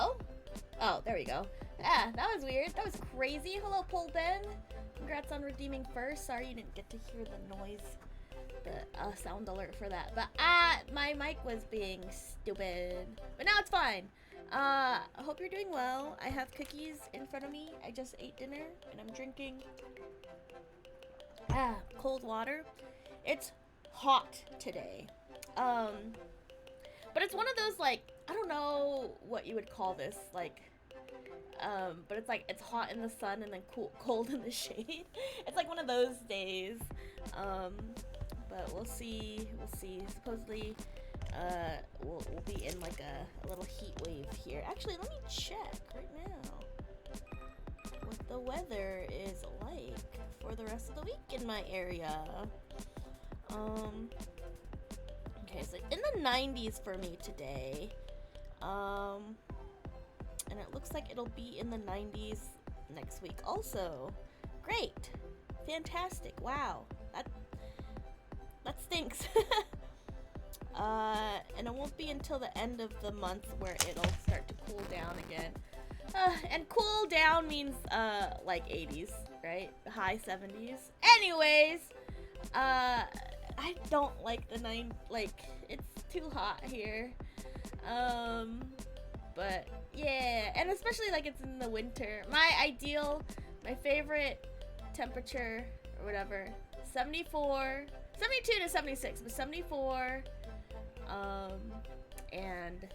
Oh, oh, there we go. Yeah, that was weird. That was crazy. Hello, Pole Ben. Congrats on redeeming first. Sorry you didn't get to hear the noise, the sound alert for that. But my mic was being stupid. But now it's fine. I hope you're doing well. I have cookies in front of me. I just ate dinner and I'm drinking cold water. It's hot today. But it's one of those, like, I don't know what you would call this, like, but it's like it's hot in the sun and then cold in the shade. It's like one of those days. But we'll see. Supposedly, we'll be in like a little heat wave here. Actually, let me check right now what the weather is like for the rest of the week in my area. Okay, so in the 90s for me today. And it looks like it'll be in the 90s next week also. Great. Fantastic. Wow. That stinks. And it won't be until the end of the month where it'll start to cool down again. And cool down means like 80s, right? High 70s. Anyways, I don't like the it's too hot here. But yeah, and especially like it's in the winter. My favorite temperature or whatever, 74, 72 to 76, but 74, and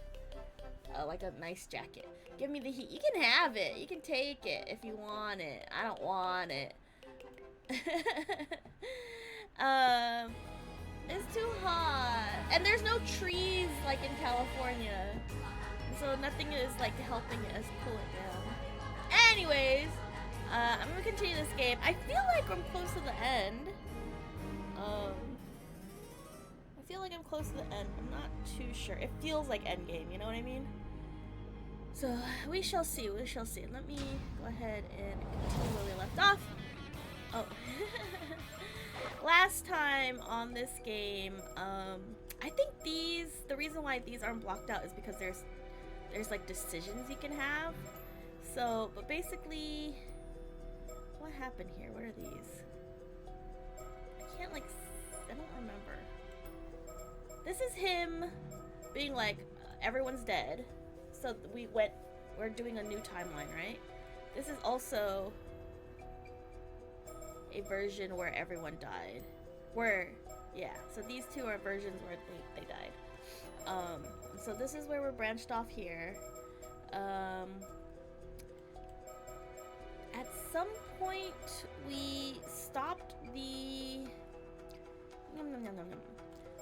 like a nice jacket. Give me the heat. You can have it. You can take it if you want it. I don't want it. It's too hot. And there's no trees like in California. So nothing is like helping us cool it down. Anyways, I'm gonna continue this game. I feel like I'm close to the end. I feel like I'm close to the end. I'm not too sure. It feels like endgame, you know what I mean? So we shall see. We shall see. Let me go ahead and continue where we left off. Oh. Last time on this game, I think the reason why these aren't blocked out is because there's like decisions you can have. So, but basically, what happened here? What are these? I can't I don't remember. This is him being like, everyone's dead. So we're doing a new timeline, right? This is also a version where everyone died. So these two are versions where they died. So this is where we're branched off here. At some point we stopped the...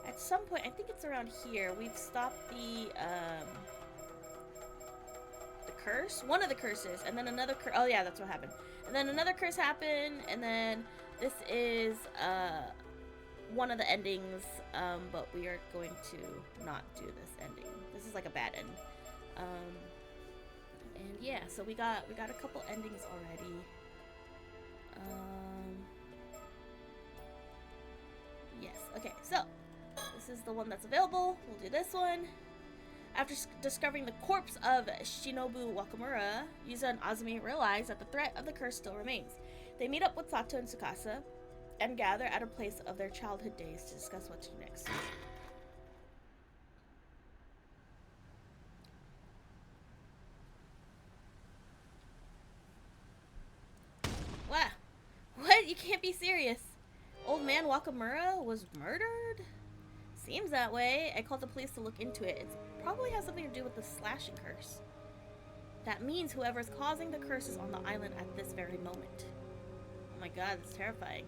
At some point, I think it's around here, we've stopped the curse? One of the curses, and then another curse. Oh yeah, that's what happened. And then another curse happened, and then this is one of the endings, but we are going to not do this ending. This is like a bad end. And yeah, so we got a couple endings already. Yes, okay, so this is the one that's available. We'll do this one. After discovering the corpse of Shinobu Wakamura, Yuza and Azumi realize that the threat of the curse still remains. They meet up with Sato and Tsukasa and gather at a place of their childhood days to discuss what to do next. Wow. What? You can't be serious. Old man Wakamura was murdered? Seems that way. I called the police to look into it. It probably has something to do with the slashing curse. That means whoever's causing the curse is on the island at this very moment. Oh my god, that's terrifying.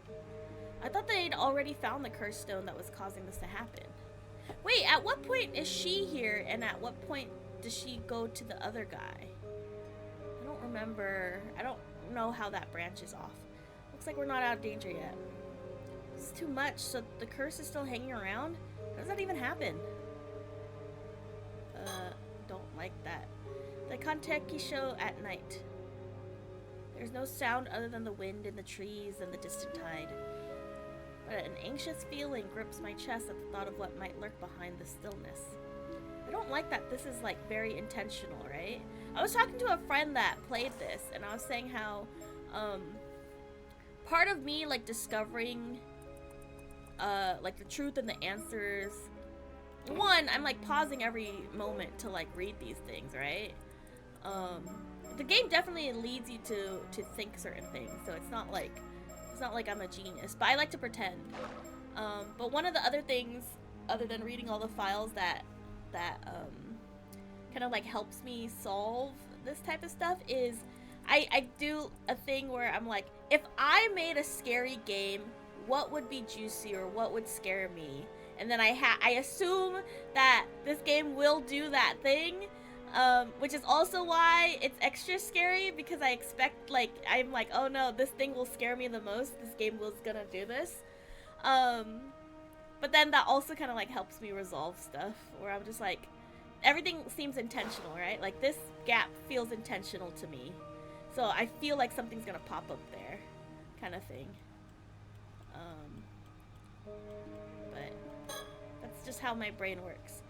I thought they'd already found the curse stone that was causing this to happen. Wait, at what point is she here, and at what point does she go to the other guy? I don't remember. I don't know how that branches off. Looks like we're not out of danger yet. It's too much, so the curse is still hanging around? How does that even happen? Don't like that. The Kanteki show at night. There's no sound other than the wind in the trees and the distant tide. But an anxious feeling grips my chest at the thought of what might lurk behind the stillness. I don't like that this is like very intentional, right? I was talking to a friend that played this, and I was saying how part of me like discovering like the truth and the answers. One, I'm like pausing every moment to like read these things, right? The game definitely leads you to think certain things, so it's not like I'm a genius, but I like to pretend. But one of the other things, other than reading all the files that kind of like helps me solve this type of stuff, is I do a thing where I'm like, if I made a scary game, what would be juicy or what would scare me? and then I assume that this game will do that thing, which is also why it's extra scary, because I expect, like, I'm like, oh no, this thing will scare me the most. This game was gonna do this. But then that also kind of like helps me resolve stuff, where I'm just like, everything seems intentional, right? Like, this gap feels intentional to me. So I feel like something's gonna pop up there, kind of thing. But that's just how my brain works.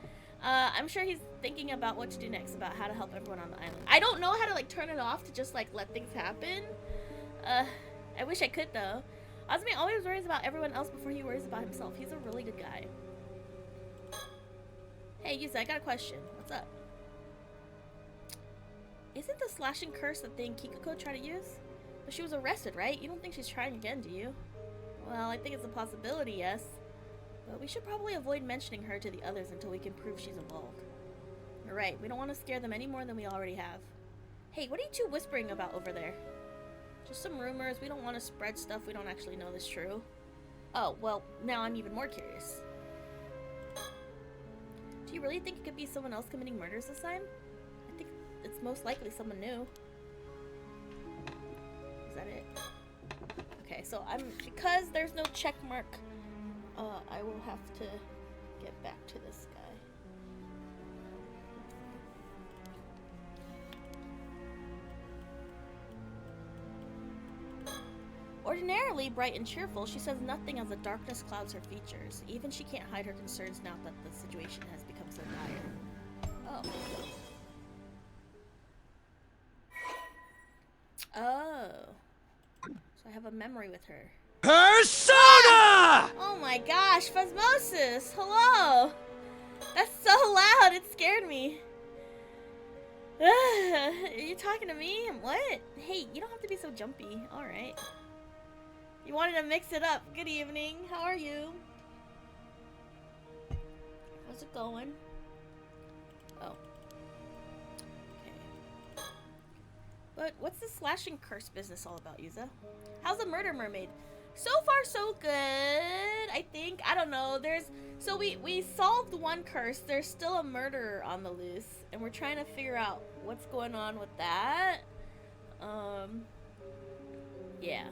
I'm sure he's thinking about what to do next, about how to help everyone on the island. I don't know how to, like, turn it off to just, like, let things happen. I wish I could, though. Azumi always worries about everyone else before he worries about himself. He's a really good guy. Hey, Yusa, I got a question. What's up? Isn't the slashing curse the thing Kikuko tried to use? But she was arrested, right? You don't think she's trying again, do you? Well, I think it's a possibility, yes. But we should probably avoid mentioning her to the others until we can prove she's involved. You're right. We don't want to scare them any more than we already have. Hey, what are you two whispering about over there? Just some rumors. We don't want to spread stuff we don't actually know is true. Oh, well, now I'm even more curious. Do you really think it could be someone else committing murders this time? I think it's most likely someone new. Is that it? Okay, so because there's no check mark, I will have to get back to this guy. Ordinarily bright and cheerful, she says nothing as the darkness clouds her features. Even she can't hide her concerns now that the situation has become so dire. Oh. So I have a memory with her. Persona! Ah! Oh my gosh, Phasmosis! Hello! That's so loud, it scared me. Are you talking to me? What? Hey, you don't have to be so jumpy. Alright. You wanted to mix it up. Good evening. How are you? How's it going? Oh. Okay. But what's the slashing curse business all about, Yuza? How's the murder mermaid? So far, so good, I think. I don't know. So we solved one curse. There's still a murderer on the loose, and we're trying to figure out what's going on with that. Yeah.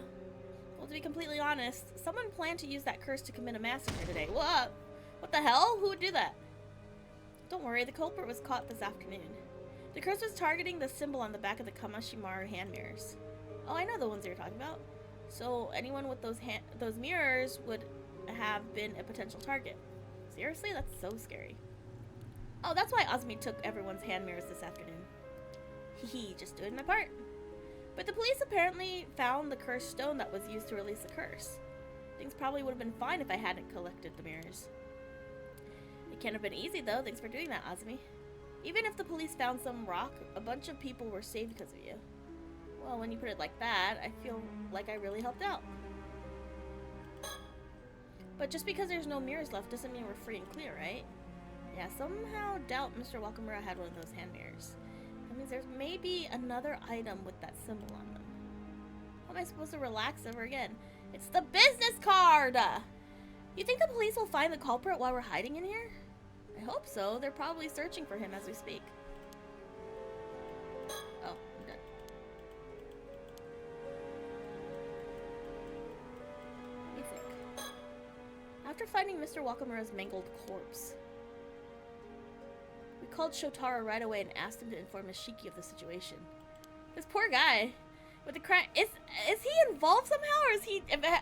Well, to be completely honest, someone planned to use that curse to commit a massacre today. What? What the hell? Who would do that? Don't worry, the culprit was caught this afternoon. The curse was targeting the symbol on the back of the Kamashimaru hand mirrors. Oh, I know the ones you're talking about. So anyone with those mirrors would have been a potential target. Seriously? That's so scary. Oh, that's why Azumi took everyone's hand mirrors this afternoon. Hehe, just doing my part. But the police apparently found the cursed stone that was used to release the curse. Things probably would have been fine if I hadn't collected the mirrors. It can't have been easy though, thanks for doing that, Azumi. Even if the police found some rock, a bunch of people were saved because of you. Well, when you put it like that, I feel like I really helped out. But just because there's no mirrors left doesn't mean we're free and clear, right? Yeah, somehow doubt Mr. Wakamura had one of those hand mirrors. That means there's maybe another item with that symbol on them. How am I supposed to relax ever again? It's the business card! You think the police will find the culprit while we're hiding in here? I hope so. They're probably searching for him as we speak. Oh, I'm done. Let me think. After finding Mr. Wakamura's mangled corpse, we called Shotaro right away and asked him to inform Ishiki of the situation. This poor guy with the crime, is he involved somehow, or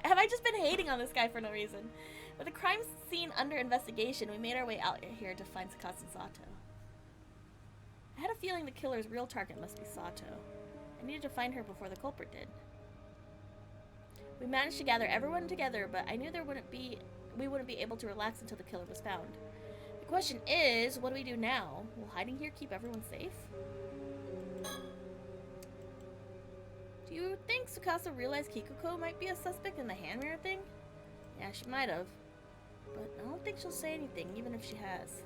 have I just been hating on this guy for no reason? With the crime scene under investigation, we made our way out here to find Sakatsu Sato. I had a feeling the killer's real target must be Sato. I needed to find her before the culprit did. We managed to gather everyone together, but I knew we wouldn't be able to relax until the killer was found. The question is, what do we do now? Will hiding here keep everyone safe? Do you think Tsukasa realized Kikuko might be a suspect in the hand mirror thing? Yeah, she might have. But I don't think she'll say anything, even if she has.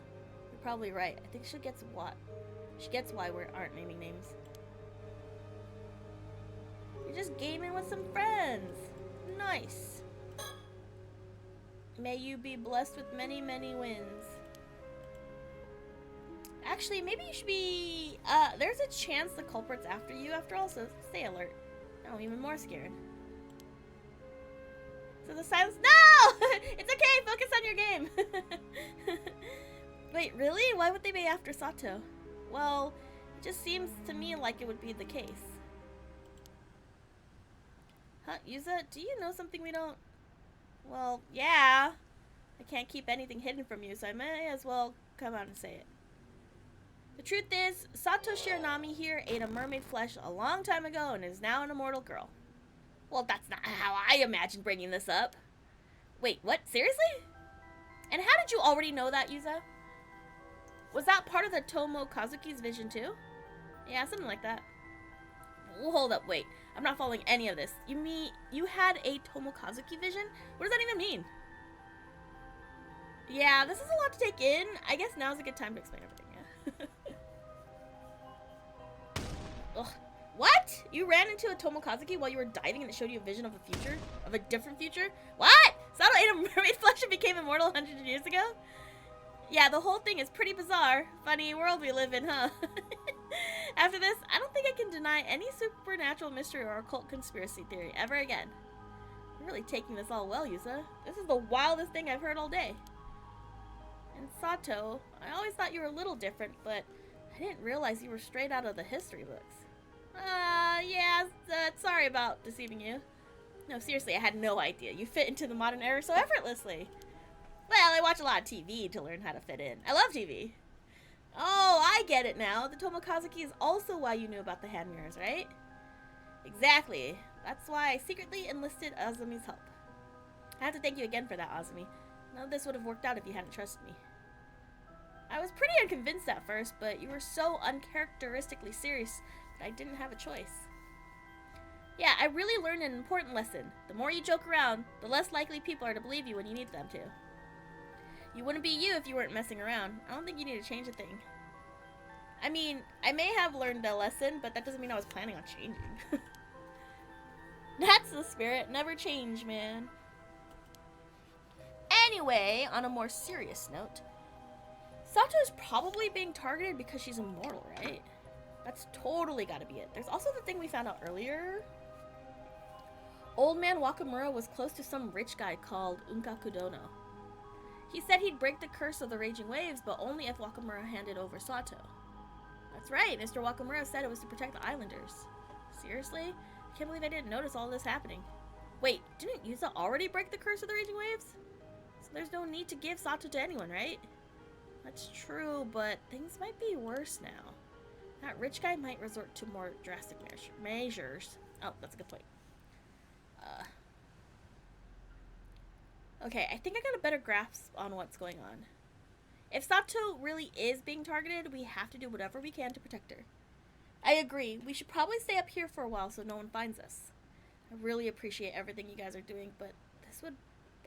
You're probably right. I think she gets why we aren't naming names. You're just gaming with some friends. Nice. May you be blessed with many, many wins. Actually, maybe you should be... there's a chance the culprit's after you after all, so stay alert. No, I'm even more scared. So the silence... No! It's okay, focus on your game. Wait, really? Why would they be after Sato? Well, it just seems to me like it would be the case. Huh, Yuza, do you know something we don't... Well, yeah. I can't keep anything hidden from you, so I may as well come out and say it. The truth is, Sato Shiranami here ate a mermaid flesh a long time ago and is now an immortal girl. Well, that's not how I imagined bringing this up. Wait, what? Seriously? And how did you already know that, Yuza? Was that part of the Tomo Kazuki's vision too? Yeah, something like that. Well, hold up, wait. I'm not following any of this. You mean you had a Tomo Kazuki vision? What does that even mean? Yeah, this is a lot to take in. I guess now's a good time to explain everything, yeah. Ugh. What? You ran into a Tomo Kazuki while you were diving and it showed you a vision of a future? Of a different future? What? Sato ate a mermaid flesh and became immortal 100 years ago? Yeah, the whole thing is pretty bizarre. Funny world we live in, huh? After this, I don't think I can deny any supernatural mystery or occult conspiracy theory ever again. You're really taking this all well, Yuza. This is the wildest thing I've heard all day. And Sato, I always thought you were a little different, but I didn't realize you were straight out of the history books. Yeah, sorry about deceiving you. No, seriously, I had no idea. You fit into the modern era so effortlessly. Well, I watch a lot of TV to learn how to fit in. I love TV. Oh, I get it now. The Tomo Kazuki is also why you knew about the hand mirrors, right? Exactly. That's why I secretly enlisted Azumi's help. I have to thank you again for that, Azumi. None of this would have worked out if you hadn't trusted me. I was pretty unconvinced at first, but you were so uncharacteristically serious that I didn't have a choice. Yeah, I really learned an important lesson. The more you joke around, the less likely people are to believe you when you need them to. You wouldn't be you if you weren't messing around. I don't think you need to change a thing. I mean, I may have learned a lesson, but that doesn't mean I was planning on changing. That's the spirit. Never change, man. Anyway, on a more serious note, Sato is probably being targeted because she's immortal, right? That's totally gotta be it. There's also the thing we found out earlier. Old man Wakamura was close to some rich guy called Unkakudono. He said he'd break the curse of the raging waves, but only if Wakamura handed over Sato. That's right, Mr. Wakamura said it was to protect the islanders. Seriously? I can't believe I didn't notice all this happening. Wait, didn't Yuza already break the curse of the raging waves? So there's no need to give Sato to anyone, right? That's true, but things might be worse now. That rich guy might resort to more drastic measures. Oh, that's a good point. Okay, I think I got a better grasp on what's going on. If Sato really is being targeted, we have to do whatever we can to protect her. I agree. We should probably stay up here for a while so no one finds us. I really appreciate everything you guys are doing, but this would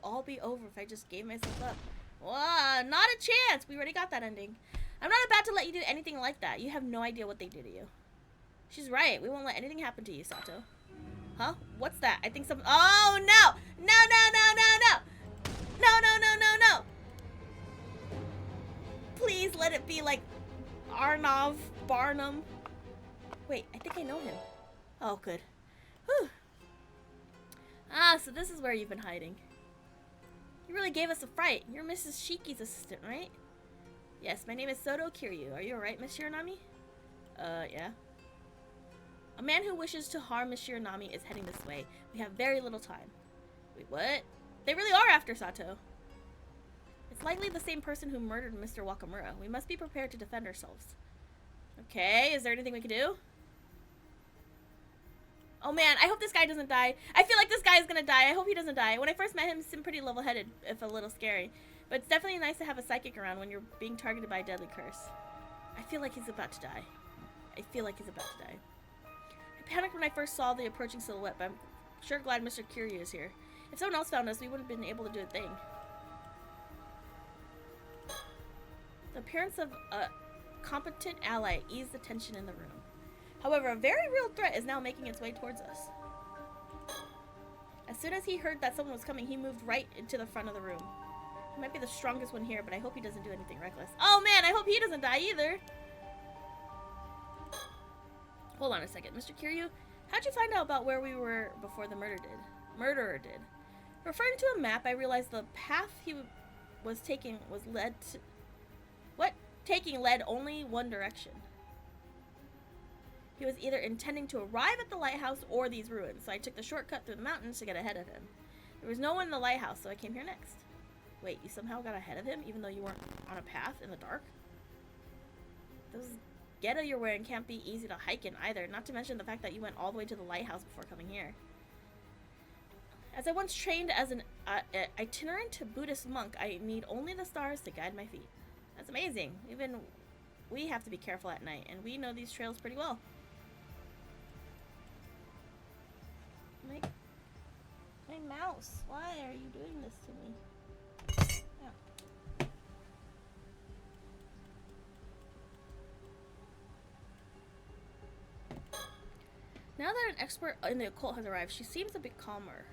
all be over if I just gave myself up. Whoa, not a chance! We already got that ending. I'm not about to let you do anything like that. You have no idea what they do to you. She's right. We won't let anything happen to you, Sato. Huh? What's that? I think some... Oh, no! No, no, no, no, no! No, no, no, no, no! Please let it be like Arnav Barnum. Wait, I think I know him. Oh, good. Whew. Ah, so this is where you've been hiding. You really gave us a fright. You're Mrs. Shiki's assistant, right? Yes, my name is Soto Kiryu. Are you alright, Miss Shiranami? Yeah. A man who wishes to harm Miss Shiranami is heading this way. We have very little time. Wait, what? They really are after Sato. It's likely the same person who murdered Mr. Wakamura. We must be prepared to defend ourselves. Okay, is there anything we can do? Oh man, I hope this guy doesn't die. I feel like this guy is gonna die. I hope he doesn't die. When I first met him, he seemed pretty level-headed, if a little scary. But it's definitely nice to have a psychic around when you're being targeted by a deadly curse. I feel like he's about to die. I feel like he's about to die. I panicked when I first saw the approaching silhouette, but I'm sure glad Mr. Kiryu is here. If someone else found us, we wouldn't have been able to do a thing. The appearance of a competent ally eased the tension in the room. However, a very real threat is now making its way towards us. As soon as he heard that someone was coming, he moved right into the front of the room. He might be the strongest one here, but I hope he doesn't do anything reckless. Oh man, I hope he doesn't die either. Hold on a second. Mr. Kiryu, how'd you find out about where we were before the murderer did? Referring to a map, I realized the path he was taking was led to... What? Taking led only one direction. He was either intending to arrive at the lighthouse or these ruins, so I took the shortcut through the mountains to get ahead of him. There was no one in the lighthouse, so I came here next. Wait, you somehow got ahead of him, even though you weren't on a path in the dark? Those geta you're wearing can't be easy to hike in either, not to mention the fact that you went all the way to the lighthouse before coming here. As I once trained as an itinerant Buddhist monk, I need only the stars to guide my feet. That's amazing. Even we have to be careful at night, and we know these trails pretty well. My mouse, why are you doing this to me? Yeah. Now that an expert in the occult has arrived, she seems a bit calmer.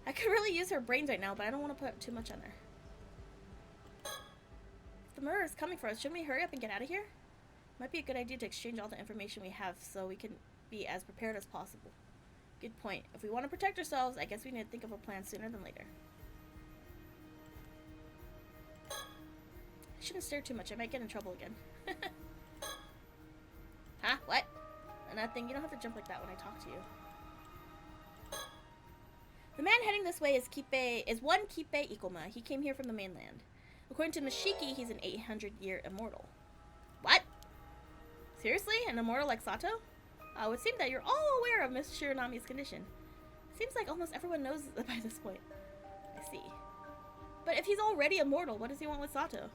I could really use her brains right now, but I don't want to put too much on her. If the murderer is coming for us, shouldn't we hurry up and get out of here? Might be a good idea to exchange all the information we have so we can be as prepared as possible. Good point. If we want to protect ourselves, I guess we need to think of a plan sooner than later. I shouldn't stare too much. I might get in trouble again. Huh? What? Nothing. You don't have to jump like that when I talk to you. The man heading this way is one Kippe Ikoma. He came here from the mainland. According to Mashiki, he's an 800-year immortal. What? Seriously? An immortal like Sato? It would seem that you're all aware of Miss Shiranami's condition. Seems like almost everyone knows it by this point. I see. But if he's already immortal, what does he want with Sato?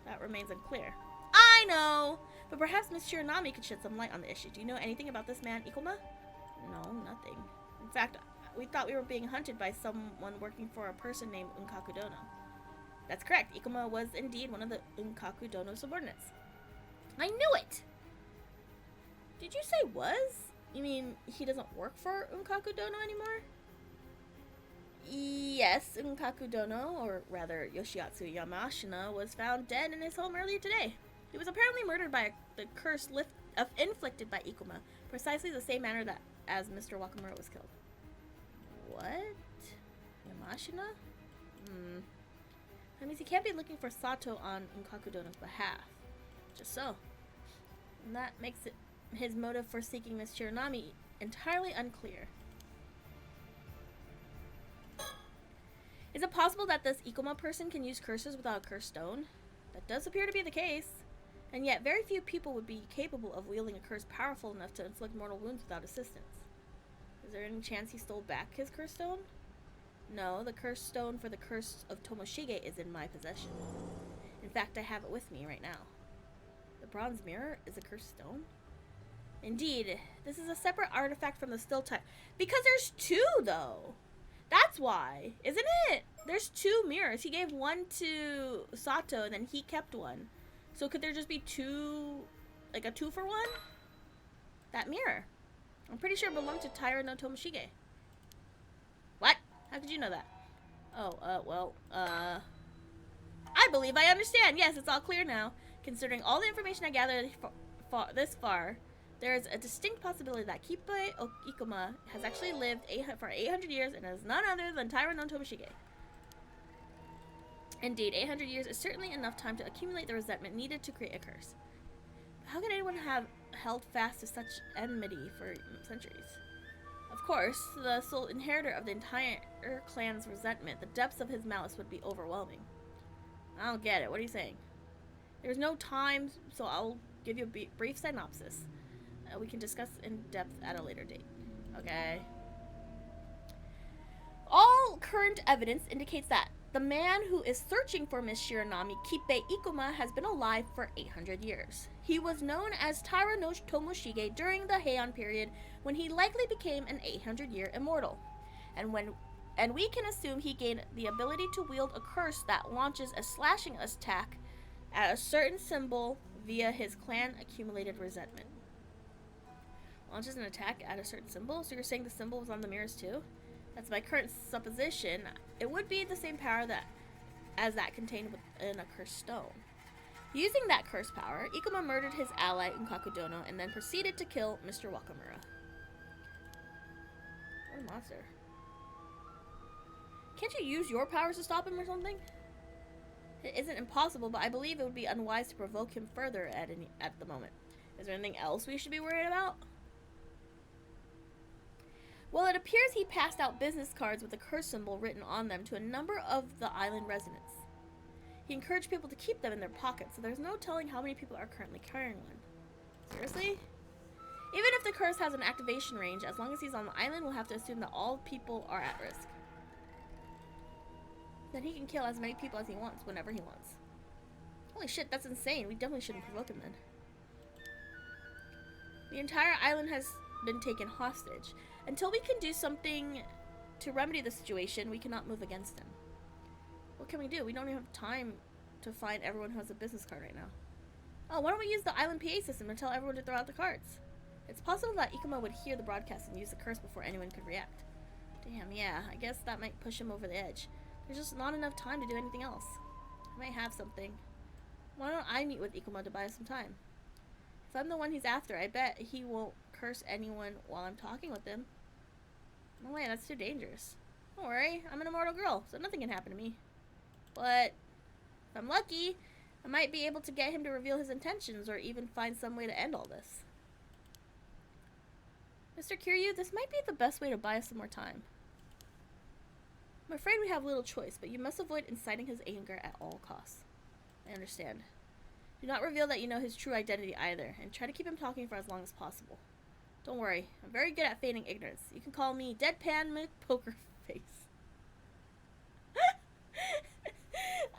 That remains unclear. I know! But perhaps Miss Shiranami could shed some light on the issue. Do you know anything about this man, Ikoma? No, nothing. In fact, we thought we were being hunted by someone working for a person named Unkaku Dono. That's correct. Ikoma was indeed one of the Unkaku Dono subordinates. I knew it! Did you say was? You mean he doesn't work for Unkaku Dono anymore? Yes, Unkaku Dono, or rather Yoshiatsu Yamashina, was found dead in his home earlier today. He was apparently murdered by the curse inflicted by Ikoma, precisely the same manner as Mr. Wakamura was killed. What? Yamashina? That means he can't be looking for Sato on Unkaku Dono's behalf. Just so. And that makes it his motive for seeking Miss Shiranami entirely unclear. Is it possible that this Ikoma person can use curses without a cursed stone? That does appear to be the case. And yet, very few people would be capable of wielding a curse powerful enough to inflict mortal wounds without assistance. Is there any chance he stole back his cursed stone? No, the cursed stone for the curse of Tomoshige is in my possession. In fact, I have it with me right now. The bronze mirror is a cursed stone? Indeed, this is a separate artifact from the still type. Because there's two, though. That's why, isn't it? There's two mirrors. He gave one to Sato, and then he kept one. So could there just be two, like a 2-for-1? That mirror. I'm pretty sure it belonged to Taira no Tomoshige. What? How could you know that? Oh, I believe I understand. Yes, it's all clear now. Considering all the information I gathered this far, there is a distinct possibility that Kippe Ikoma has actually lived for 800 years and is none other than Taira no Tomoshige. Indeed, 800 years is certainly enough time to accumulate the resentment needed to create a curse. But how could anyone have held fast to such enmity for centuries? Of course, the sole inheritor of the entire clan's resentment, the depths of his malice would be overwhelming. I don't get it. What are you saying? There's no time, so I'll give you a brief synopsis. We can discuss in depth at a later date. Okay. All current evidence indicates that the man who is searching for Miss Shiranami, Kippe Ikoma, has been alive for 800 years. He was known as Taira no Tomoshige during the Heian period, when he likely became an 800-year immortal. And we can assume he gained the ability to wield a curse that launches a slashing attack at a certain symbol via his clan-accumulated resentment. Launches an attack at a certain symbol? So you're saying the symbol was on the mirrors too? That's my current supposition. It would be the same power as that contained within a cursed stone. Using that cursed power, Ikuma murdered his ally Unkakudono and then proceeded to kill Mr. Wakamura. What a monster. Can't you use your powers to stop him or something? It isn't impossible, but I believe it would be unwise to provoke him further at the moment. Is there anything else we should be worried about? Well, it appears he passed out business cards with a curse symbol written on them to a number of the island residents. He encouraged people to keep them in their pockets, so there's no telling how many people are currently carrying one. Seriously? Even if the curse has an activation range, as long as he's on the island, we'll have to assume that all people are at risk. Then he can kill as many people as he wants, whenever he wants. Holy shit, that's insane. We definitely shouldn't provoke him then. The entire island has been taken hostage. Until we can do something to remedy the situation, we cannot move against him. What can we do? We don't even have time to find everyone who has a business card right now. Oh, why don't we use the island PA system and tell everyone to throw out the cards? It's possible that Ikuma would hear the broadcast and use the curse before anyone could react. Damn, yeah, I guess that might push him over the edge. There's just not enough time to do anything else. I might have something. Why don't I meet with Ikuma to buy us some time? If I'm the one he's after, I bet he won't curse anyone while I'm talking with him. No way, that's too dangerous. Don't worry, I'm an immortal girl, so nothing can happen to me. But if I'm lucky, I might be able to get him to reveal his intentions or even find some way to end all this. Mr. Kiryu, this might be the best way to buy us some more time. I'm afraid we have little choice, but you must avoid inciting his anger at all costs. I understand. Do not reveal that you know his true identity either, and try to keep him talking for as long as possible. Don't worry, I'm very good at feigning ignorance. You can call me Deadpan McPoker Face.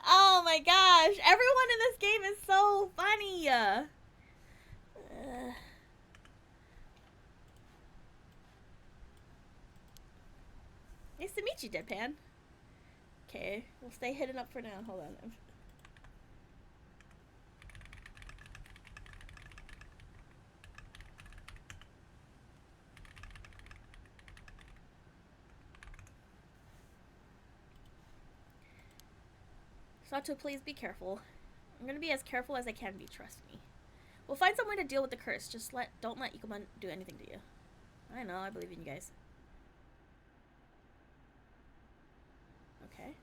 Oh my gosh, everyone in this game is so funny. Nice to meet you, Deadpan. Okay, we'll stay hidden up for now. Hold on. Sato, please be careful. I'm gonna be as careful as I can be, trust me. We'll find some way to deal with the curse. Just don't let Ikuma do anything to you. I know, I believe in you guys. Okay.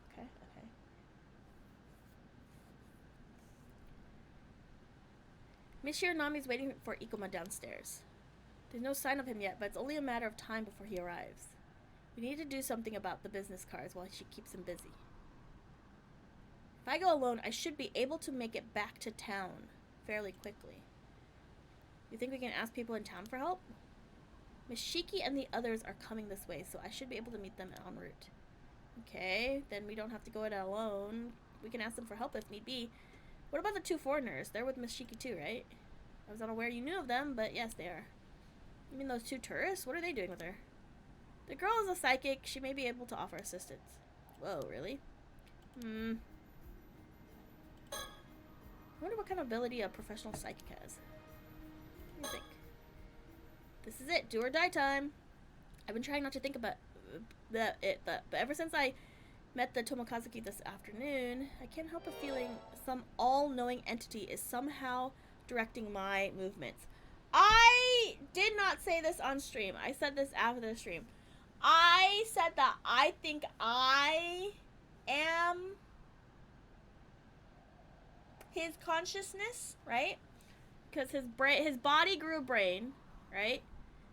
Miss Shiranami's waiting for Ikuma downstairs. There's no sign of him yet, but it's only a matter of time before he arrives. We need to do something about the business cards while she keeps him busy. If I go alone, I should be able to make it back to town fairly quickly. You think we can ask people in town for help? Miss Shiki and the others are coming this way, so I should be able to meet them en route. Okay, then we don't have to go it alone. We can ask them for help if need be. What about the two foreigners? They're with Miss Shiki too, right? I was unaware you knew of them, but yes, they are. You mean those two tourists? What are they doing with her? The girl is a psychic. She may be able to offer assistance. Whoa, really? I wonder what kind of ability a professional psychic has. What do you think? This is it. Do or die time. I've been trying not to think about but ever since I met the Tomokazuki this afternoon, I can't help but feeling some all-knowing entity is somehow directing my movements. I did not say this on stream. I said this after the stream. I said that I think I am his consciousness, right? Because his body grew a brain, right?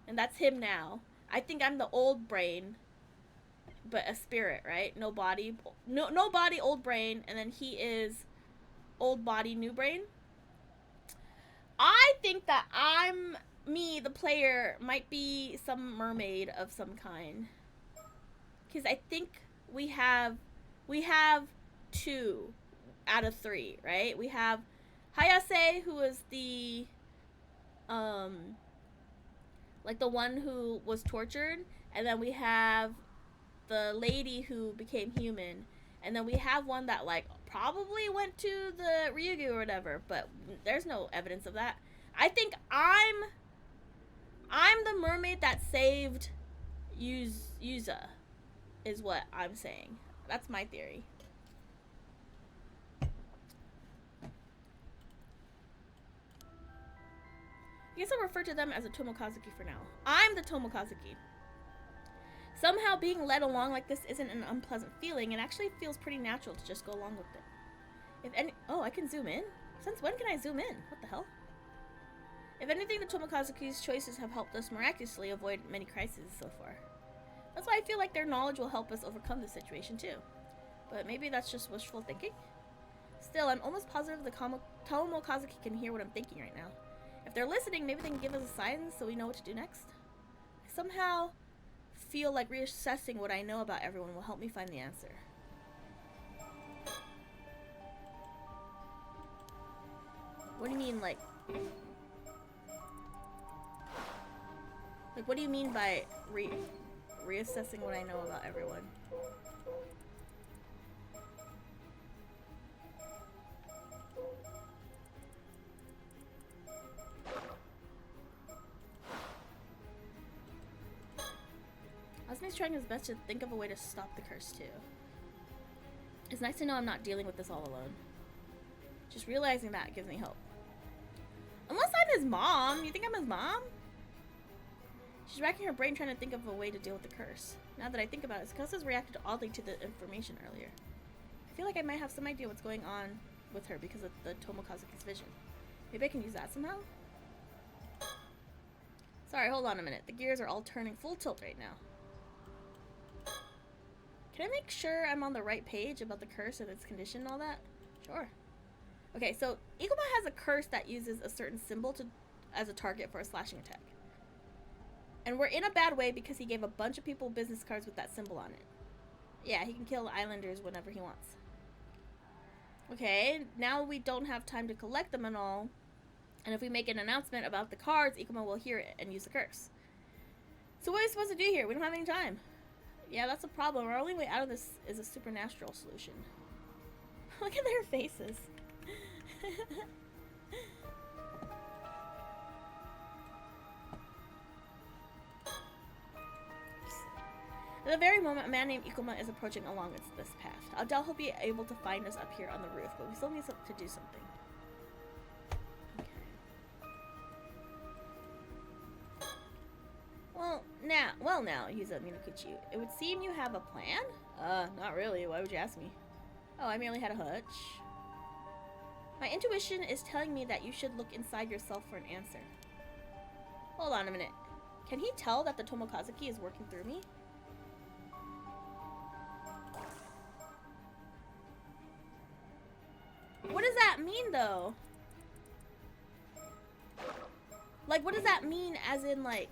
And that's him now. I think I'm the old brain, but a spirit, right? No body, no body, old brain, and then he is old body, new brain. I think that me, the player, might be some mermaid of some kind. Because I think we have 2 out of 3, right? We have Hayase, who is the like the one who was tortured, and then we have the lady who became human, and then we have one that like probably went to the Ryugu or whatever, but there's no evidence of that. I think I'm the mermaid that saved Yuza. is what I'm saying. That's my theory. I guess I'll refer to them as a Tomokazuki for now. I'm the Tomokazuki. Somehow being led along like this isn't an unpleasant feeling. It actually feels pretty natural to just go along with it. If any... Oh, I can zoom in? Since when can I zoom in? What the hell? If anything, the Tomokazuki's choices have helped us miraculously avoid many crises so far. That's why I feel like their knowledge will help us overcome the situation too. But maybe that's just wishful thinking? Still, I'm almost positive the Tomokazuki can hear what I'm thinking right now. If they're listening, maybe they can give us a sign so we know what to do next. I somehow feel like reassessing what I know about everyone will help me find the answer. What do you mean, like... Like, what do you mean by reassessing what I know about everyone? Asmi's trying his best to think of a way to stop the curse, too. It's nice to know I'm not dealing with this all alone. Just realizing that gives me hope. Unless I'm his mom. You think I'm his mom? She's racking her brain trying to think of a way to deal with the curse. Now that I think about it, Sakasa's reacted oddly to the information earlier. I feel like I might have some idea what's going on with her because of the Tomokazuki's vision. Maybe I can use that somehow? Sorry, hold on a minute. The gears are all turning full tilt right now. Can I make sure I'm on the right page about the curse and its condition and all that? Sure. Okay, so Ikuma has a curse that uses a certain symbol as a target for a slashing attack. And we're in a bad way because he gave a bunch of people business cards with that symbol on it. Yeah, he can kill islanders whenever he wants. Okay, now we don't have time to collect them and all. And if we make an announcement about the cards, Ikuma will hear it and use the curse. So what are we supposed to do here? We don't have any time. Yeah, that's a problem. Our only way out of this is a supernatural solution. Look at their faces. At the very moment, a man named Ikuma is approaching along this path. I doubt he'll be able to find us up here on the roof, but we still need to do something. Okay. Well now, Yuza Minakuchi. It would seem you have a plan? Not really. Why would you ask me? Oh, I merely had a hunch. My intuition is telling me that you should look inside yourself for an answer. Hold on a minute. Can he tell that the Tomokazuki is working through me? What does that mean, though? Like, what does that mean as in, like...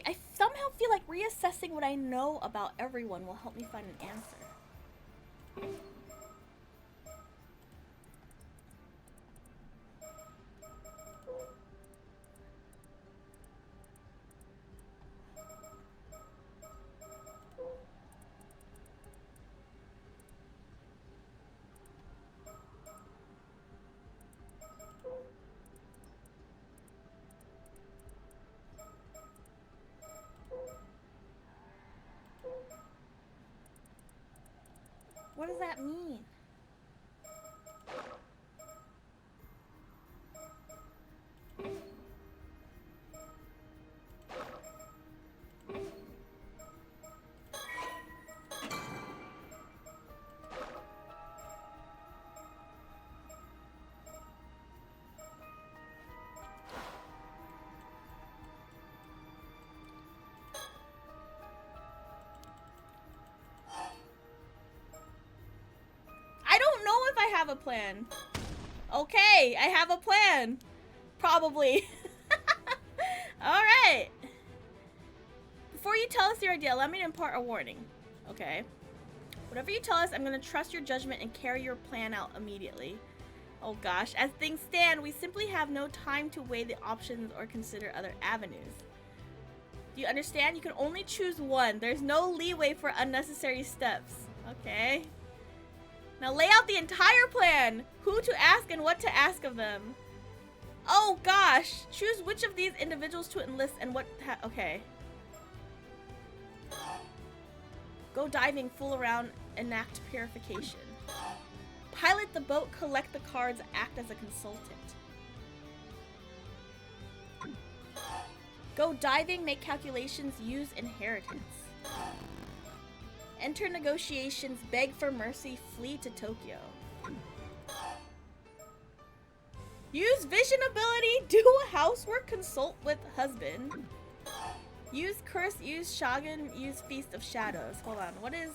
I somehow feel like reassessing what I know about everyone will help me find an answer. What does that mean? I have a plan. Okay, I have a plan. Probably. Alright. Before you tell us your idea, let me impart a warning. Okay. Whatever you tell us, I'm gonna trust your judgment and carry your plan out immediately. Oh gosh, as things stand, we simply have no time to weigh the options or consider other avenues. Do you understand? You can only choose one. There's no leeway for unnecessary steps. Okay. Now lay out the entire plan. Who to ask and what to ask of them. Oh gosh. Choose which of these individuals to enlist and what okay. Go diving, fool around, enact purification. Pilot the boat, collect the cards, act as a consultant. Go diving, make calculations, use inheritance. Enter negotiations, beg for mercy, flee to Tokyo. Use vision ability, do housework, consult with husband. Use curse, use Shagan, use Feast of Shadows. Hold on, what is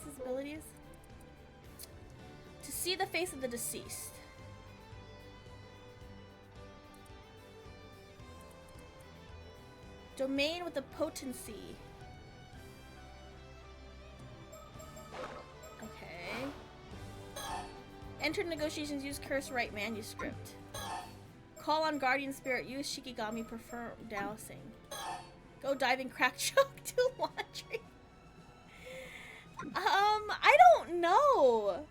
his abilities? To see the face of the deceased. Domain with a potency. Okay. Enter negotiations, use curse, write manuscript. Call on guardian spirit, use Shikigami, prefer dowsing. Go diving, crack joke, do laundry. I don't know.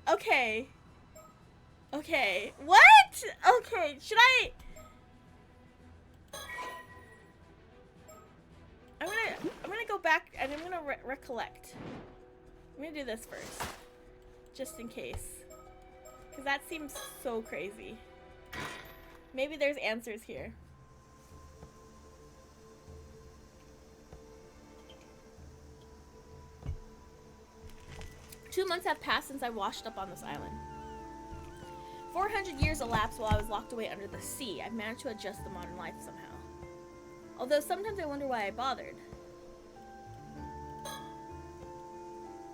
Okay. Okay. What? Okay, should I? I'm gonna go back and I'm gonna recollect. I'm gonna do this first, just in case, because that seems so crazy. Maybe there's answers here. Two months have passed since I washed up on this island. 400 years elapsed while I was locked away under the sea. I've managed to adjust to modern life somehow. Although sometimes I wonder why I bothered.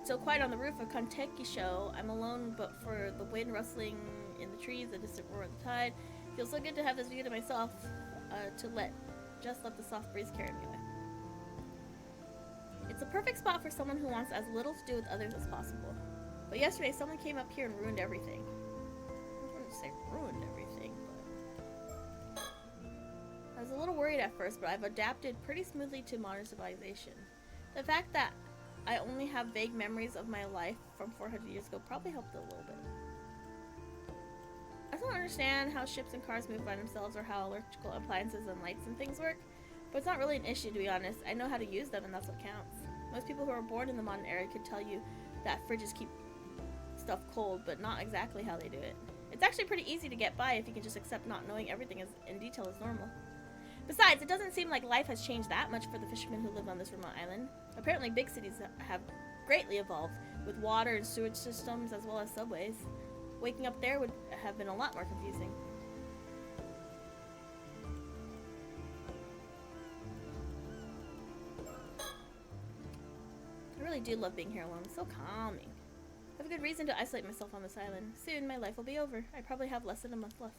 So quiet on the roof of Konteki show. I'm alone, but for the wind rustling in the trees, the distant roar of the tide. Feels so good to have this view to myself, to let the soft breeze carry me away. It's a perfect spot for someone who wants as little to do with others as possible. But yesterday, someone came up here and ruined everything. I wouldn't say ruined everything, but... I was a little worried at first, but I've adapted pretty smoothly to modern civilization. The fact that I only have vague memories of my life from 400 years ago probably helped a little bit. I don't understand how ships and cars move by themselves or how electrical appliances and lights and things work, but it's not really an issue, to be honest. I know how to use them, and that's what counts. Most people who are born in the modern era could tell you that fridges keep stuff cold, but not exactly how they do it. It's actually pretty easy to get by if you can just accept not knowing everything in detail is normal. Besides, it doesn't seem like life has changed that much for the fishermen who live on this remote island. Apparently, big cities have greatly evolved, with water and sewage systems as well as subways. Waking up there would have been a lot more confusing. I really do love being here alone. It's so calming. I have a good reason to isolate myself on this island. Soon, my life will be over. I probably have less than a month left.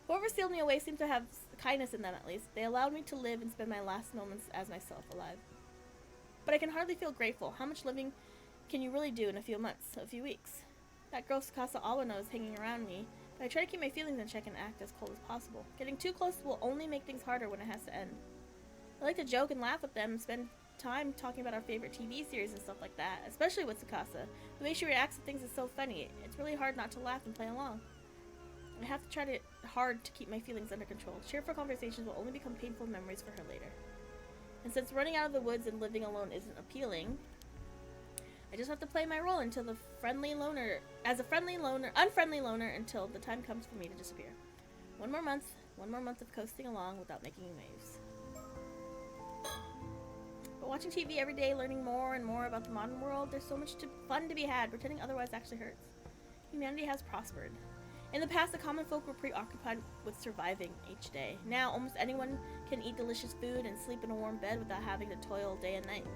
Whoever sealed me away seemed to have kindness in them, at least. They allowed me to live and spend my last moments as myself, alive. But I can hardly feel grateful. How much living can you really do in a few months, a few weeks? That girl Sakasa Awano is hanging around me, but I try to keep my feelings in check and act as cold as possible. Getting too close will only make things harder when it has to end. I like to joke and laugh with them and spend time talking about our favorite TV series and stuff like that, especially with Sakasa. The way she reacts to things is so funny. It's really hard not to laugh and play along. I have to try hard to keep my feelings under control. Cheerful conversations will only become painful memories for her later. And since running out of the woods and living alone isn't appealing, I just have to play my role until unfriendly loner until the time comes for me to disappear. One more month of coasting along without making waves. But watching TV every day, learning more and more about the modern world, there's so much fun to be had. Pretending otherwise actually hurts. Humanity has prospered. In the past, the common folk were preoccupied with surviving each day. Now, almost anyone can eat delicious food and sleep in a warm bed without having to toil day and night.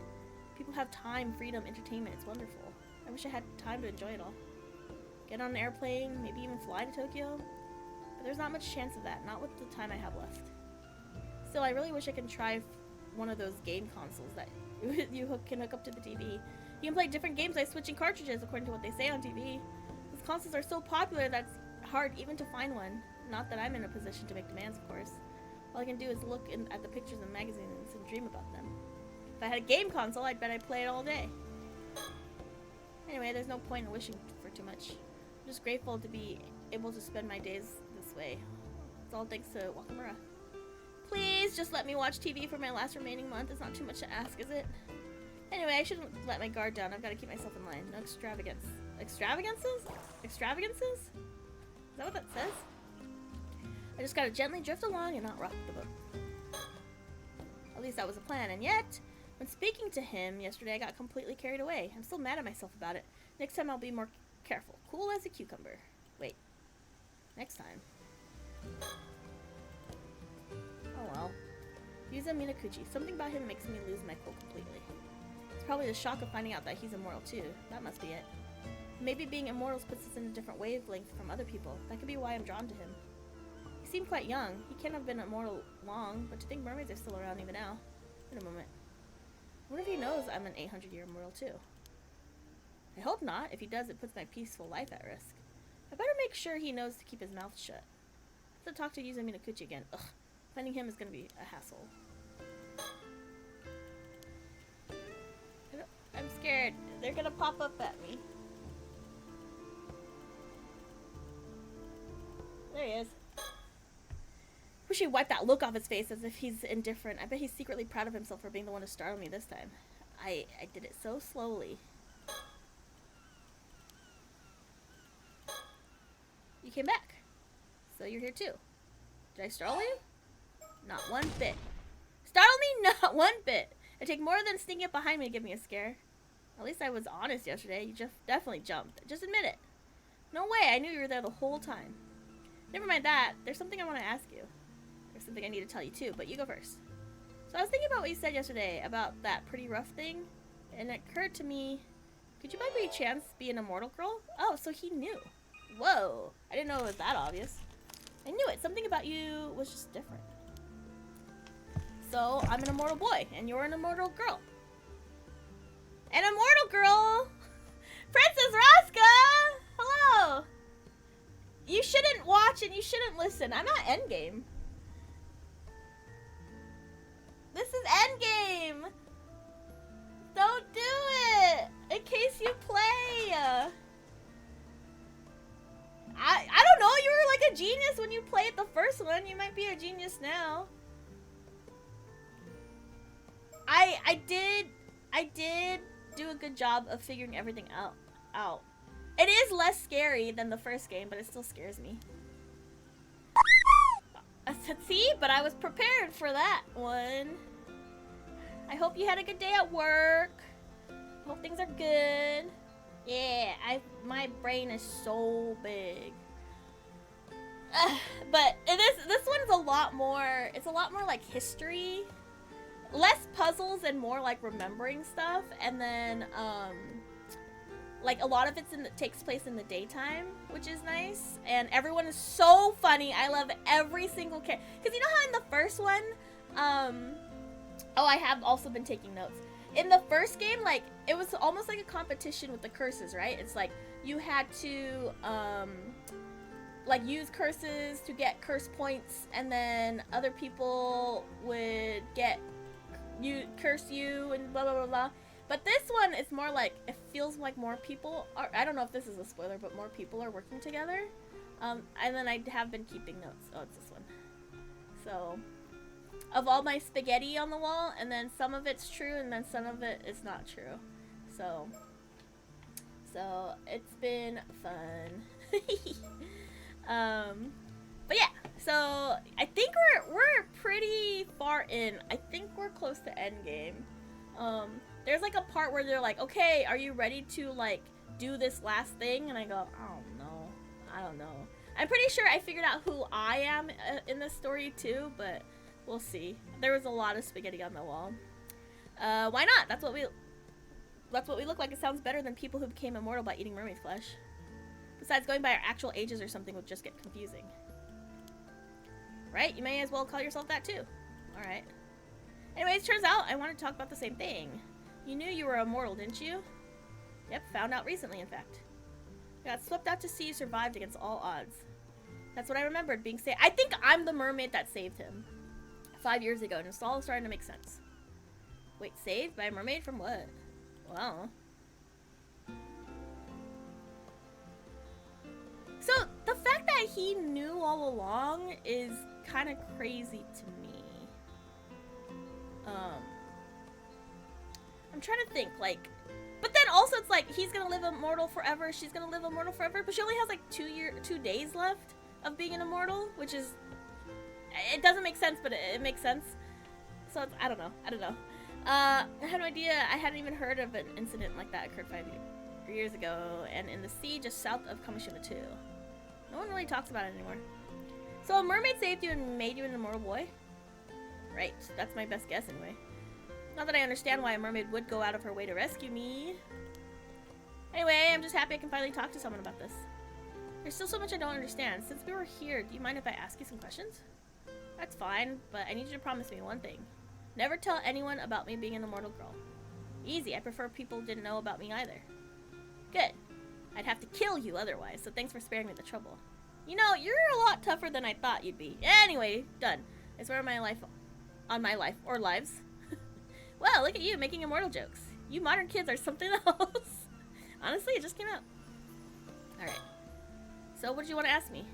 People have time, freedom, entertainment. It's wonderful. I wish I had time to enjoy it all. Get on an airplane, maybe even fly to Tokyo. But there's not much chance of that, not with the time I have left. Still, I really wish I could try one of those game consoles that can hook up to the TV. You can play different games by switching cartridges according to what they say on TV. These consoles are so popular that it's hard even to find one. Not that I'm in a position to make demands, of course. All I can do is look at the pictures in magazines and dream about them. If I had a game console, I'd bet I'd play it all day. Anyway, there's no point in wishing for too much. I'm just grateful to be able to spend my days this way. It's all thanks to Wakamura. Please just let me watch TV for my last remaining month. It's not too much to ask, is it? Anyway, I shouldn't let my guard down. I've got to keep myself in line. No extravagance. Extravagances? Extravagances? Is that what that says? I just gotta gently drift along and not rock the boat. At least that was a plan, and yet, when speaking to him yesterday, I got completely carried away. I'm still mad at myself about it. Next time I'll be more careful. Cool as a cucumber. Wait. Next time. Oh well. Yuza Minakuchi. Something about him makes me lose my cool completely. It's probably the shock of finding out that he's immortal too. That must be it. Maybe being immortal puts us in a different wavelength from other people. That could be why I'm drawn to him. He seemed quite young. He can't have been immortal long, but to think mermaids are still around even now. Wait a moment. What if he knows I'm an 800-year immortal too? I hope not. If he does, it puts my peaceful life at risk. I better make sure he knows to keep his mouth shut. I have to talk to Yuza Minakuchi again. Ugh. Finding him is going to be a hassle. I'm scared. They're going to pop up at me. There he is. Wish he'd wipe that look off his face as if he's indifferent. I bet he's secretly proud of himself for being the one to startle me this time. I did it so slowly. You came back. So you're here too. Did I startle you? Not one bit. Startle me? Not one bit. It'd take more than sneaking up behind me to give me a scare. At least I was honest yesterday. You just definitely jumped. Just admit it. No way. I knew you were there the whole time. Never mind that. There's something I want to ask you. There's something I need to tell you too, but you go first. So I was thinking about what you said yesterday about that pretty rough thing, and it occurred to me, could you by any chance be an immortal girl? Oh, so he knew. Whoa. I didn't know it was that obvious. I knew it. Something about you was just different. So, I'm an immortal boy, and you're an immortal girl. An immortal girl! Princess Raska! Hello! You shouldn't watch and you shouldn't listen. I'm not endgame. This is endgame! Don't do it! In case you play! I don't know, you were like a genius when you played the first one. You might be a genius now. I did do a good job of figuring everything out. It is less scary than the first game, but it still scares me. See, but I was prepared for that one. I hope you had a good day at work. Hope things are good. Yeah, my brain is so big. But this one's a lot more. It's a lot more like history. Less puzzles and more like remembering stuff, and then like a lot of it takes place in the daytime, which is nice, and everyone is so funny. I love every single character, because you know how in the first one, oh, I have also been taking notes. In the first game, like it was almost like a competition with the curses, right? It's like you had to like use curses to get curse points, and then other people would curse you and blah blah blah blah. But this one is more like, it feels like more people are, I don't know if this is a spoiler, but more people are working together. And then I have been keeping notes. Oh, it's this one. So, of all my spaghetti on the wall, and then some of it's true, and then some of it is not true. So it's been fun. But yeah, so I think we're pretty far in. I think we're close to endgame. There's like a part where they're like, okay, are you ready to like do this last thing? And I go, I don't know. I'm pretty sure I figured out who I am in this story too, but we'll see. There was a lot of spaghetti on the wall. Why not? That's what we look like. It sounds better than people who became immortal by eating mermaid flesh. Besides, going by our actual ages or something would just get confusing. Right? You may as well call yourself that too. Alright. Anyways, turns out I want to talk about the same thing. You knew you were immortal, didn't you? Yep, found out recently, in fact. I got swept out to sea, survived against all odds. That's what I remembered, being saved. I think I'm the mermaid that saved him 5 years ago, and it's all starting to make sense. Wait, saved by a mermaid from what? Wow. So, the fact that he knew all along is kind of crazy to me. I'm trying to think, like... But then also it's like, he's gonna live immortal forever, she's gonna live immortal forever, but she only has like 2 days left of being an immortal, which is... It doesn't make sense, but it makes sense. So, it's, I don't know. I had no idea. I hadn't even heard of an incident like that occurred 5 years ago, and in the sea just south of Kamishima 2. No one really talks about it anymore. So a mermaid saved you and made you an immortal boy? Right, that's my best guess anyway. Not that I understand why a mermaid would go out of her way to rescue me. Anyway, I'm just happy I can finally talk to someone about this. There's still so much I don't understand. Since we were here, do you mind if I ask you some questions? That's fine, but I need you to promise me one thing. Never tell anyone about me being an immortal girl. Easy, I prefer people didn't know about me either. Good. I'd have to kill you otherwise, so thanks for sparing me the trouble. You know, you're a lot tougher than I thought you'd be. Anyway, done. I swear on my life, or lives. Well, look at you, making immortal jokes. You modern kids are something else. Honestly, it just came out. Alright. So, what did you want to ask me?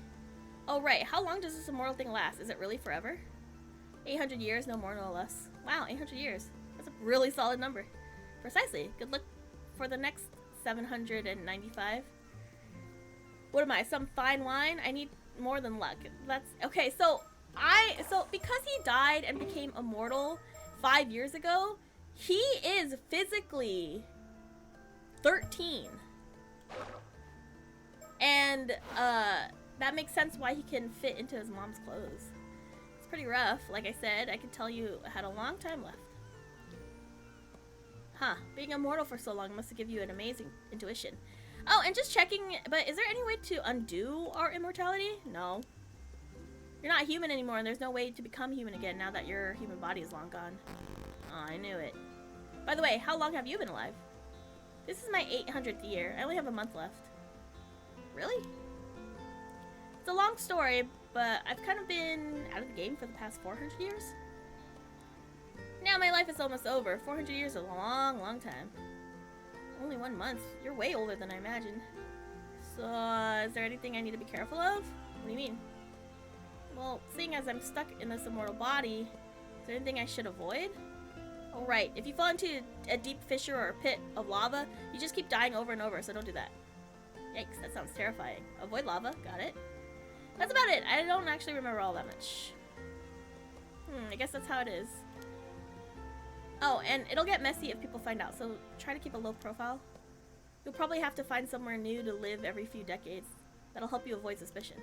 Oh, right. How long does this immortal thing last? Is it really forever? 800 years, no more, no less. Wow, 800 years. That's a really solid number. Precisely. Good luck for the next 795. What am I? Some fine wine? I need more than luck. That's... Okay, so because he died and became immortal 5 years ago, he is physically 13. And, that makes sense why he can fit into his mom's clothes. It's pretty rough. Like I said, I can tell you had a long time left. Huh. Being immortal for so long must have given you an amazing intuition. Oh, and just checking, but is there any way to undo our immortality? No. You're not human anymore, and there's no way to become human again now that your human body is long gone. Oh, I knew it. By the way, how long have you been alive? This is my 800th year. I only have a month left. Really? It's a long story, but I've kind of been out of the game for the past 400 years. Now my life is almost over. 400 years is a long, long time. Only 1 month. You're way older than I imagined. So, is there anything I need to be careful of? What do you mean? Well, seeing as I'm stuck in this immortal body, is there anything I should avoid? Oh, right. If you fall into a deep fissure or a pit of lava, you just keep dying over and over, so don't do that. Yikes, that sounds terrifying. Avoid lava. Got it. That's about it. I don't actually remember all that much. I guess that's how it is. Oh, and it'll get messy if people find out, so try to keep a low profile. You'll probably have to find somewhere new to live every few decades. That'll help you avoid suspicion.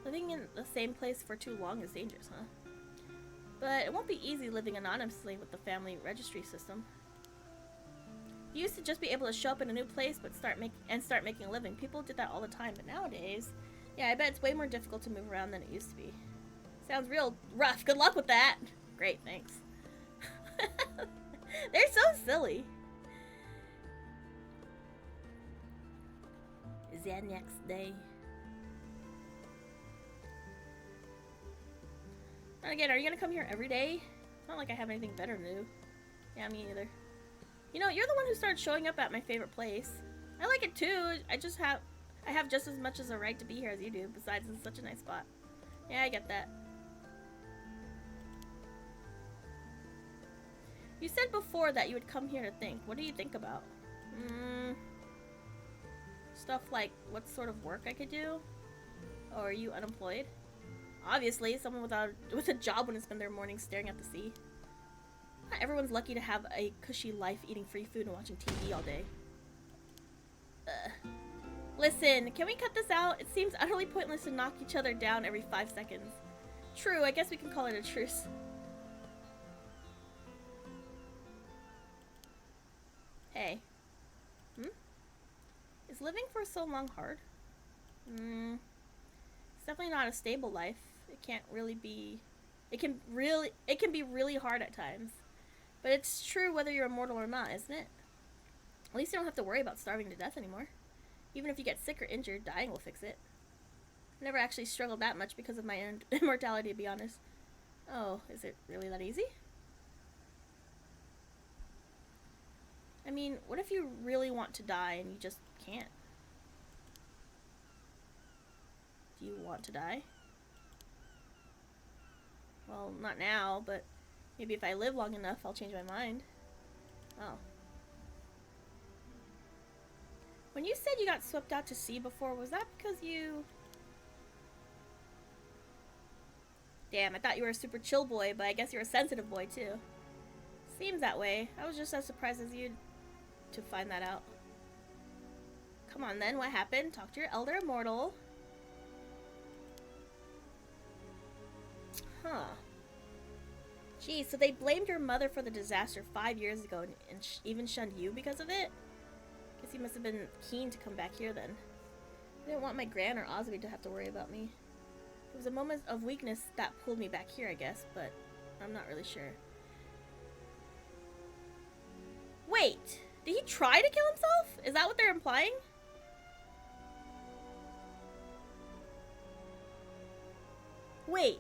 Living in the same place for too long is dangerous, huh? But it won't be easy living anonymously with the family registry system. You used to just be able to show up in a new place but start making a living. People did that all the time, but nowadays, yeah, I bet it's way more difficult to move around than it used to be. Sounds real rough. Good luck with that. Great, thanks. They're so silly. Is that next day? And again, are you gonna come here every day? It's not like I have anything better to do. Yeah, me either. You know, you're the one who started showing up at my favorite place. I like it too. I have just as much as a right to be here as you do. Besides, it's such a nice spot. Yeah, I get that. You said before that you would come here to think. What do you think about? Stuff like what sort of work I could do? Or are you unemployed? Obviously, someone with a job wouldn't spend their mornings staring at the sea. Not everyone's lucky to have a cushy life eating free food and watching TV all day. Listen, can we cut this out? It seems utterly pointless to knock each other down every 5 seconds. True, I guess we can call it a truce. Hey. Is living for so long hard? It's definitely not a stable life. It can't really be It can be really hard at times. But it's true whether you're immortal or not, isn't it? At least you don't have to worry about starving to death anymore. Even if you get sick or injured, dying will fix it. I never actually struggled that much because of my immortality, to be honest. Oh, is it really that easy? I mean, what if you really want to die and you just can't? Do you want to die? Well, not now, but maybe if I live long enough, I'll change my mind. Oh. When you said you got swept out to sea before, was that because you... Damn, I thought you were a super chill boy, but I guess you're a sensitive boy, too. Seems that way. I was just as surprised as you to find that out. Come on, then. What happened? Talk to your elder immortal. Huh. Geez, so they blamed your mother for the disaster 5 years ago and even shunned you because of it? Guess you must have been keen to come back here then. I didn't want my Gran or Osby to have to worry about me. It was a moment of weakness that pulled me back here, I guess, but I'm not really sure. Wait! Did he try to kill himself? Is that what they're implying? Wait.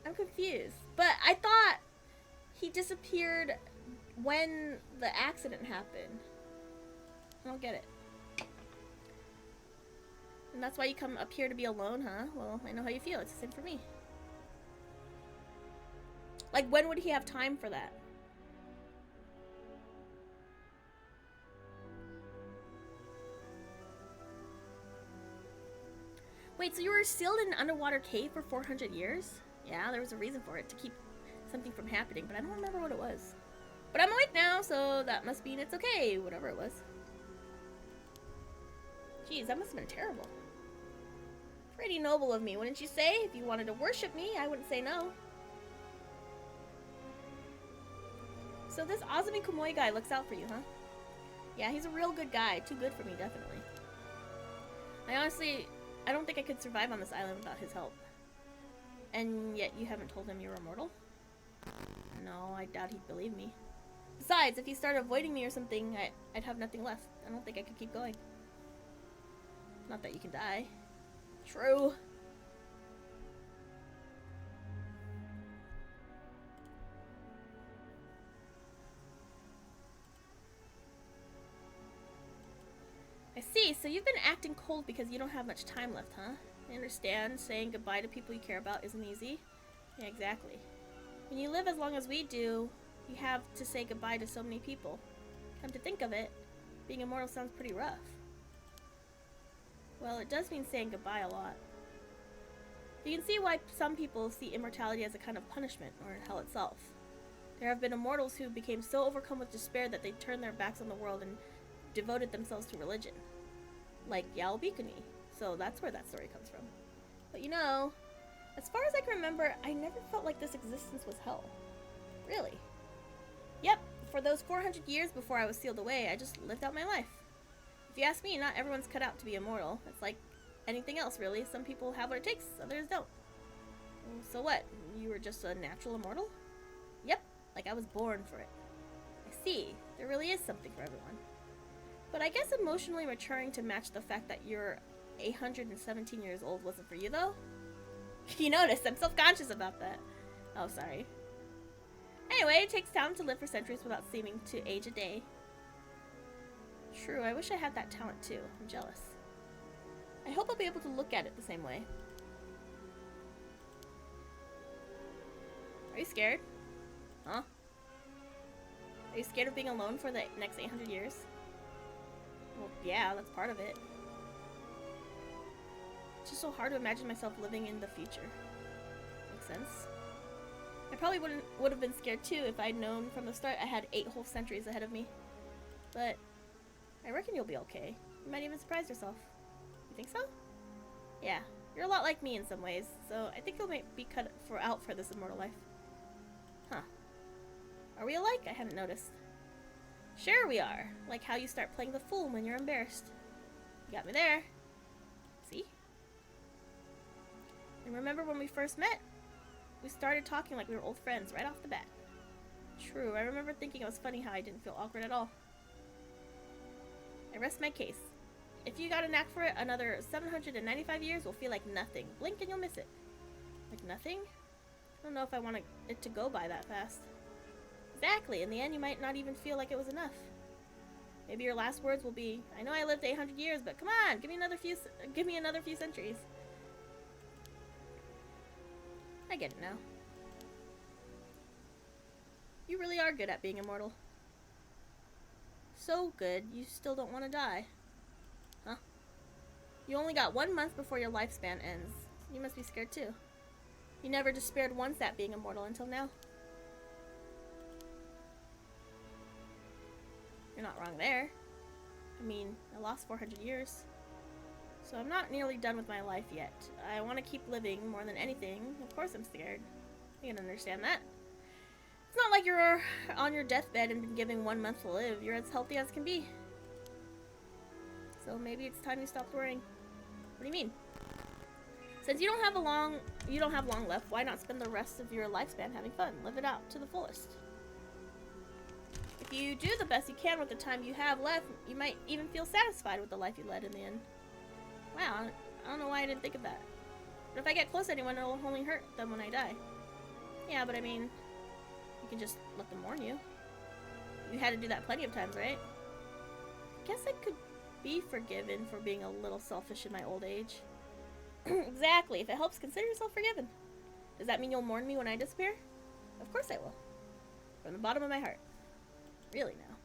I'm confused. But I thought he disappeared when the accident happened. I don't get it. And that's why you come up here to be alone, huh? Well, I know how you feel. It's the same for me. Like, when would he have time for that? Wait, so you were sealed in an underwater cave for 400 years? Yeah, there was a reason for it, to keep something from happening, but I don't remember what it was. But I'm awake now, so that must mean it's okay, whatever it was. Jeez, that must have been terrible. Pretty noble of me, wouldn't you say? If you wanted to worship me, I wouldn't say no. So this Azumi Kamoi guy looks out for you, huh? Yeah, he's a real good guy. Too good for me, definitely. I don't think I could survive on this island without his help. And yet you haven't told him you're immortal? No, I doubt he'd believe me. Besides, if he started avoiding me or something, I'd have nothing left. I don't think I could keep going. Not that you can die. True. I see, so you've been acting cold because you don't have much time left, huh? I understand saying goodbye to people you care about isn't easy. Yeah, exactly. When you live as long as we do, you have to say goodbye to so many people. Come to think of it, being immortal sounds pretty rough. Well, it does mean saying goodbye a lot. You can see why some people see immortality as a kind of punishment, or hell itself. There have been immortals who became so overcome with despair that they turned their backs on the world and devoted themselves to religion. Like Yao Bikuni. So that's where that story comes from. But you know, as far as I can remember, I never felt like this existence was hell. Really. Yep, for those 400 years before I was sealed away, I just lived out my life. If you ask me, not everyone's cut out to be immortal. It's like anything else, really. Some people have what it takes, others don't. So what? You were just a natural immortal? Yep, like I was born for it. I see. There really is something for everyone. But I guess emotionally maturing to match the fact that you're 817 years old wasn't for you, though? You noticed, I'm self-conscious about that. Oh, sorry. Anyway, it takes time to live for centuries without seeming to age a day. True, I wish I had that talent too. I'm jealous. I hope I'll be able to look at it the same way. Are you scared? Huh? Are you scared of being alone for the next 800 years? Well, yeah, that's part of it. It's just so hard to imagine myself living in the future. Makes sense. I probably would have been scared too if I'd known from the start I had 8 whole centuries ahead of me. But I reckon you'll be okay. You might even surprise yourself. You think so? Yeah, you're a lot like me in some ways, so I think you'll be cut out for this immortal life. Huh. Are we alike? I hadn't noticed. Sure we are. Like how you start playing the fool when you're embarrassed. You got me there. See? And remember when we first met? we started talking like we were old friends right off the bat. True, I remember thinking it was funny how I didn't feel awkward at all. I rest my case. If you got a knack for it, another 795 years will feel like nothing. Blink and you'll miss it. Like nothing? I don't know if I want it to go by that fast. Exactly, in the end you might not even feel like it was enough. Maybe your last words will be, I know I lived 800 years, but come on, give me another few centuries. I get it now. You really are good at being immortal. So good, you still don't want to die. Huh? You only got 1 month before your lifespan ends. You must be scared too. You never despaired once at being immortal until now. You're not wrong there. I mean, I lost 400 years. So I'm not nearly done with my life yet. I want to keep living more than anything. Of course I'm scared. I can understand that. It's not like you're on your deathbed and been given 1 month to live. You're as healthy as can be. So maybe it's time you stopped worrying. What do you mean? Since you don't have long left, why not spend the rest of your lifespan having fun? Live it out to the fullest. If you do the best you can with the time you have left, you might even feel satisfied with the life you led in the end. Wow, I don't know why I didn't think of that. But if I get close to anyone, it'll only hurt them when I die. Yeah, but I mean, you can just let them warn you. You had to do that plenty of times, right? I guess I could be forgiven for being a little selfish in my old age. Exactly. If it helps, consider yourself forgiven. Does that mean you'll mourn me when I disappear? Of course I will. From the bottom of my heart. Really now.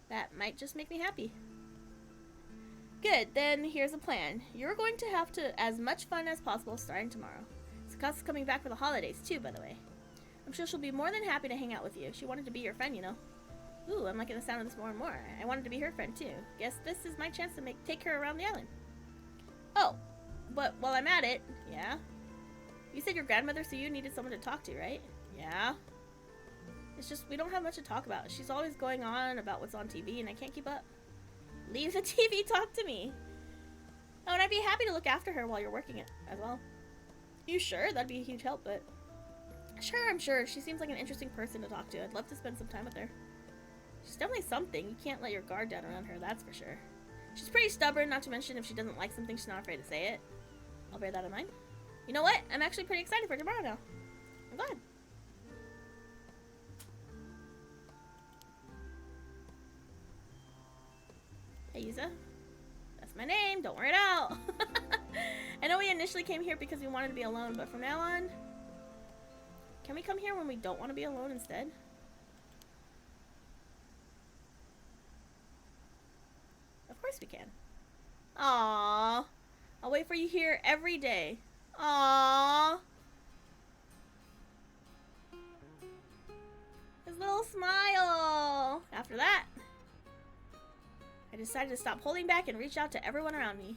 That might just make me happy. Good, then here's a plan. You're going to have as much fun as possible starting tomorrow. Sakasa's coming back for the holidays too, by the way. I'm sure she'll be more than happy to hang out with you. She wanted to be your friend, you know. Ooh, I'm liking the sound of this more and more. I wanted to be her friend too. Guess this is my chance to take her around the island. Oh, but while I'm at it, yeah? You said your grandmother said you needed someone to talk to, right? Yeah. It's just, we don't have much to talk about. She's always going on about what's on TV and I can't keep up. Leave the TV, talk to me. Oh, and I'd be happy to look after her while you're working it as well. You sure? That'd be a huge help, but... Sure, I'm sure. She seems like an interesting person to talk to. I'd love to spend some time with her. She's definitely something. You can't let your guard down around her, that's for sure. She's pretty stubborn, not to mention if she doesn't like something, she's not afraid to say it. I'll bear that in mind. You know what? I'm actually pretty excited for tomorrow now. I'm glad. Hey, Yuza. That's my name. Don't wear it out. I know we initially came here because we wanted to be alone, but from now on... Can we come here when we don't want to be alone instead? Of course we can. Aww. I'll wait for you here every day. Aww. His little smile. After that, I decided to stop holding back and reach out to everyone around me.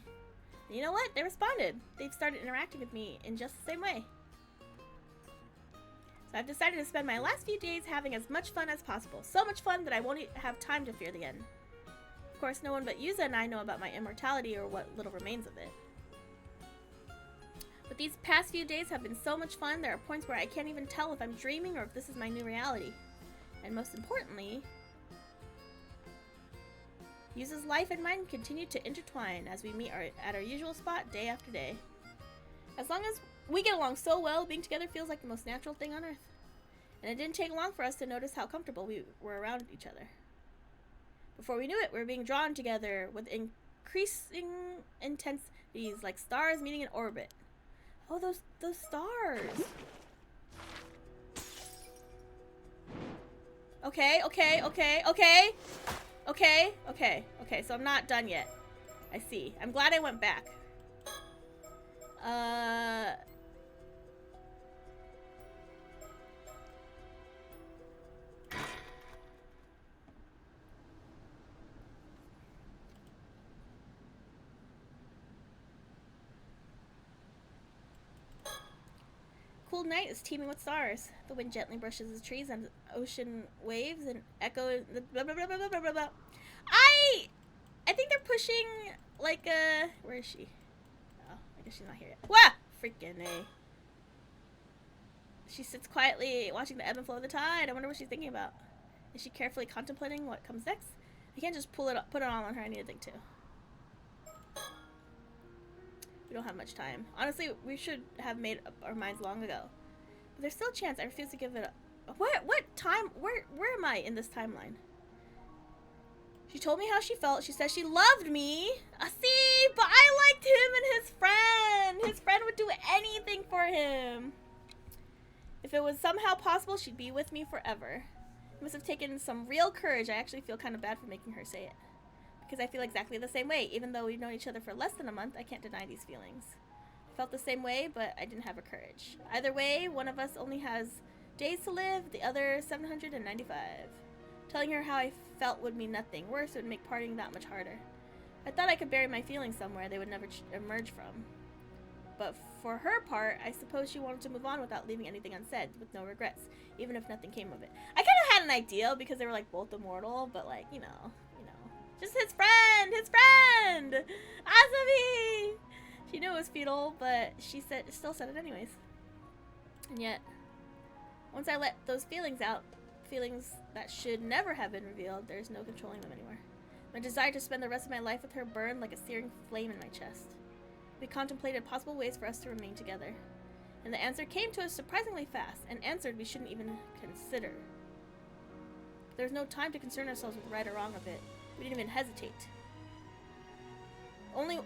And you know what? They responded. They've started interacting with me in just the same way. So I've decided to spend my last few days having as much fun as possible. So much fun that I won't have time to fear the end. Of course, no one but Yuza and I know about my immortality or what little remains of it. But these past few days have been so much fun, there are points where I can't even tell if I'm dreaming or if this is my new reality. And most importantly, Yuza's life and mine continue to intertwine as we meet at our usual spot day after day. As long as we get along so well, being together feels like the most natural thing on earth. And it didn't take long for us to notice how comfortable we were around each other. Before we knew it, we were being drawn together with increasing intensities, like stars meeting in orbit. Oh, those stars. Okay, so I'm not done yet. I see. I'm glad I went back. Cool night is teeming with stars. The wind gently brushes the trees and ocean waves and echo the blah blah blah blah blah blah blah. I think they're pushing like where is she? Oh, I guess she's not here yet. Wah! Freaking A. She sits quietly, watching the ebb and flow of the tide. I wonder what she's thinking about. Is she carefully contemplating what comes next? I can't just put it all on her. I need to think too. We don't have much time. Honestly, we should have made up our minds long ago. But there's still a chance. I refuse to give it up. What time? Where am I in this timeline? She told me how she felt. She said she loved me. See, but I liked him and his friend. His friend would do anything for him. If it was somehow possible, she'd be with me forever. It must have taken some real courage. I actually feel kind of bad for making her say it. Because I feel exactly the same way. Even though we've known each other for less than a month, I can't deny these feelings. I felt the same way, but I didn't have her courage. Either way, one of us only has days to live, the other 795. Telling her how I felt would mean nothing. Worse, it would make parting that much harder. I thought I could bury my feelings somewhere they would never emerge from. But for her part, I suppose she wanted to move on without leaving anything unsaid, with no regrets, even if nothing came of it. I kind of had an idea because they were like both immortal, but like, you know, just his friend, Asabi. She knew it was futile, but she still said it anyways. And yet, once I let those feelings out, feelings that should never have been revealed, there's no controlling them anymore. My desire to spend the rest of my life with her burned like a searing flame in my chest. We contemplated possible ways for us to remain together. And the answer came to us surprisingly fast, an answer we shouldn't even consider. There's no time to concern ourselves with right or wrong of it. We didn't even hesitate. Only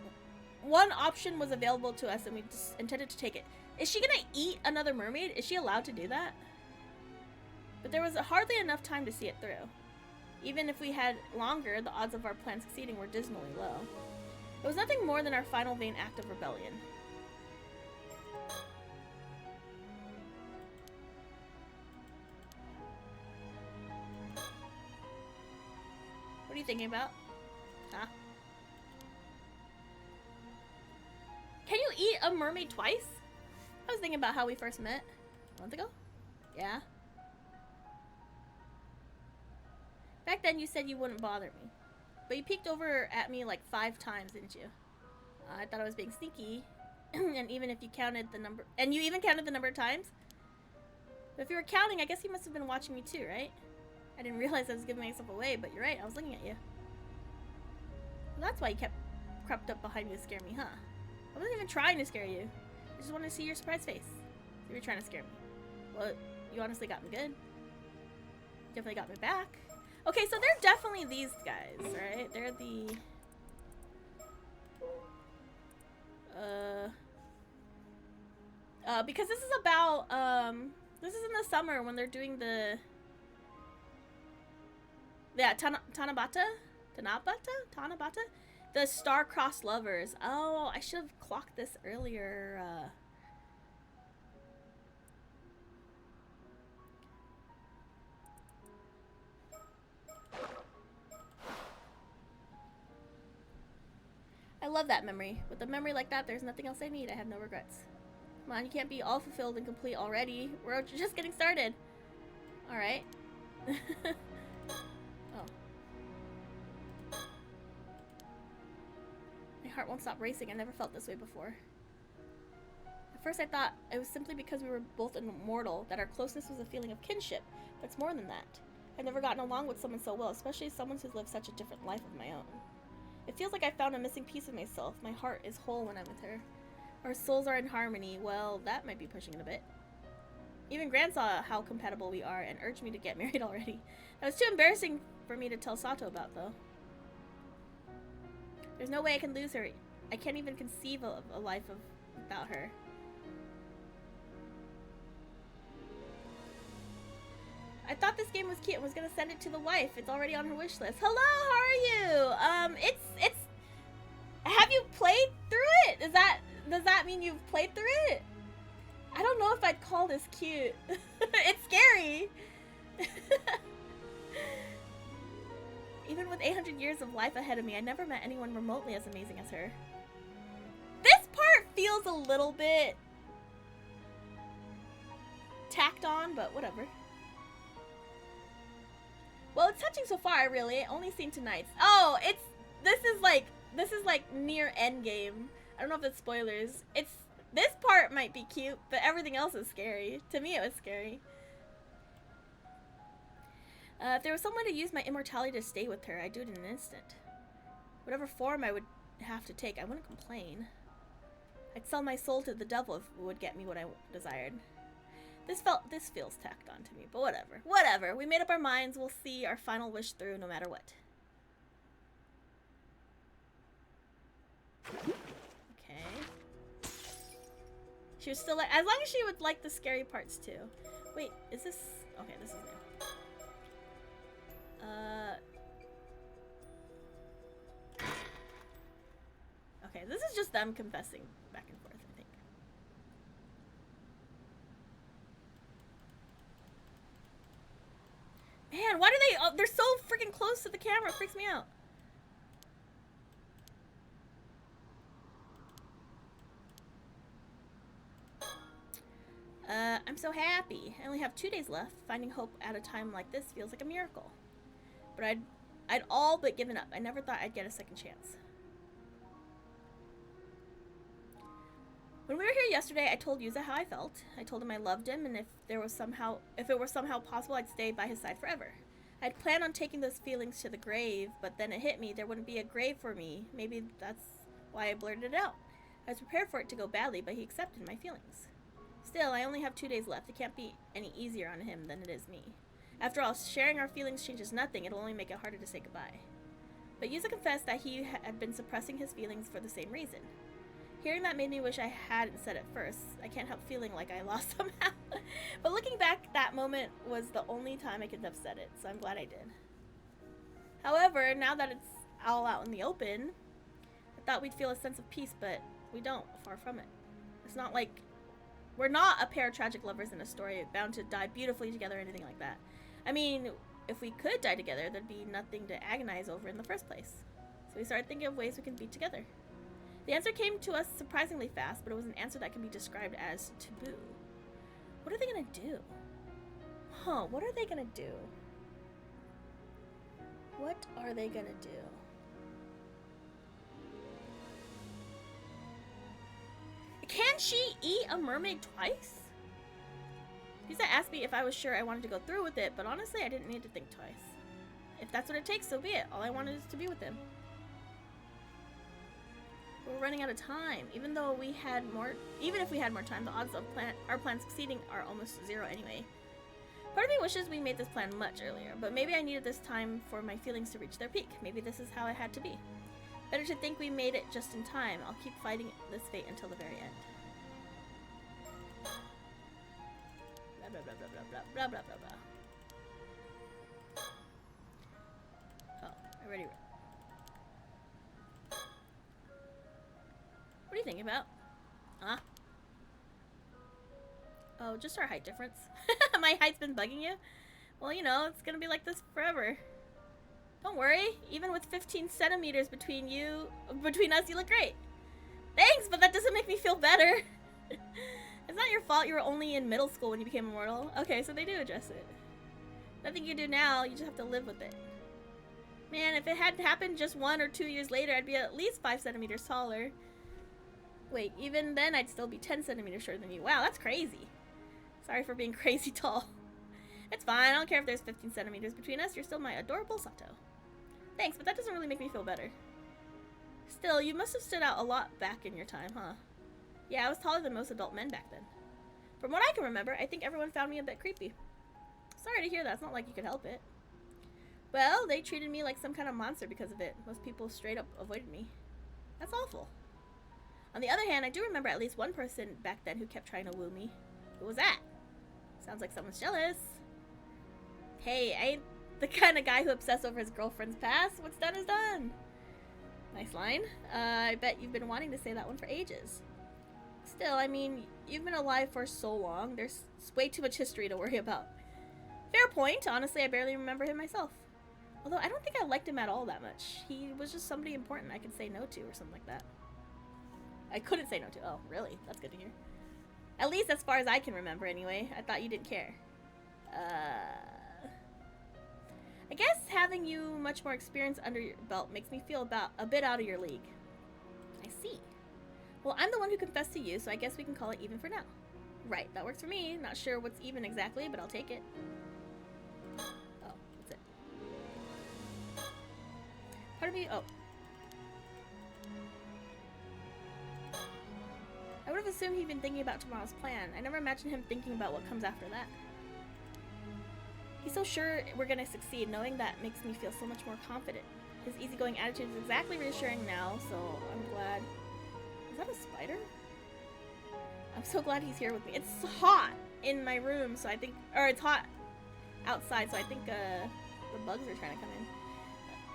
one option was available to us, and we just intended to take it. Is she gonna eat another mermaid? Is she allowed to do that? But there was hardly enough time to see it through. Even if we had longer, the odds of our plan succeeding were dismally low. It was nothing more than our final vain act of rebellion. What are you thinking about? Huh? Can you eat a mermaid twice? I was thinking about how we first met. A month ago? Yeah. Back then you said you wouldn't bother me. But you peeked over at me like 5 times, didn't you? I thought I was being sneaky. And even if you counted the number... And you even counted the number of times? But if you were counting, I guess you must have been watching me too, right? I didn't realize I was giving myself away, but you're right, I was looking at you. Well, that's why you kept crept up behind me to scare me, huh? I wasn't even trying to scare you. I just wanted to see your surprised face. You were trying to scare me. Well, you honestly got me good. Definitely got me back. Okay, so they're definitely these guys, right? They're the... because this is about, this is in the summer when they're doing the... Yeah, Tanabata? The star-crossed lovers. Oh, I should have clocked this earlier. I love that memory. With a memory like that, there's nothing else I need. I have no regrets. Come on, you can't be all fulfilled and complete already. We're just getting started. Alright. Oh. My heart won't stop racing. I never felt this way before. At first I thought it was simply because we were both immortal, that our closeness was a feeling of kinship. But it's more than that. I've never gotten along with someone so well, especially someone who's lived such a different life of my own. It feels like I found a missing piece of myself. My heart is whole when I'm with her. Our souls are in harmony. Well, that might be pushing it a bit. Even Gran saw how compatible we are and urged me to get married already. That was too embarrassing for me to tell Sato about, though. There's no way I can lose her. I can't even conceive of a life without her. I thought this game was cute and was gonna send it to the wife. It's already on her wish list. Hello, how are you? It's have you played through it? Does that mean you've played through it? I don't know if I'd call this cute. It's scary. Even with 800 years of life ahead of me, I never met anyone remotely as amazing as her. This part feels a little bit tacked on, but whatever. Well, it's touching so far, really. Only seen tonight's. Oh, this is like near end game. I don't know if it's spoilers. It's This part might be cute, but everything else is scary. To me, it was scary. If there was someone to use my immortality to stay with her, I'd do it in an instant. Whatever form I would have to take, I wouldn't complain. I'd sell my soul to the devil if it would get me what I desired. This feels tacked on to me, but whatever. Whatever. We made up our minds. We'll see our final wish through no matter what. Okay. She was still like, as long as she would like the scary parts too. Wait, is this? Okay, this is new. Okay, this is just them confessing back and forth, I think. Man, why do they? Oh, they're so freaking close to the camera. It freaks me out. I'm so happy. I only have 2 days left. Finding hope at a time like this feels like a miracle. But I'd all but given up. I never thought I'd get a second chance. When we were here yesterday, I told Yuza how I felt. I told him I loved him, and if it were somehow possible, I'd stay by his side forever. I'd planned on taking those feelings to the grave, but then it hit me. There wouldn't be a grave for me. Maybe that's why I blurted it out. I was prepared for it to go badly, but he accepted my feelings. Still, I only have 2 days left. It can't be any easier on him than it is me. After all, sharing our feelings changes nothing. It'll only make it harder to say goodbye. But Yuza confessed that he had been suppressing his feelings for the same reason. Hearing that made me wish I hadn't said it first. I can't help feeling like I lost somehow. But looking back, that moment was the only time I could have said it, so I'm glad I did. However, now that it's all out in the open, I thought we'd feel a sense of peace, but we don't. Far from it. It's not like we're not a pair of tragic lovers in a story bound to die beautifully together or anything like that. I mean, if we could die together, there'd be nothing to agonize over in the first place. So we started thinking of ways we can be together. The answer came to us surprisingly fast, but it was an answer that can be described as taboo. What are they gonna do? Huh, what are they gonna do? What are they gonna do? Can she eat a mermaid twice? Lisa asked me if I was sure I wanted to go through with it, but honestly, I didn't need to think twice. If that's what it takes, so be it. All I wanted is to be with him. We're running out of time. Even if we had more time, the odds of our plan succeeding are almost zero anyway. Part of me wishes we made this plan much earlier, but maybe I needed this time for my feelings to reach their peak. Maybe this is how it had to be. Better to think we made it just in time. I'll keep fighting this fate until the very end. Blah blah blah blah blah blah blah blah blah. Oh, I already read. What are you thinking about? Huh? Oh, just our height difference. My height's been bugging you? Well, you know, it's gonna be like this forever. Don't worry. Even with 15 centimeters between us, you look great. Thanks, but that doesn't make me feel better. It's not your fault you were only in middle school when you became immortal. Okay, so they do address it. Nothing you do now, you just have to live with it. Man, if it hadn't happened just 1 or 2 years later, I'd be at least 5 centimeters taller. Wait, even then I'd still be 10 centimeters shorter than you. Wow, that's crazy. Sorry for being crazy tall. It's fine, I don't care if there's 15 centimeters between us, you're still my adorable Sato. Thanks, but that doesn't really make me feel better. Still, you must have stood out a lot back in your time, huh? Yeah, I was taller than most adult men back then. From what I can remember, I think everyone found me a bit creepy. Sorry to hear that, it's not like you could help it. Well, they treated me like some kind of monster because of it. Most people straight up avoided me. That's awful. On the other hand, I do remember at least one person back then who kept trying to woo me. Who was that? Sounds like someone's jealous. Hey, I ain't the kind of guy who obsesses over his girlfriend's past. What's done is done. Nice line. I bet you've been wanting to say that one for ages. Still, I mean, you've been alive for so long. There's way too much history to worry about. Fair point. Honestly, I barely remember him myself. Although, I don't think I liked him at all that much. He was just somebody important I could say no to or something like that. I couldn't say no to. Oh, really? That's good to hear. At least as far as I can remember, anyway. I thought you didn't care. I guess having you much more experience under your belt makes me feel a bit out of your league. I see. Well, I'm the one who confessed to you, so I guess we can call it even for now. Right, that works for me. Not sure what's even exactly, but I'll take it. Oh, that's it. Part of me, oh. I would have assumed he'd been thinking about tomorrow's plan. I never imagined him thinking about what comes after that. He's so sure we're gonna succeed. Knowing that makes me feel so much more confident. His easygoing attitude is exactly reassuring now, so I'm glad. Is that a spider? I'm so glad he's here with me. It's hot in my room, so I think, or it's hot outside, so I think the bugs are trying to come in.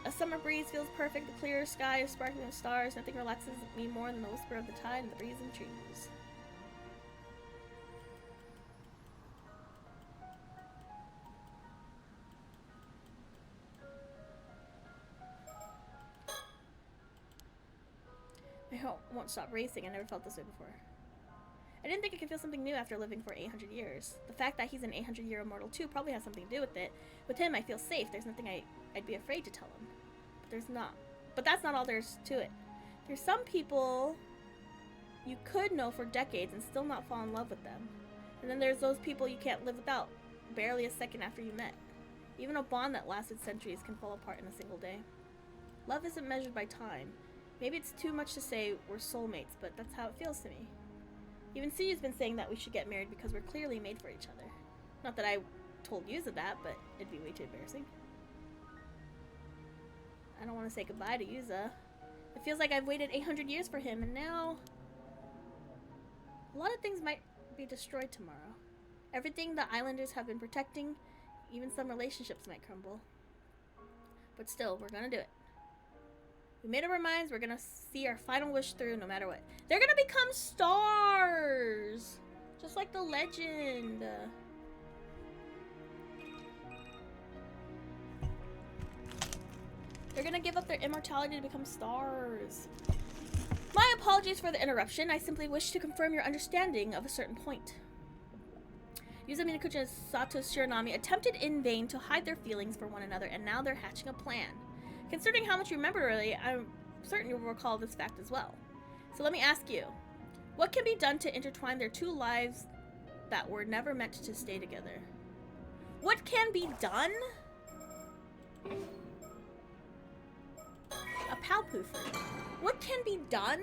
A summer breeze feels perfect. The clear sky is sparkling with stars. Nothing relaxes me more than the whisper of the tide and the breeze in trees. My heart won't stop racing. I never felt this way before. I didn't think I could feel something new after living for 800 years. The fact that he's an 800-year immortal too probably has something to do with it. With him, I feel safe. There's nothing I'd be afraid to tell him. But there's not. But that's not all there's to it. There's some people you could know for decades and still not fall in love with them. And then there's those people you can't live without, barely a second after you met. Even a bond that lasted centuries can fall apart in a single day. Love isn't measured by time. Maybe it's too much to say we're soulmates, but that's how it feels to me. Even Suu's been saying that we should get married because we're clearly made for each other. Not that I told Yuza that, but it'd be way too embarrassing. I don't want to say goodbye to Yuza. It feels like I've waited 800 years for him, and now a lot of things might be destroyed tomorrow. Everything the islanders have been protecting, even some relationships might crumble. But still, we're gonna do it. We made up our minds, we're gonna see our final wish through no matter what. They're gonna become stars! Just like the legend. They're gonna give up their immortality to become stars. My apologies for the interruption. I simply wish to confirm your understanding of a certain point. Yuza Minakuchi and Sato Shiranami attempted in vain to hide their feelings for one another, and now they're hatching a plan. Considering how much you remember earlier, I'm certain you will recall this fact as well. So let me ask you, what can be done to intertwine their two lives that were never meant to stay together? What can be done? A palpoofer. What can be done?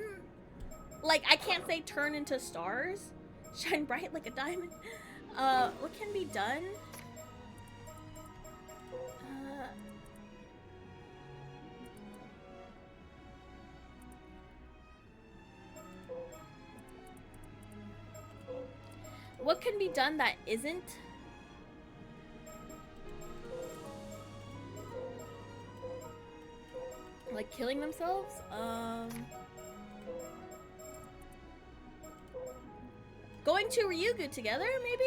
Like, I can't say turn into stars. Shine bright like a diamond. What can be done? What can be done that isn't? Like killing themselves? Going to Ryugu together, maybe?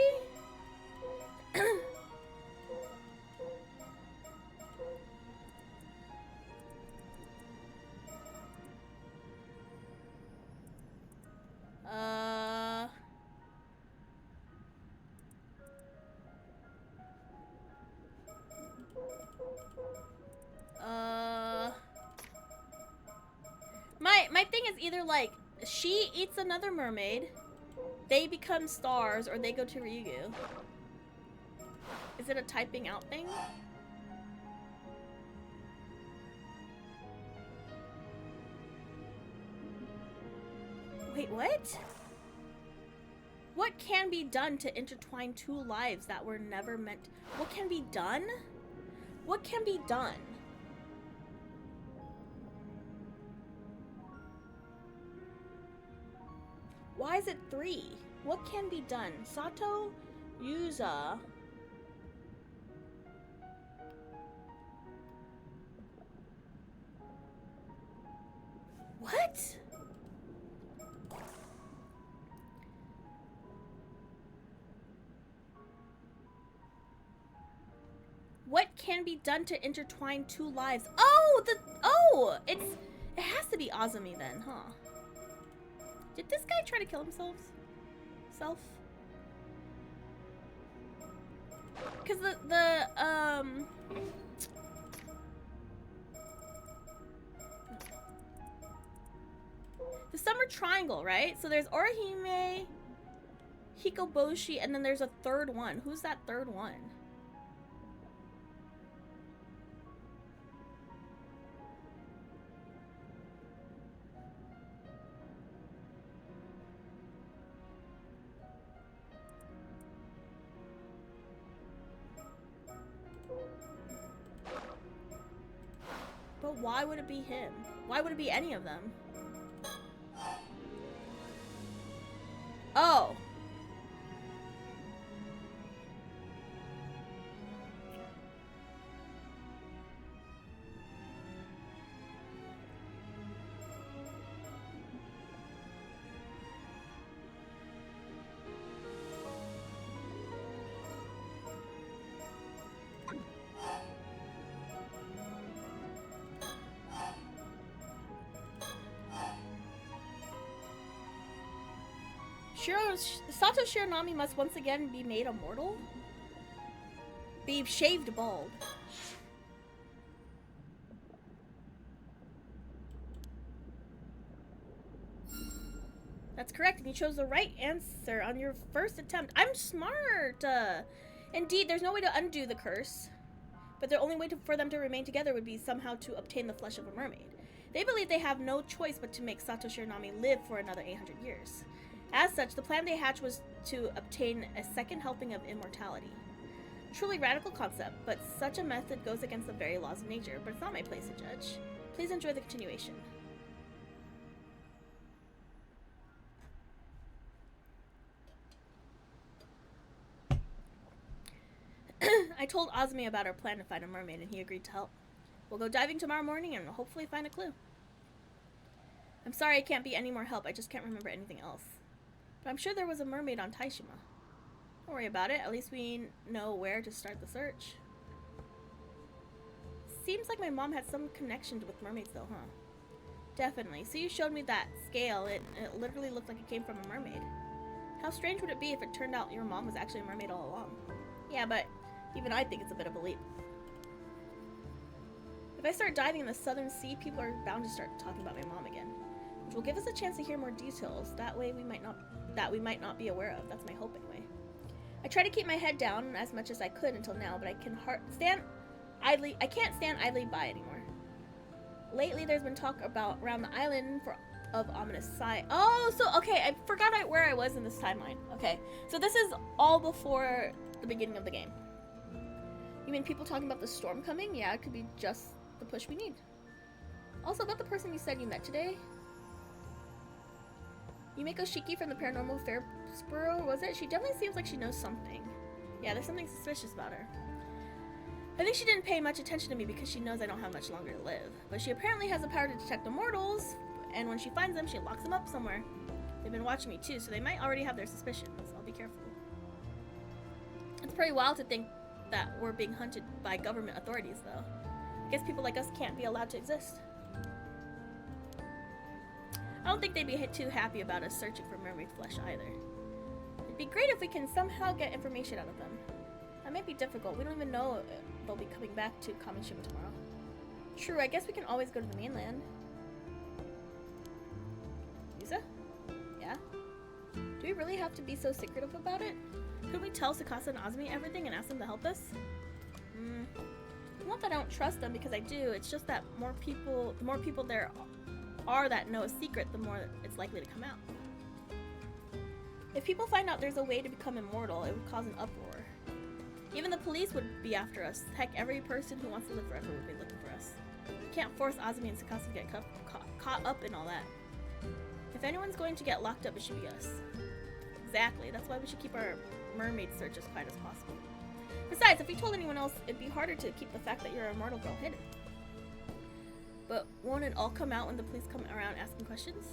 My thing is either like she eats another mermaid, they become stars, or they go to Ryugu. Is it a typing out thing? Wait, what? What can be done to intertwine two lives that were never meant? What can be done? What can be done? Why is it 3? What can be done? Sato, Yuza. What? What can be done to intertwine two lives? Oh, it has to be Azumi then, huh? Did this guy try to kill himself? Because The Summer Triangle, right? So there's Orihime, Hikoboshi, and then there's a third one. Who's that third one? But why would it be him? Why would it be any of them? Oh. Sato Shiranami must once again be made immortal? Be shaved bald. That's correct, and you chose the right answer on your first attempt. I'm smart! Indeed, there's no way to undo the curse, but the only way for them to remain together would be somehow to obtain the flesh of a mermaid. They believe they have no choice but to make Sato Shiranami live for another 800 years. As such, the plan they hatched was to obtain a second helping of immortality. Truly radical concept, but such a method goes against the very laws of nature, but it's not my place to judge. Please enjoy the continuation. I told Azumi about our plan to find a mermaid, and he agreed to help. We'll go diving tomorrow morning and hopefully find a clue. I'm sorry I can't be any more help, I just can't remember anything else. But I'm sure there was a mermaid on Taishima. Don't worry about it, at least we know where to start the search. Seems like my mom had some connection with mermaids though, huh? Definitely. So you showed me that scale, it literally looked like it came from a mermaid. How strange would it be if it turned out your mom was actually a mermaid all along? Yeah, but even I think it's a bit of a leap. If I start diving in the Southern Sea, people are bound to start talking about my mom again. Which will give us a chance to hear more details, that way we might not be aware of. That's my hope anyway. I tried to keep my head down as much as I could until now, but I can't stand idly by anymore. Lately there's been talk about around the island of ominous sight. Oh, so okay, I forgot where I was in this timeline. Okay, so this is all before the beginning of the game. You mean people talking about the storm coming? Yeah, it could be just the push we need. Also, about the person you said you met today. Yumeko Shiki from the Paranormal Affairs Bureau, was it? She definitely seems like she knows something. Yeah, there's something suspicious about her. I think she didn't pay much attention to me because she knows I don't have much longer to live. But she apparently has the power to detect immortals, and when she finds them, she locks them up somewhere. They've been watching me too, so they might already have their suspicions. I'll be careful. It's pretty wild to think that we're being hunted by government authorities, though. I guess people like us can't be allowed to exist. I don't think they'd be too happy about us searching for mermaid flesh either. It'd be great if we can somehow get information out of them. That might be difficult. We don't even know if they'll be coming back to Kamishima tomorrow. True, I guess we can always go to the mainland. Yuza? Yeah? Do we really have to be so secretive about it? Couldn't we tell Tsukasa and Azumi everything and ask them to help us? Not that I don't trust them, because I do. It's just that the more people there are that know a secret, the more it's likely to come out. If people find out there's a way to become immortal, it would cause an uproar. Even the police would be after us. Heck, every person who wants to live forever would be looking for us. We can't force Azumi and Tsukasa to get caught up in all that. If anyone's going to get locked up, it should be us. Exactly, that's why we should keep our mermaid search as quiet as possible. Besides, if we told anyone else, it'd be harder to keep the fact that you're an immortal girl hidden. But won't it all come out when the police come around asking questions?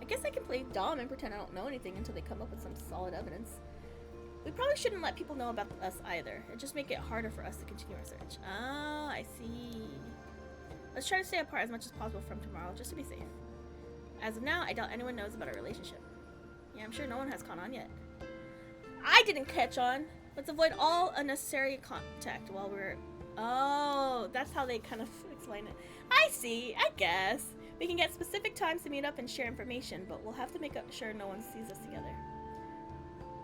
I guess I can play dumb and pretend I don't know anything until they come up with some solid evidence. We probably shouldn't let people know about us either. It'd just make it harder for us to continue our search. Oh, I see. Let's try to stay apart as much as possible from tomorrow, just to be safe. As of now, I doubt anyone knows about our relationship. Yeah, I'm sure no one has caught on yet. I didn't catch on! Let's avoid all unnecessary contact while we're... Oh, that's how they kind of explain it. I see, I guess. We can get specific times to meet up and share information, but we'll have to make sure no one sees us together.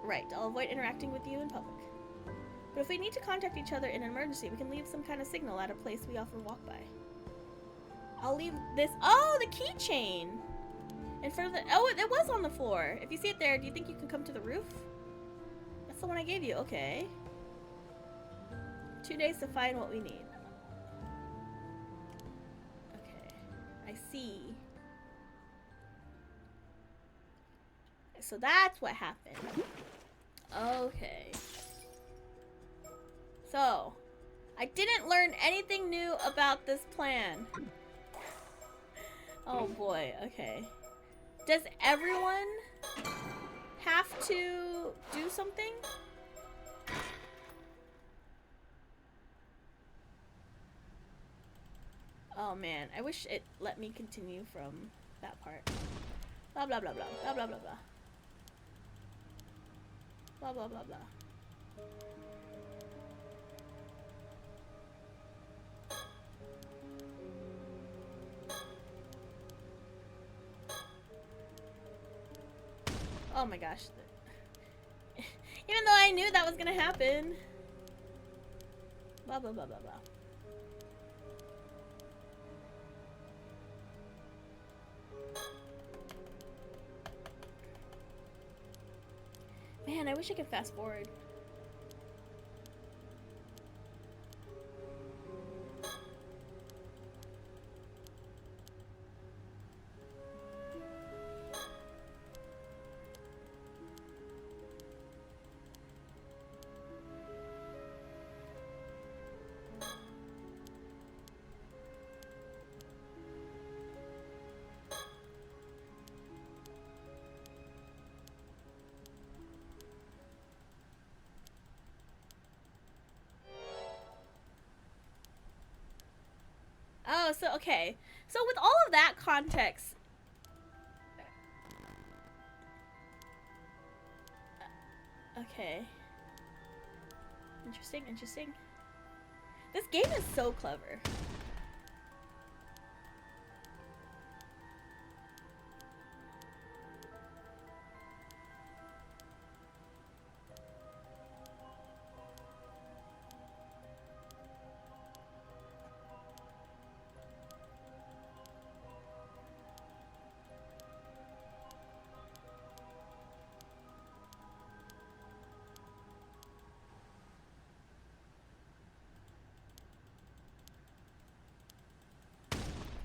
Right, I'll avoid interacting with you in public. But if we need to contact each other in an emergency, we can leave some kind of signal at a place we often walk by. I'll leave this. Oh, the keychain! In front of the. Oh, it was on the floor. If you see it there, do you think you can come to the roof? That's the one I gave you. Okay. 2 days to find what we need. Okay. I see. So that's what happened. Okay. So, I didn't learn anything new about this plan. Oh boy, okay. Does everyone have to do something? Oh man, I wish it let me continue from that part. Blah blah blah blah blah blah blah blah. Blah blah blah blah. Oh my gosh. Even though I knew that was gonna happen. Blah blah blah blah blah. Man, I wish I could fast forward. Oh, so, okay. So with all of that context... Okay. Interesting, interesting. This game is so clever.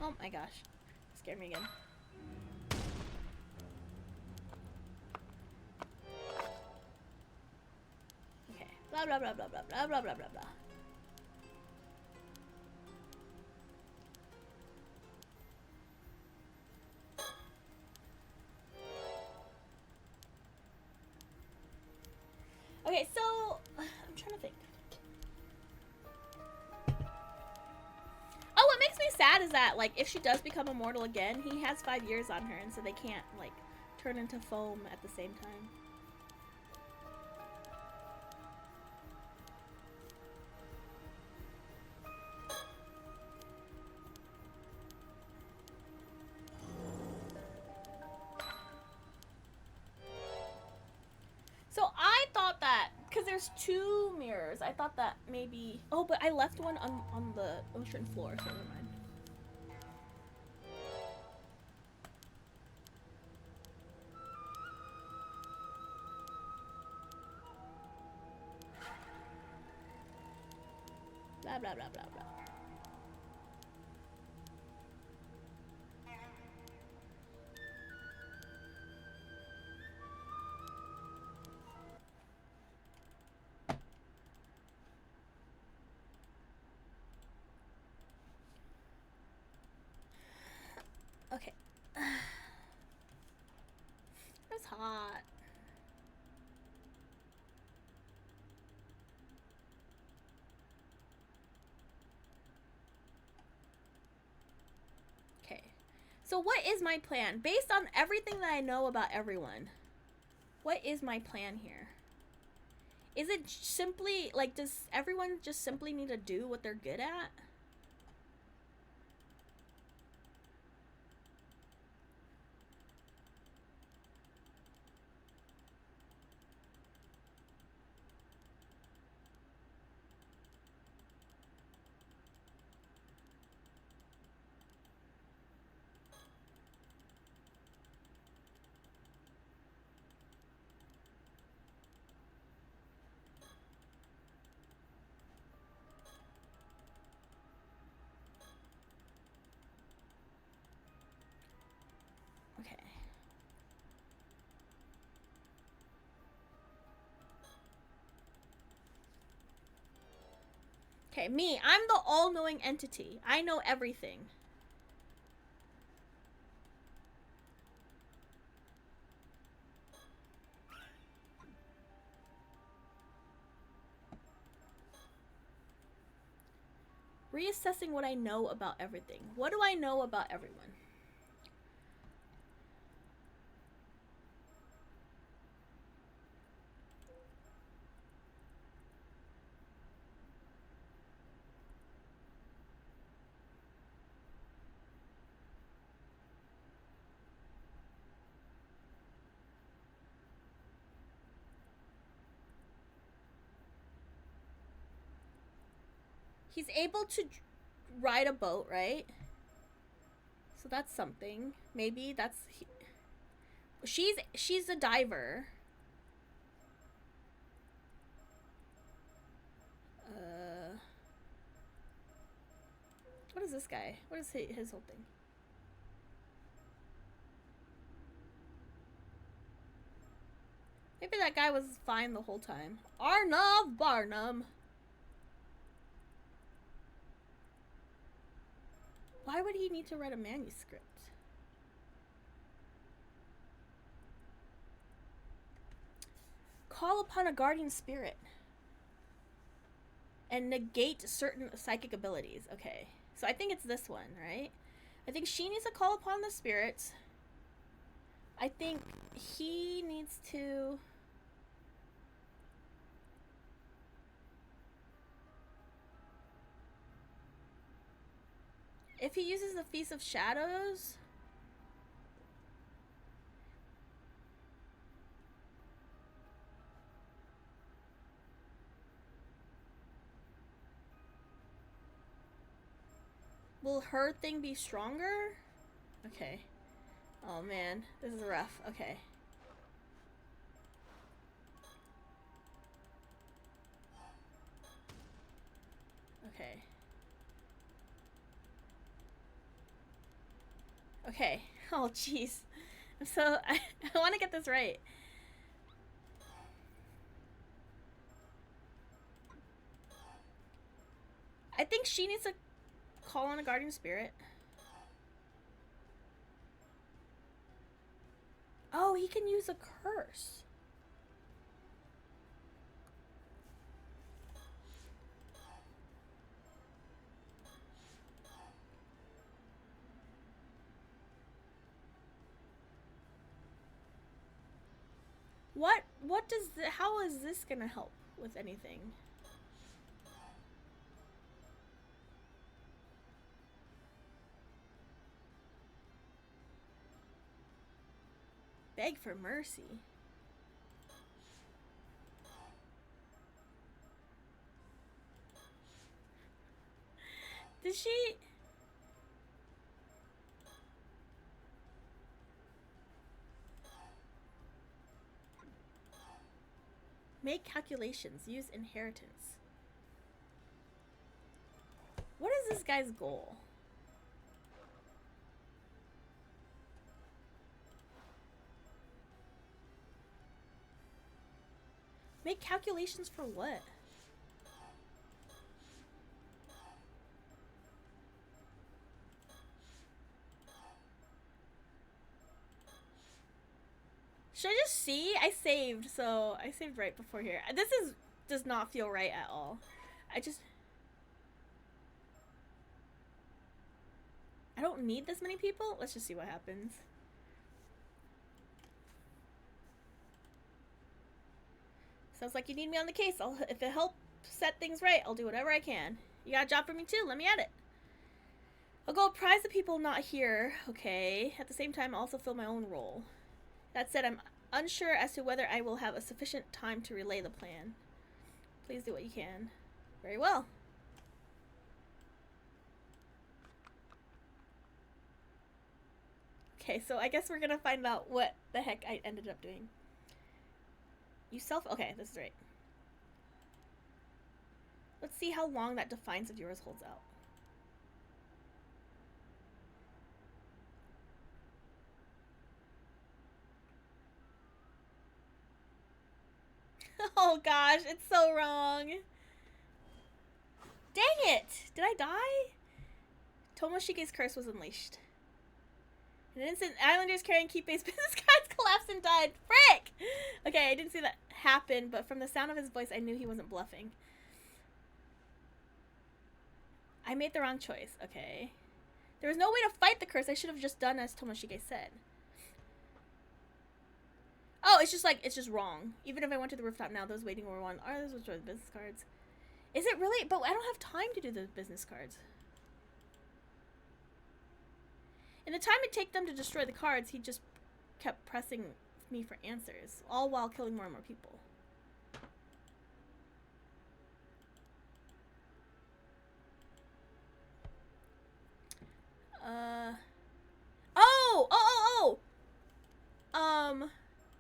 Oh my gosh. Scared me again. Okay. Blah blah blah blah blah blah blah blah blah blah. Okay, so I'm trying to think. Oh, what makes me sad is that, like, if she does become immortal again, he has 5 years on her, and so they can't, like, turn into foam at the same time. So I thought that, because there's 2 mirrors, I thought that maybe... Oh, but I left one on the ocean floor, so never mind. Blah, blah, blah, blah, blah. Okay. It's hot. Okay. So what is my plan? Based on everything that I know about everyone, what is my plan here? Is it simply, like, does everyone just simply need to do what they're good at? Okay, me. I'm the all-knowing entity. I know everything. Reassessing what I know about everything. What do I know about everyone? He's able to ride a boat, right? So that's something. Maybe that's... She's a diver. What is this guy? What is his whole thing? Maybe that guy was fine the whole time. Arnav Barnum. Why would he need to write a manuscript? Call upon a guardian spirit. And negate certain psychic abilities. Okay. So I think it's this one, right? I think she needs to call upon the spirits. I think he needs to... If he uses the Feast of Shadows... Will her thing be stronger? Okay. Oh man, this is rough. Okay. Okay. Okay. Oh jeez. I want to get this right. I think she needs to call on a guardian spirit. Oh, he can use a curse. What does how is this gonna help with anything? Beg for mercy. Did she... Make calculations. Use inheritance. What is this guy's goal? Make calculations for what? Should I just see? I saved, so I saved right before here. This does not feel right at all. I don't need this many people. Let's just see what happens. Sounds like you need me on the case. If it helps set things right, I'll do whatever I can. You got a job for me too? Let me at it. I'll go apprise the people not here, okay? At the same time, I'll also fill my own role. That said, I'm unsure as to whether I will have a sufficient time to relay the plan. Please do what you can. Very well. Okay, so I guess we're gonna find out what the heck I ended up doing. Okay, this is right. Let's see how long that defiance of yours holds out. Oh gosh, it's so wrong. Dang it! Did I die? Tomoshige's curse was unleashed. An instant, islanders carrying keep-based business cards collapsed and died. Frick! Okay, I didn't see that happen, but from the sound of his voice, I knew he wasn't bluffing. I made the wrong choice. Okay. There was no way to fight the curse. I should have just done as Tomoshige said. Oh, it's just like, it's just wrong. Even if I went to the rooftop now, those waiting were one. Oh, those were the business cards. Is it really? But I don't have time to do the business cards. In the time it take them to destroy the cards, he just kept pressing me for answers, all while killing more and more people.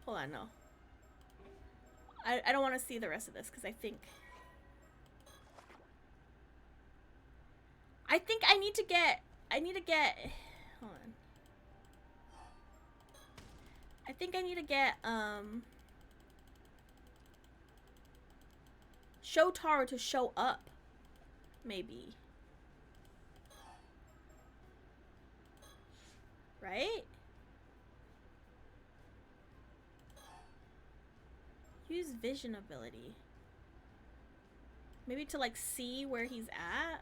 Hold on, no. I don't want to see the rest of this, because I think I need to get, hold on. I think I need to get, Shotaro to show up, maybe. Right? Use vision ability. Maybe to like see where he's at.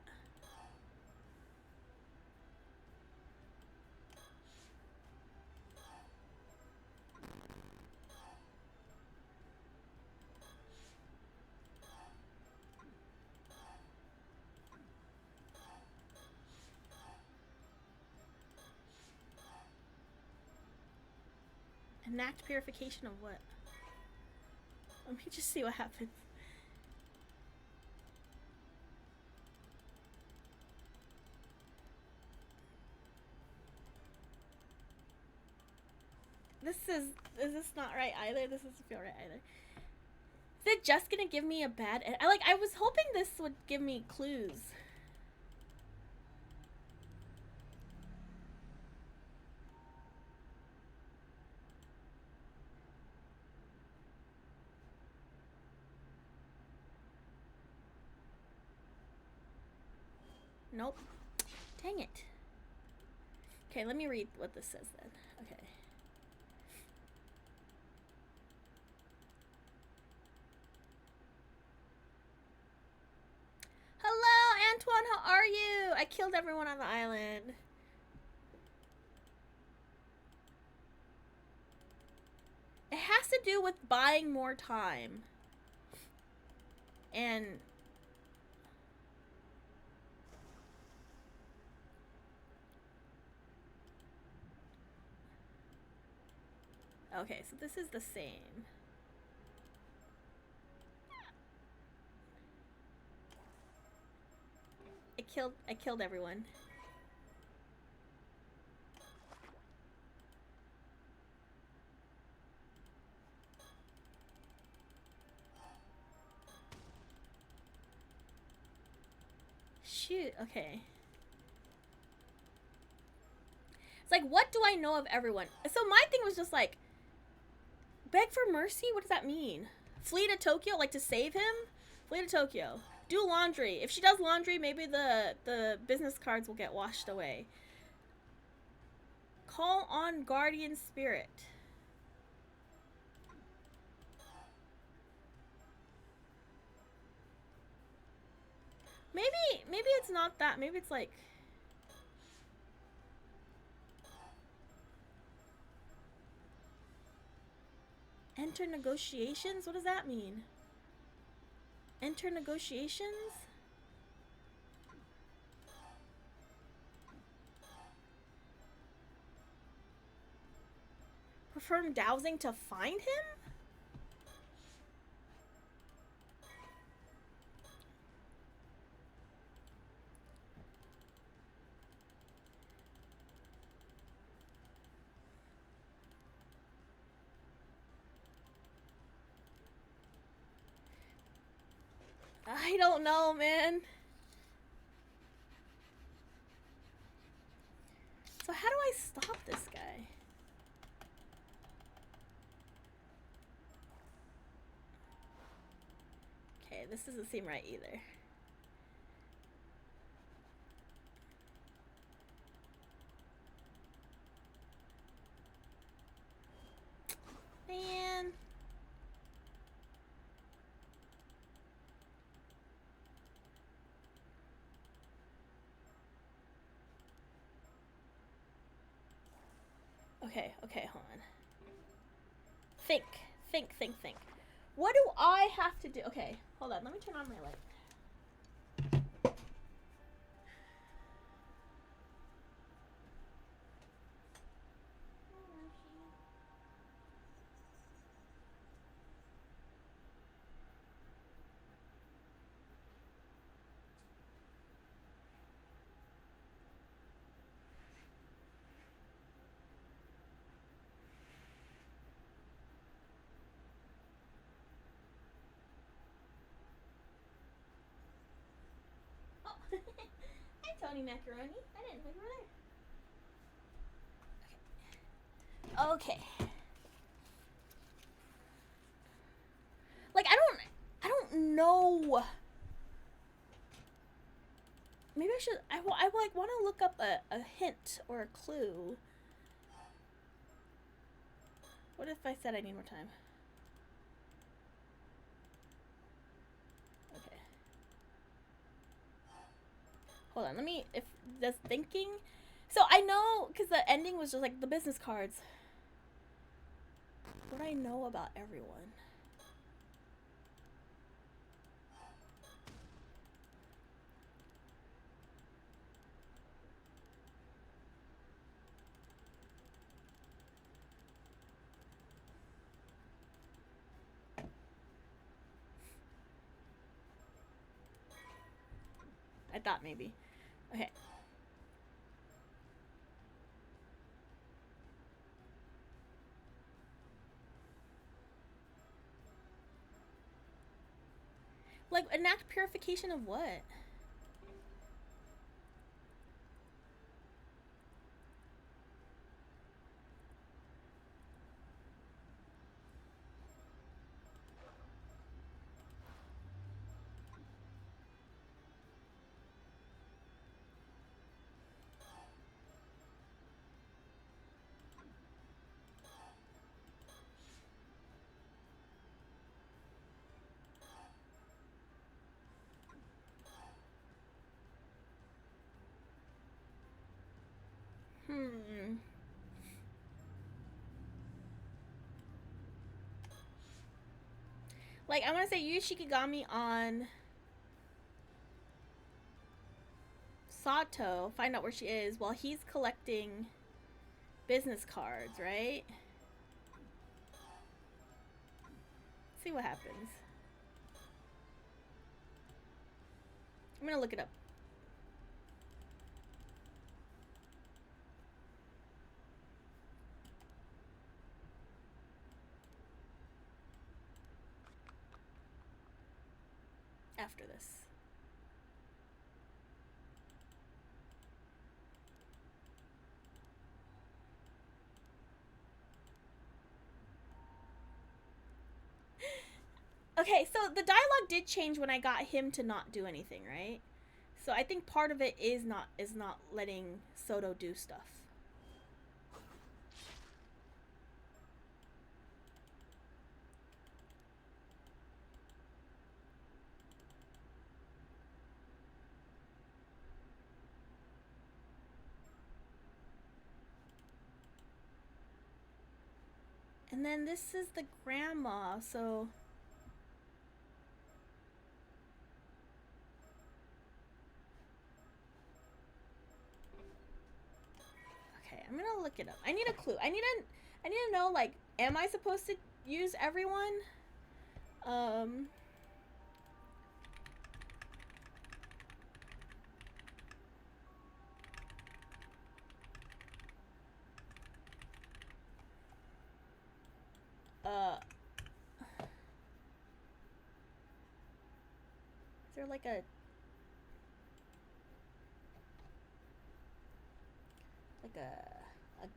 Enact purification of what? Let me just see what happens. Is this not right either? This doesn't feel right either. Is it just gonna give me a bad end? I was hoping this would give me clues. Nope. Dang it. Okay, let me read what this says then. Okay. Hello, Antoine, how are you? I killed everyone on the island. It has to do with buying more time. And okay, so this is the same. I killed everyone. Shoot, okay. It's like, what do I know of everyone? So my thing was just like, beg for mercy? What does that mean? Flee to Tokyo? Like to save him? Flee to Tokyo. Do laundry. If she does laundry, maybe the business cards will get washed away. Call on guardian spirit. Maybe it's not that. Maybe it's like enter negotiations? What does that mean? Enter negotiations? Perform dowsing to find him? I don't know, man. So how do I stop this guy? Okay, this doesn't seem right either. Okay, hold on. Think. What do I have to do? Okay, hold on. Let me turn on my light. Hi, Tony Macaroni. I didn't know you were there. Okay. Like, I don't know. Maybe I should. I like want to look up a hint or a clue. What if I said I need more time? Okay. Hold on. Let me. If does thinking. So I know because the ending was just like the business cards. What do I know about everyone? I thought maybe. Okay. Like, enact purification of what? Like, I want to say use Shikigami on Sato, find out where she is, while he's collecting business cards, right? See what happens. I'm gonna look it up. After this. Okay, so the dialogue did change when I got him to not do anything, right? So I think part of it is not letting Soto do stuff. And then this is the grandma, so okay, I'm gonna look it up. I need a clue. I need to know, like, am I supposed to use everyone? Is there like a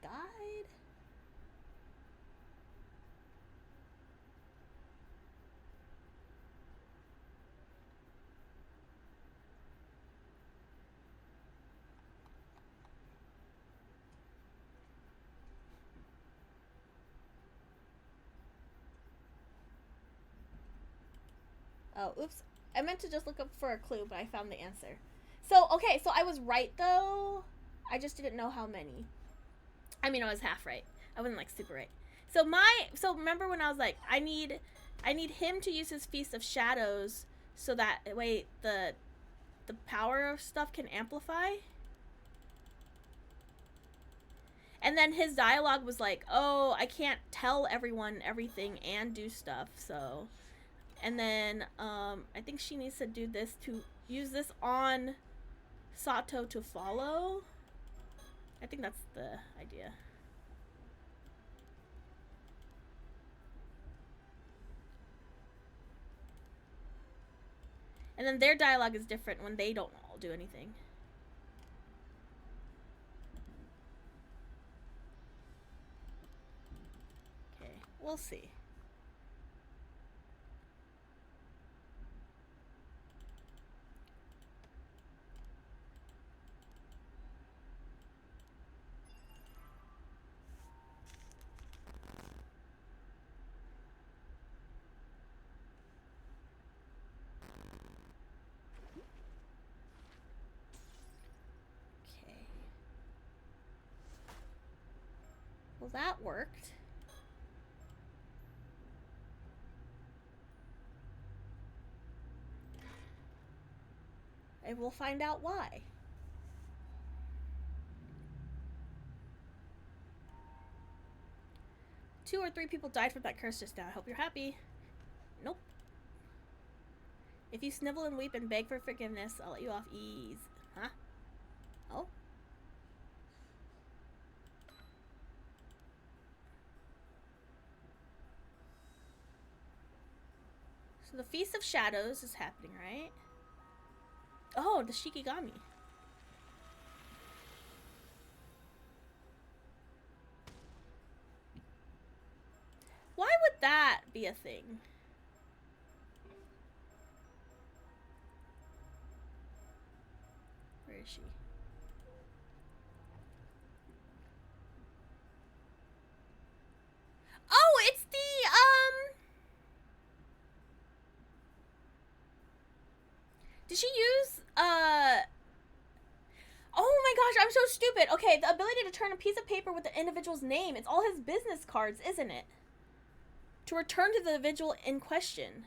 guide? Oh, oops. I meant to just look up for a clue, but I found the answer. So, okay, so I was right, though. I just didn't know how many. I mean, I was half right. I wasn't like super right. So remember when I was like, I need him to use his Feast of Shadows so that way the power of stuff can amplify. And then his dialogue was like, oh, I can't tell everyone everything and do stuff, so. And then I think she needs to do this to use this on Sato to follow. I think that's the idea. And then their dialogue is different when they don't all do anything. Okay, we'll see. Well, that worked. And we'll find out why. Two or three people died from that curse just now. I hope you're happy. Nope. If you snivel and weep and beg for forgiveness, I'll let you off ease. Huh? Oh? So the Feast of Shadows is happening, right? Oh, the Shikigami. Why would that be a thing? Where is she? Oh, it's the, did she use, oh my gosh, I'm so stupid. Okay, the ability to turn a piece of paper with the individual's name. It's all his business cards, isn't it? To return to the individual in question.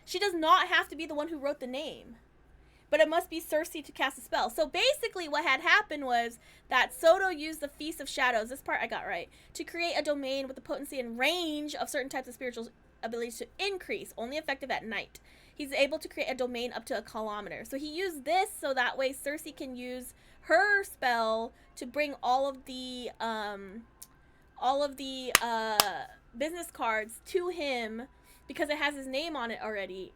She does not have to be the one who wrote the name. But it must be Cersei to cast a spell. So basically what had happened was that Soto used the Feast of Shadows, this part I got right, to create a domain with the potency and range of certain types of spiritual abilities to increase, only effective at night. He's able to create a domain up to a kilometer. So he used this so that way Cersei can use her spell to bring all of the business cards to him because it has his name on it already.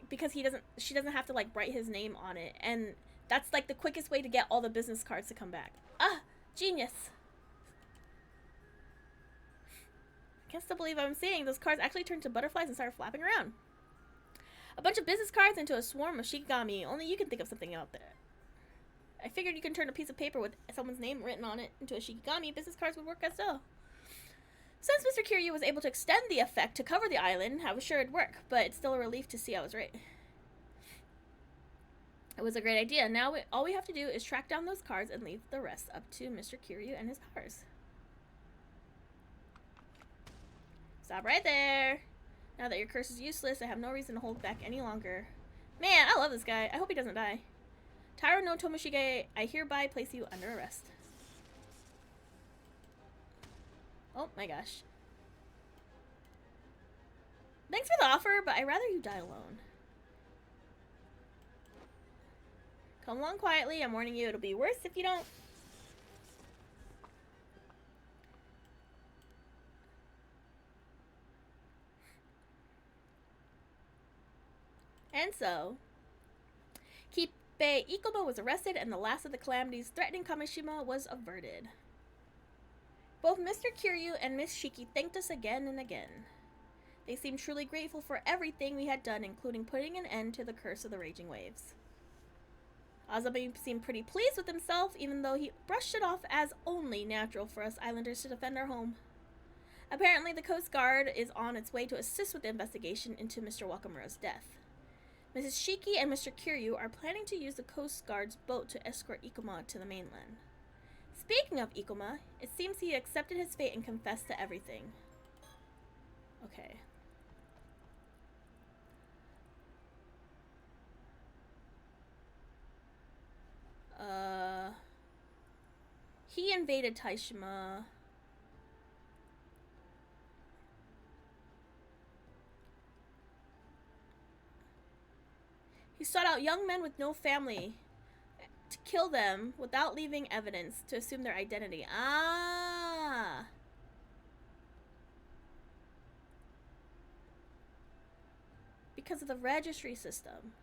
Because she doesn't have to like write his name on it, and that's like the quickest way to get all the business cards to come back. Ah, genius. I can't still believe I'm seeing those cards actually turned to butterflies and started flapping around. A bunch of business cards into a swarm of Shikigami. Only you can think of something out there. I figured you can turn a piece of paper with someone's name written on it into a Shikigami. Business cards would work as well. Since Mr. Kiryu was able to extend the effect to cover the island, I was sure it'd work, but it's still a relief to see I was right. It was a great idea. Now all we have to do is track down those cards and leave the rest up to Mr. Kiryu and his powers. Stop right there. Now that your curse is useless, I have no reason to hold back any longer. Man, I love this guy. I hope he doesn't die. Taro no Tomoshige, I hereby place you under arrest. Oh my gosh. Thanks for the offer, but I'd rather you die alone. Come along quietly. I'm warning you, it'll be worse if you don't. And so, Kipe Ikoma was arrested and the last of the calamities threatening Kamishima was averted. Both Mr. Kiryu and Miss Shiki thanked us again and again. They seemed truly grateful for everything we had done, including putting an end to the curse of the raging waves. Azami seemed pretty pleased with himself, even though he brushed it off as only natural for us islanders to defend our home. Apparently, the Coast Guard is on its way to assist with the investigation into Mr. Wakamura's death. Mrs. Shiki and Mr. Kiryu are planning to use the Coast Guard's boat to escort Ikoma to the mainland. Speaking of Ikoma, it seems he accepted his fate and confessed to everything. Okay. He invaded Taishima. He sought out young men with no family to kill them without leaving evidence to assume their identity. Ah! Because of the registry system.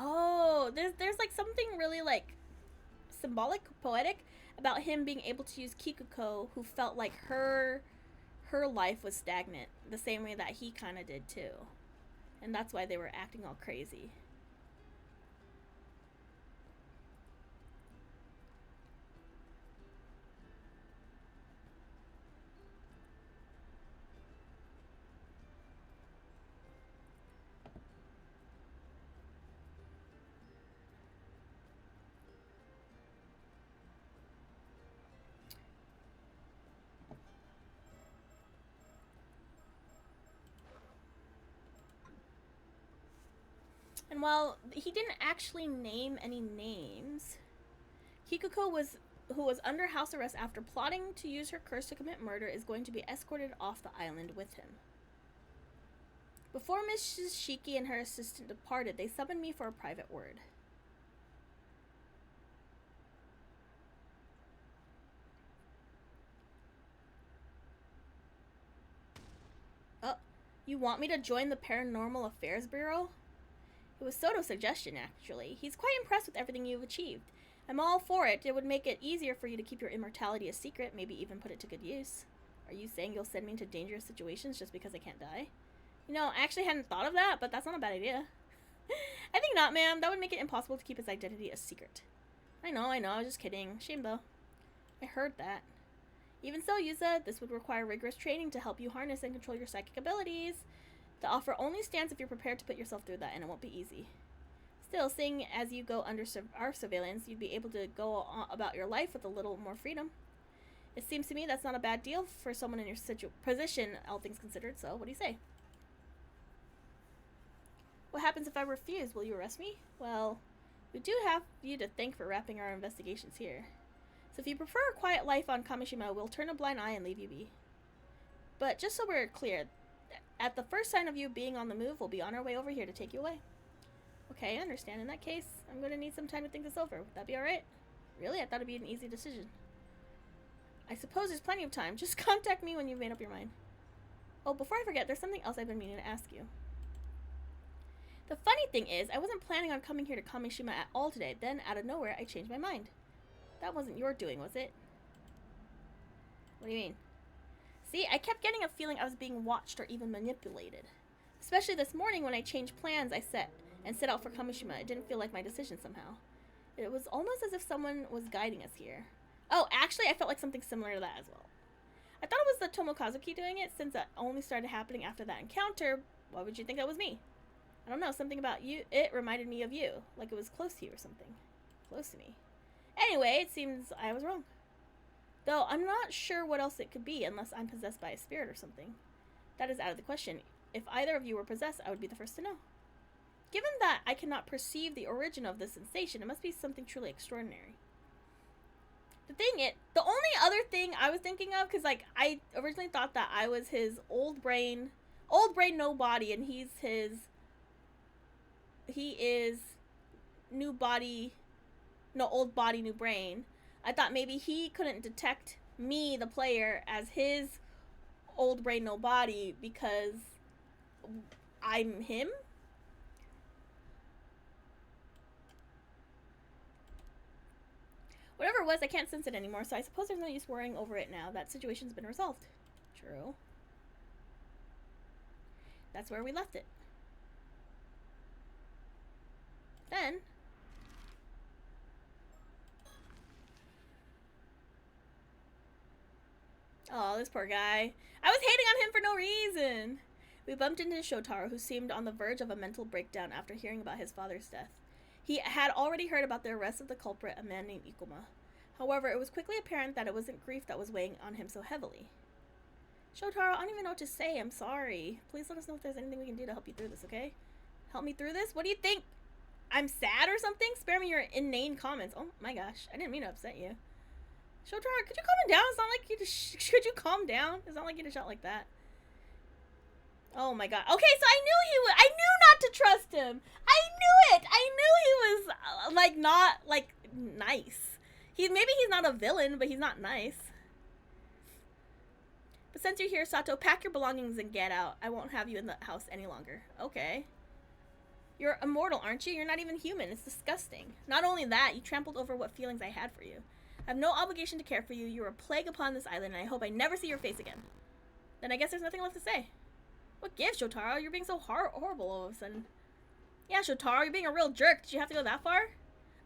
Oh, there's like something really like symbolic, poetic about him being able to use Kikuko, who felt like her life was stagnant, the same way that he kind of did too, and that's why they were acting all crazy. And while he didn't actually name any names, Kikuko who was under house arrest after plotting to use her curse to commit murder, is going to be escorted off the island with him. Before Mrs. Shiki and her assistant departed, they summoned me for a private word. Oh, you want me to join the Paranormal Affairs Bureau? It was Soto's suggestion, actually. He's quite impressed with everything you've achieved. I'm all for it. It would make it easier for you to keep your immortality a secret, maybe even put it to good use. Are you saying you'll send me into dangerous situations just because I can't die? You know, I actually hadn't thought of that, but that's not a bad idea. I think not, ma'am. That would make it impossible to keep his identity a secret. I know, I was just kidding. Shame, though. I heard that. Even so, Yuza, this would require rigorous training to help you harness and control your psychic abilities. The offer only stands if you're prepared to put yourself through that, and it won't be easy. Still, seeing as you go under our surveillance, you'd be able to go about your life with a little more freedom. It seems to me that's not a bad deal for someone in your position, all things considered, so what do you say? What happens if I refuse? Will you arrest me? Well, we do have you to thank for wrapping our investigations here. So if you prefer a quiet life on Kamishima, we'll turn a blind eye and leave you be. But just so we're clear, at the first sign of you being on the move, we'll be on our way over here to take you away. Okay, I understand. In that case, I'm going to need some time to think this over. Would that be alright? Really? I thought it'd be an easy decision. I suppose there's plenty of time. Just contact me when you've made up your mind. Oh, before I forget, there's something else I've been meaning to ask you. The funny thing is, I wasn't planning on coming here to Kamishima at all today. Then, out of nowhere, I changed my mind. That wasn't your doing, was it? What do you mean? See, I kept getting a feeling I was being watched or even manipulated. Especially this morning when I changed plans I set out for Kamishima. It didn't feel like my decision somehow. It was almost as if someone was guiding us here. Oh, actually, I felt like something similar to that as well. I thought it was the Tomokazuki doing it, since that only started happening after that encounter. Why would you think that was me? I don't know, something about you, it reminded me of you. Like it was close to you or something. Close to me. Anyway, it seems I was wrong. Though I'm not sure what else it could be unless I'm possessed by a spirit or something. That is out of the question. If either of you were possessed, I would be the first to know. Given that I cannot perceive the origin of this sensation, it must be something truly extraordinary. The only other thing I was thinking of, because like I originally thought that I was his old brain, no body, and he is new body, no, old body, new brain. I thought maybe he couldn't detect me, the player, as his old brain, no body, because I'm him. Whatever it was, I can't sense it anymore, so I suppose there's no use worrying over it now. That situation's been resolved. True. That's where we left it. then... Oh, this poor guy. I was hating on him for no reason. We bumped into Shotaro, who seemed on the verge of a mental breakdown after hearing about his father's death. He had already heard about the arrest of the culprit, a man named Ikuma. However, it was quickly apparent that it wasn't grief that was weighing on him so heavily. Shotaro, I don't even know what to say. I'm sorry. Please let us know if there's anything we can do to help you through this, okay? Help me through this? What do you think? I'm sad or something? Spare me your inane comments. Oh my gosh. I didn't mean to upset you. Shotaro, could you calm down? It's not like you just... Could you calm down? It's not like you just shot like that. Oh my god. Okay, so I knew not to trust him. I knew it. I knew he was, like, not, like, nice. Maybe he's not a villain, but he's not nice. But since you're here, Sato, pack your belongings and get out. I won't have you in the house any longer. Okay. You're immortal, aren't you? You're not even human. It's disgusting. Not only that, you trampled over what feelings I had for you. I have no obligation to care for you. You're a plague upon this island, and I hope I never see your face again. Then I guess there's nothing left to say. What gives, Shotaro? You're being so horrible all of a sudden. Yeah, Shotaro, you're being a real jerk. Did you have to go that far?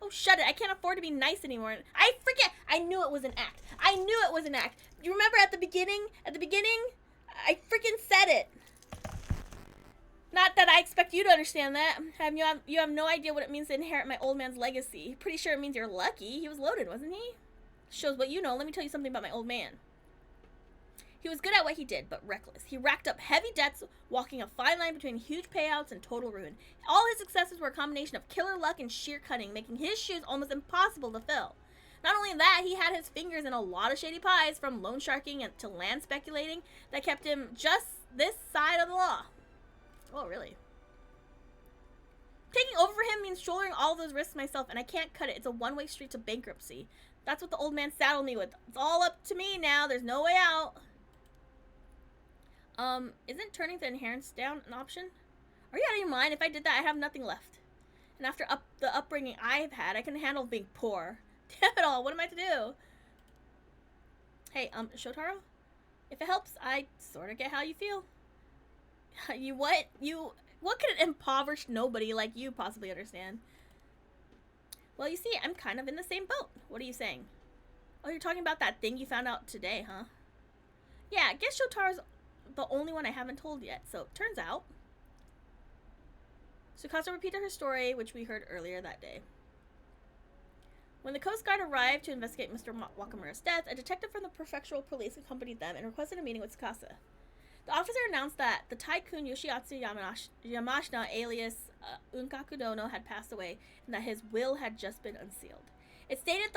Oh, shut it. I can't afford to be nice anymore. I forget. I knew it was an act. I knew it was an act. You remember at the beginning? I freaking said it. Not that I expect you to understand that. You have no idea what it means to inherit my old man's legacy. Pretty sure it means you're lucky. He was loaded, wasn't he? Shows what you know. Let me tell you something about my old man. He was good at what he did, but reckless. He racked up heavy debts, walking a fine line between huge payouts and total ruin. All his successes were a combination of killer luck and sheer cunning, making his shoes almost impossible to fill. Not only that, he had his fingers in a lot of shady pies, from loan sharking to land speculating, that kept him just this side of the law. Oh, really? Taking over for him means shouldering all those risks myself, and I can't cut it. It's a one-way street to bankruptcy. That's what the old man saddled me with. It's all up to me now. There's no way out. Isn't turning the inheritance down an option? Are you out of your mind? If I did that, I'd have nothing left. And after the upbringing I've had, I can handle being poor. Damn it all, what am I to do? Hey, Shotaro? If it helps, I sort of get how you feel. What could an impoverished nobody like you possibly understand? Well, you see, I'm kind of in the same boat. What are you saying? Oh, you're talking about that thing you found out today, huh? Yeah, I guess Shotaro's the only one I haven't told yet, so it turns out. Tsukasa repeated her story, which we heard earlier that day. When the Coast Guard arrived to investigate Mr. Wakamura's death, a detective from the prefectural police accompanied them and requested a meeting with Tsukasa. The officer announced that the tycoon Yoshiatsu Yamashina, alias Unkaku Dono, had passed away, and that his will had just been unsealed. It stated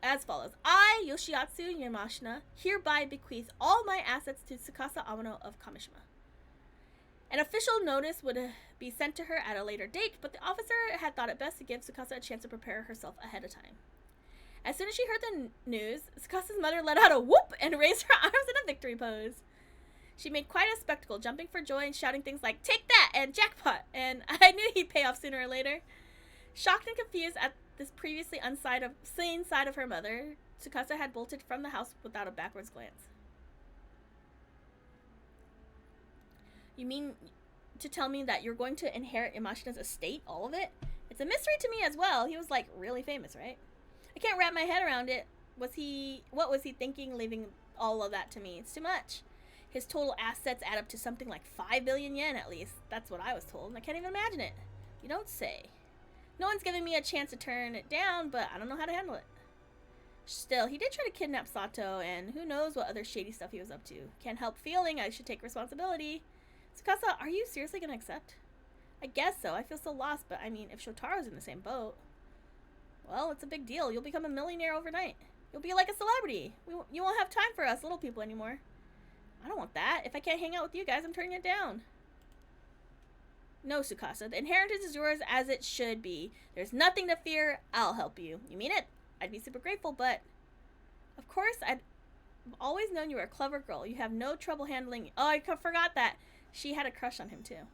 as follows: I, Yoshiatsu Yamashina, hereby bequeath all my assets to Tsukasa Amano of Kamishima. An official notice would be sent to her at a later date, but the officer had thought it best to give Tsukasa a chance to prepare herself ahead of time. As soon as she heard the news, Tsukasa's mother let out a whoop and raised her arms in a victory pose. She made quite a spectacle, jumping for joy and shouting things like, "Take that!" and "Jackpot!" and I knew he'd pay off sooner or later. Shocked and confused at this previously unseen side of her mother, Tsukasa had bolted from the house without a backwards glance. You mean to tell me that you're going to inherit Yamashina's estate, all of it? It's a mystery to me as well. He was, like, really famous, right? I can't wrap my head around it. What was he thinking leaving all of that to me? It's too much. His total assets add up to something like 5 billion yen at least. That's what I was told, and I can't even imagine it. You don't say. No one's given me a chance to turn it down, but I don't know how to handle it. Still, he did try to kidnap Sato, and who knows what other shady stuff he was up to. Can't help feeling I should take responsibility. Tsukasa, are you seriously gonna accept? I guess so. I feel so lost, but I mean, if Shotaro's in the same boat, well, it's a big deal. You'll become a millionaire overnight. You'll be like a celebrity. You won't have time for us little people anymore. I don't want that. If I can't hang out with you guys, I'm turning it down. No, Tsukasa. The inheritance is yours as it should be. There's nothing to fear. I'll help you. You mean it? I'd be super grateful, but... Of course, I've always known you were a clever girl. You have no trouble handling... Oh, I forgot that. She had a crush on him, too.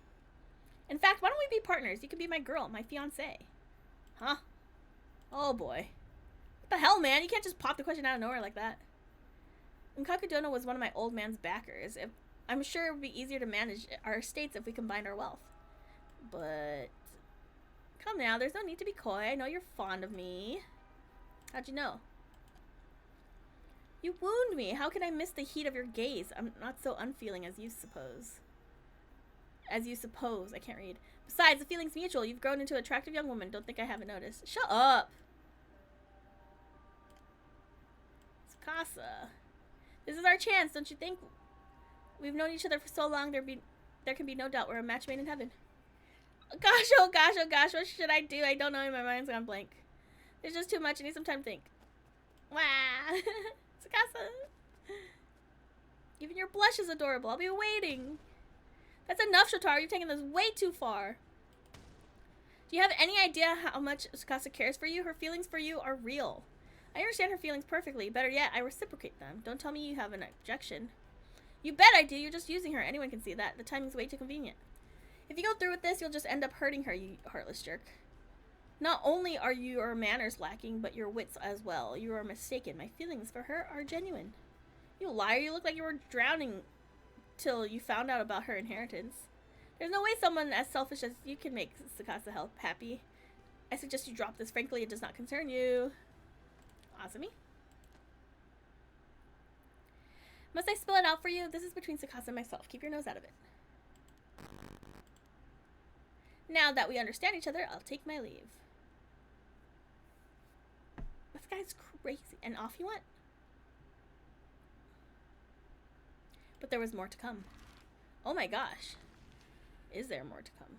In fact, why don't we be partners? You could be my girl, my fiancé. Huh? Oh, boy. What the hell, man? You can't just pop the question out of nowhere like that. Unkakudono was one of my old man's backers. I'm sure it would be easier to manage our estates if we combined our wealth. But Come now, there's no need to be coy. I know you're fond of me. How'd you know? You wound me. How can I miss the heat of your gaze? I'm not so unfeeling as you suppose. As you suppose. I can't read. Besides, the feeling's mutual. You've grown into an attractive young woman. Don't think I haven't noticed. Shut up! Tsukasa. This is our chance, don't you think? We've known each other for so long, there can be no doubt we're a match made in heaven. Gosh, oh gosh, oh gosh, what should I do? I don't know, my mind's gone blank. There's just too much, I need some time to think. Wow. Tsukasa. Even your blush is adorable. I'll be waiting. That's enough, Shotaro. You've taken this way too far. Do you have any idea how much Tsukasa cares for you? Her feelings for you are real. I understand her feelings perfectly. Better yet, I reciprocate them. Don't tell me you have an objection. You bet I do. You're just using her. Anyone can see that. The timing's way too convenient. If you go through with this, you'll just end up hurting her, you heartless jerk. Not only are your manners lacking, but your wits as well. You are mistaken. My feelings for her are genuine. You liar. You look like you were drowning till you found out about her inheritance. There's no way someone as selfish as you can make Tsukasa happy. I suggest you drop this. Frankly, it does not concern you. Azumi? Must I spill it out for you? This is between Tsukasa and myself. Keep your nose out of it. Now that we understand each other, I'll take my leave. This guy's crazy. And off he went. But there was more to come. Oh my gosh. Is there more to come?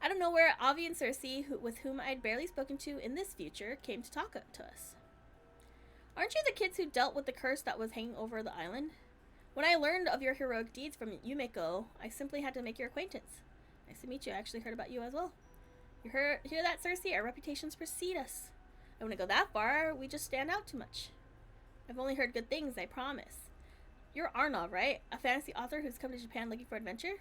Out of nowhere, Avi and Cersei, with whom I'd barely spoken to in this future, came to talk to us. Aren't you the kids who dealt with the curse that was hanging over the island? When I learned of your heroic deeds from Yumeko, I simply had to make your acquaintance. Nice to meet you. I actually heard about you as well. You hear that, Cersei? Our reputations precede us. I wouldn't go that far. We just stand out too much. I've only heard good things, I promise. You're Arnav, right? A fantasy author who's come to Japan looking for adventure?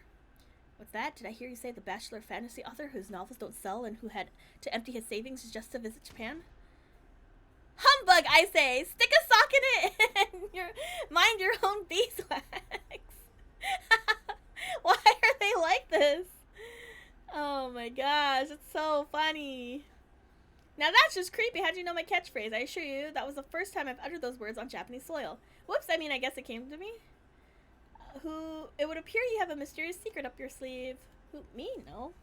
What's that? Did I hear you say the bachelor fantasy author whose novels don't sell and who had to empty his savings just to visit Japan? Humbug, I say! Stick a sock in it and mind your own beeswax. Why are they like this? Oh my gosh, it's so funny. Now that's just creepy. How'd you know my catchphrase? I assure you, that was the first time I've uttered those words on Japanese soil. Whoops, I mean, I guess it came to me. It would appear you have a mysterious secret up your sleeve. Who, me? No.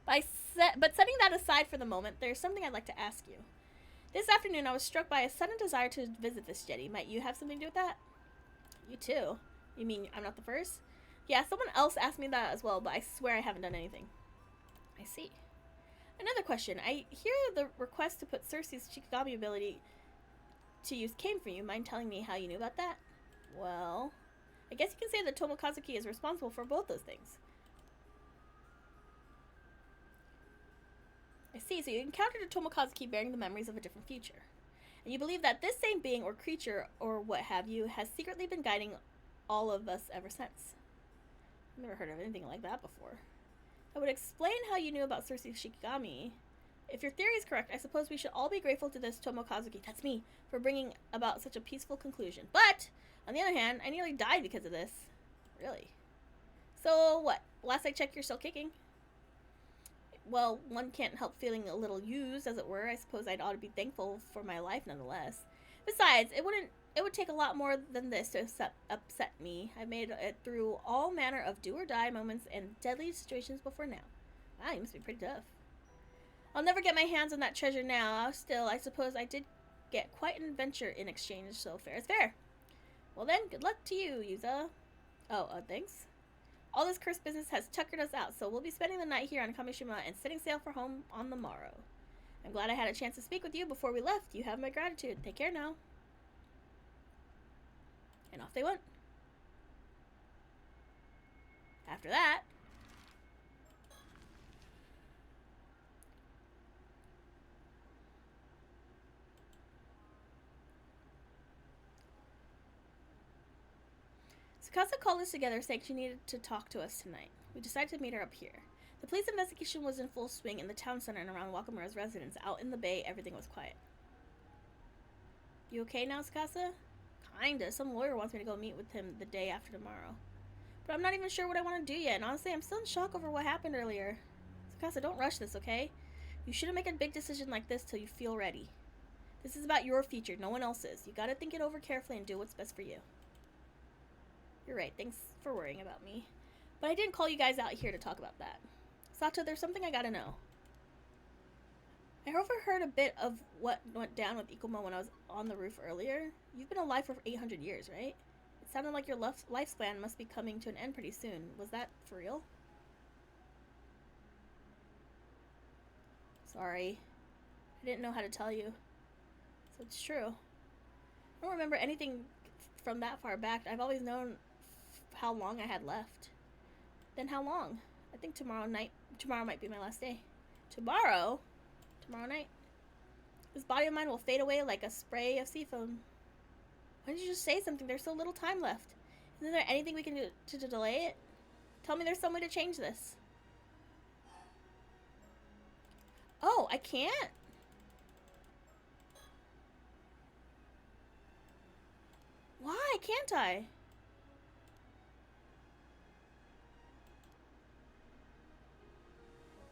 But setting that aside for the moment, there's something I'd like to ask you. This afternoon, I was struck by a sudden desire to visit this jetty. Might you have something to do with that? You too? You mean I'm not the first? Yeah, someone else asked me that as well, but I swear I haven't done anything. I see. Another question. I hear the request to put Cersei's Shikigami ability to use came from you. Mind telling me how you knew about that? Well, I guess you can say that Tomokazuki is responsible for both those things. I see, so you encountered a Tomokazuki bearing the memories of a different future. And you believe that this same being or creature or what have you has secretly been guiding all of us ever since. I've never heard of anything like that before. That would explain how you knew about Cersei's Shikigami. If your theory is correct, I suppose we should all be grateful to this Tomokazuki, that's me, for bringing about such a peaceful conclusion. But, on the other hand, I nearly died because of this. Really? So, what? Last I checked, you're still kicking. Well, one can't help feeling a little used, as it were. I suppose I'd ought to be thankful for my life nonetheless. Besides, it would take a lot more than this to upset me. I've made it through all manner of do-or-die moments and deadly situations before now. Wow, you must be pretty tough. I'll never get my hands on that treasure now. Still, I suppose I did get quite an adventure in exchange, so fair is fair. Well then, good luck to you, Yuza. Oh, thanks. All this cursed business has tuckered us out, so we'll be spending the night here on Kamishima and setting sail for home on the morrow. I'm glad I had a chance to speak with you before we left. You have my gratitude. Take care now. And off they went. After that, Tsukasa called us together saying she needed to talk to us tonight. We decided to meet her up here. The police investigation was in full swing in the town center and around Wakamura's residence. Out in the bay, everything was quiet. You okay now, Tsukasa? Kinda. Some lawyer wants me to go meet with him the day after tomorrow. But I'm not even sure what I want to do yet, and honestly, I'm still in shock over what happened earlier. Sakasa, don't rush this, okay? You shouldn't make a big decision like this till you feel ready. This is about your future, no one else's. You gotta think it over carefully and do what's best for you. You're right, thanks for worrying about me. But I didn't call you guys out here to talk about that. Sato, there's something I gotta know. I overheard a bit of what went down with Ikumo when I was on the roof earlier. You've been alive for 800 years, right? It sounded like your lifespan must be coming to an end pretty soon. Was that for real? Sorry. I didn't know how to tell you. So it's true. I don't remember anything from that far back. I've always known how long I had left. Then how long? I think tomorrow might be my last day. Tomorrow? Tomorrow night? This body of mine will fade away like a spray of sea foam. Why didn't you just say something? There's so little time left. Isn't there anything we can do to delay it? Tell me there's some way to change this. Oh, I can't? Why can't I?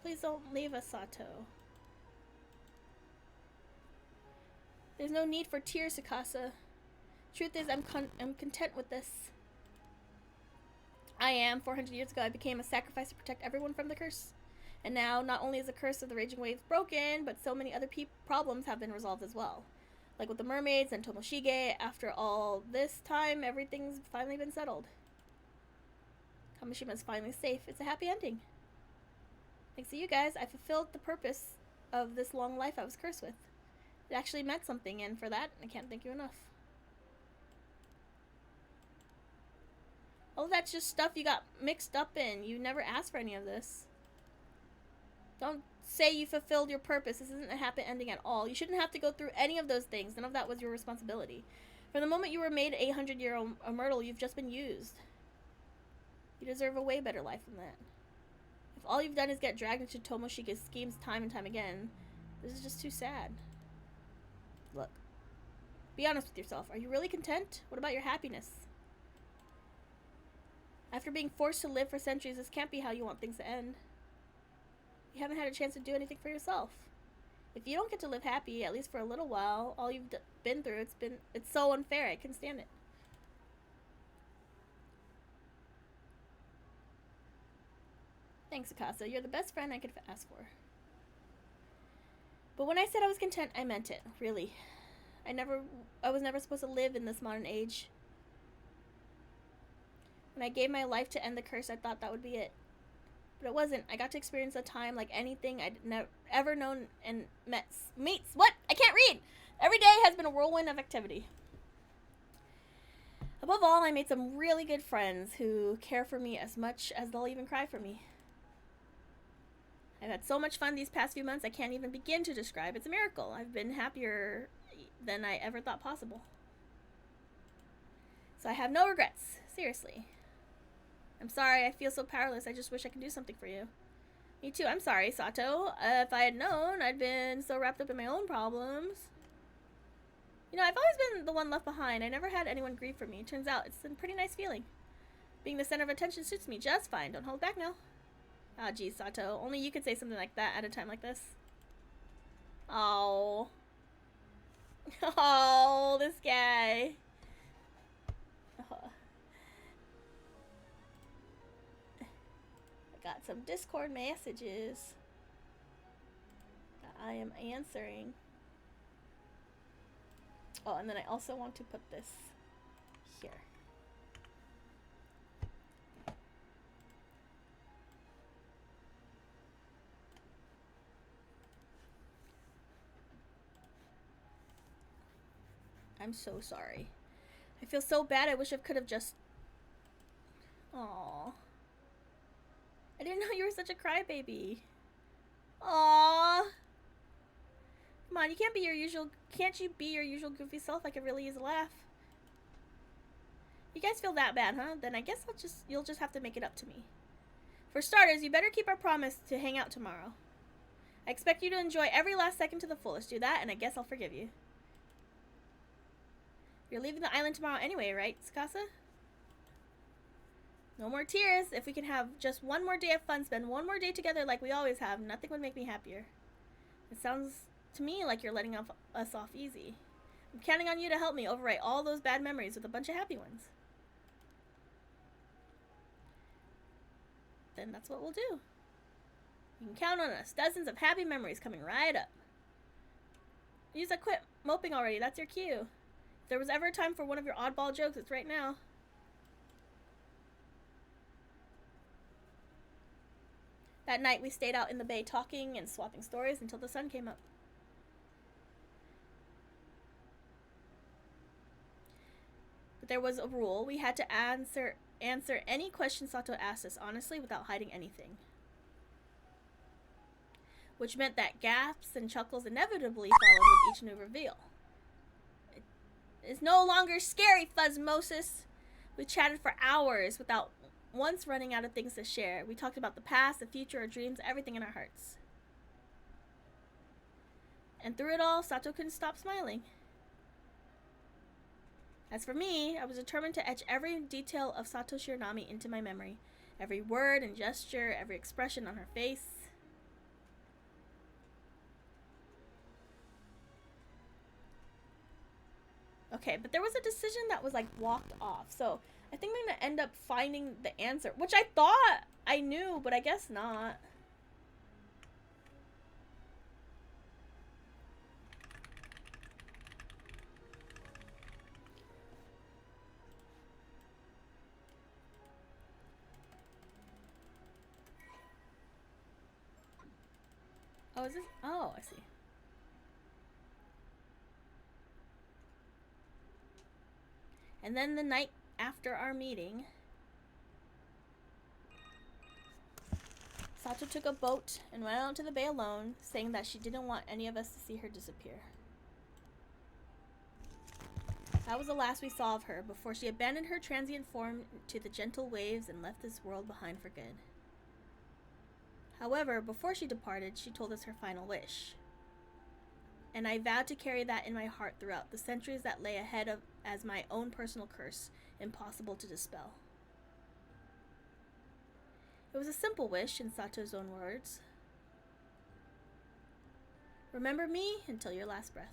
Please don't leave us, Sato. There's no need for tears, Sakasa. Truth is, I'm content with this. I am. 400 years ago, I became a sacrifice to protect everyone from the curse. And now, not only is the curse of the raging waves broken, but so many other problems have been resolved as well. Like with the mermaids and Tomoshige, after all this time, everything's finally been settled. Kamoshima's finally safe. It's a happy ending. Thanks to you guys, I fulfilled the purpose of this long life I was cursed with. It actually meant something, and for that, I can't thank you enough. All of that's just stuff you got mixed up in. You never asked for any of this. Don't say you fulfilled your purpose. This isn't a happy ending at all. You shouldn't have to go through any of those things. None of that was your responsibility. From the moment you were made 800-year-old immortal, you've just been used. You deserve a way better life than that. If all you've done is get dragged into Tomoshige's schemes time and time again, this is just too sad. Look, be honest with yourself. Are you really content? What about your happiness? After being forced to live for centuries, this can't be how you want things to end. You haven't had a chance to do anything for yourself. If you don't get to live happy, at least for a little while, all you've been through, it's so unfair. I can't stand it. Thanks, Akasa. You're the best friend I could ask for. But when I said I was content, I meant it. Really. I was never supposed to live in this modern age. When I gave my life to end the curse, I thought that would be it. But it wasn't. I got to experience a time like anything I'd ever known and meets. What? I can't read! Every day has been a whirlwind of activity. Above all, I made some really good friends who care for me as much as they'll even cry for me. I've had so much fun these past few months I can't even begin to describe. It's a miracle. I've been happier than I ever thought possible. So I have no regrets. Seriously. I'm sorry, I feel so powerless. I just wish I could do something for you. Me too. I'm sorry, Sato. If I had known, I'd been so wrapped up in my own problems. You know, I've always been the one left behind. I never had anyone grieve for me. Turns out it's a pretty nice feeling. Being the center of attention suits me just fine. Don't hold back now. Ah, geez, Sato. Only you could say something like that at a time like this. Oh. Oh, this guy. Oh. I got some Discord messages that I am answering. Oh, and then I also want to put this here. I'm so sorry. I feel so bad. I wish I could have just... Aww. I didn't know you were such a crybaby. Aww. Come on, you can't be your usual... Can't you be your usual goofy self? I could really use a laugh. You guys feel that bad, huh? Then I guess you'll just have to make it up to me. For starters, you better keep our promise to hang out tomorrow. I expect you to enjoy every last second to the fullest. Do that, and I guess I'll forgive you. You're leaving the island tomorrow anyway, right, Tsukasa? No more tears. If we can have just one more day of fun, spend one more day together like we always have, nothing would make me happier. It sounds to me like you're letting us off easy. I'm counting on you to help me overwrite all those bad memories with a bunch of happy ones. Then that's what we'll do. You can count on us. Dozens of happy memories coming right up. You just quit moping already. That's your cue. If there was ever a time for one of your oddball jokes, it's right now. That night we stayed out in the bay talking and swapping stories until the sun came up. But there was a rule. We had to answer any question Sato asked us honestly without hiding anything. Which meant that gasps and chuckles inevitably followed with each new reveal. It is no longer scary, Fuzzmosis. We chatted for hours without once running out of things to share. We talked about the past, the future, our dreams, everything in our hearts. And through it all, Sato couldn't stop smiling. As for me, I was determined to etch every detail of Sato Shiranami into my memory. Every word and gesture, every expression on her face. Okay, but there was a decision that was like walked off. So I think I'm gonna end up finding the answer, which I thought I knew, but I guess not. Oh, is this? Oh, I see. And then the night after our meeting, Sato took a boat and went out to the bay alone, saying that she didn't want any of us to see her disappear. That was the last we saw of her before she abandoned her transient form to the gentle waves and left this world behind for good. However, before she departed, she told us her final wish. And I vowed to carry that in my heart throughout the centuries that lay ahead of as my own personal curse, impossible to dispel. It was a simple wish, in Sato's own words. Remember me until your last breath.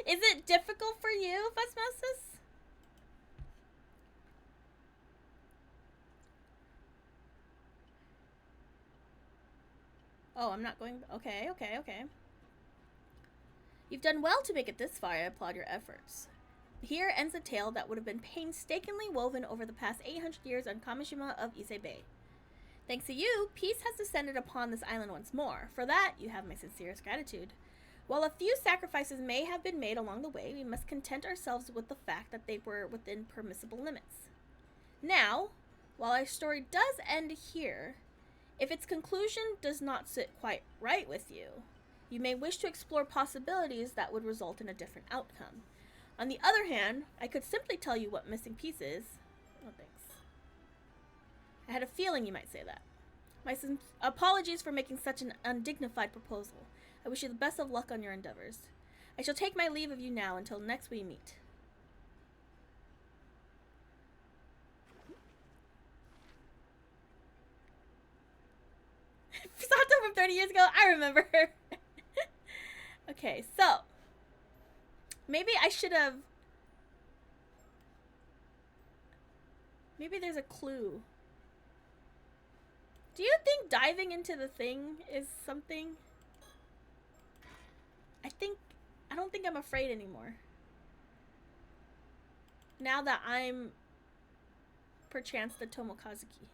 Is it difficult for you, Fuzzmosis? Oh, I'm not going... Okay. You've done well to make it this far. I applaud your efforts. Here ends a tale that would have been painstakingly woven over the past 800 years on Kamishima of Ise Bay. Thanks to you, peace has descended upon this island once more. For that, you have my sincerest gratitude. While a few sacrifices may have been made along the way, we must content ourselves with the fact that they were within permissible limits. Now, while our story does end here, if its conclusion does not sit quite right with you, you may wish to explore possibilities that would result in a different outcome. On the other hand, I could simply tell you what missing piece is. Oh, thanks. I had a feeling you might say that. My apologies for making such an undignified proposal. I wish you the best of luck on your endeavors. I shall take my leave of you now until next we meet. Sato from 30 years ago, I remember her. Okay, so maybe I should have... Maybe there's a clue. Do you think diving into the thing is something? I don't think I'm afraid anymore. Now that I'm perchance the Tomokazuki.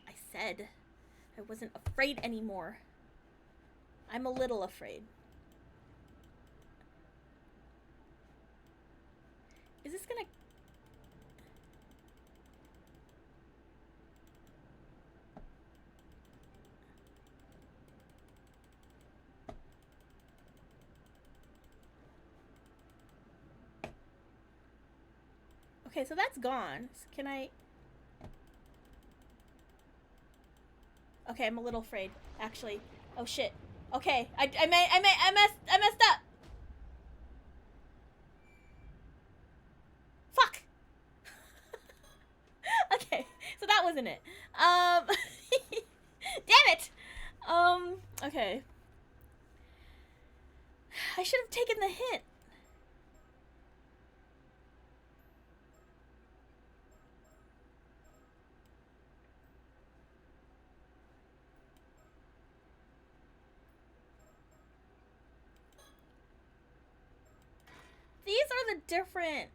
I said I wasn't afraid anymore. I'm a little afraid. Is this gonna... Okay, so that's gone. So can I... Okay, I'm a little afraid, actually. Oh shit. Okay, I messed up. Fuck. Okay, so that wasn't it. Damn it. Okay. I should have taken the hint. These are the different...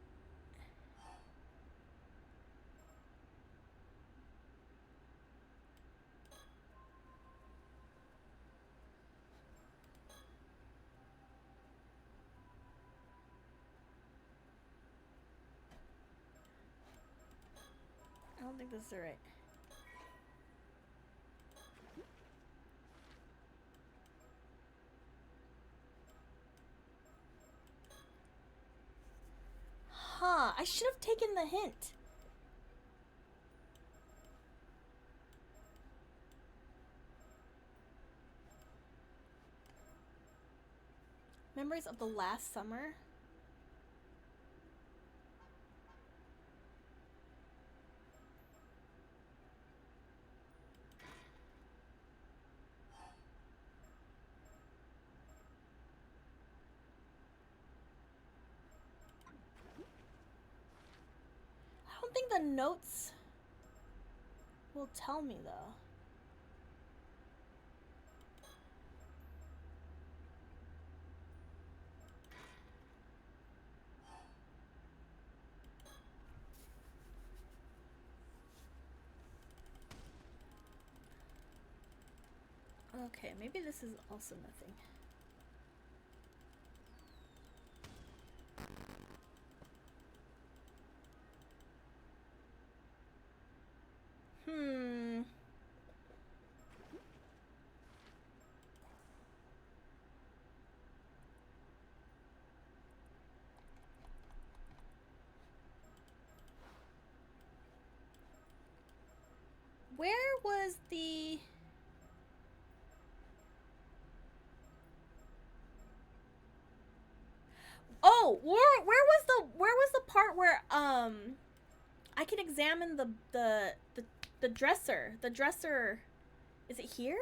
I don't think this is right. Huh, I should have taken the hint. Memories of the last summer? I don't think the notes will tell me, though. Okay, maybe this is also nothing. Where was the... Oh, where was the part where I can examine the dresser. The dresser, is it here?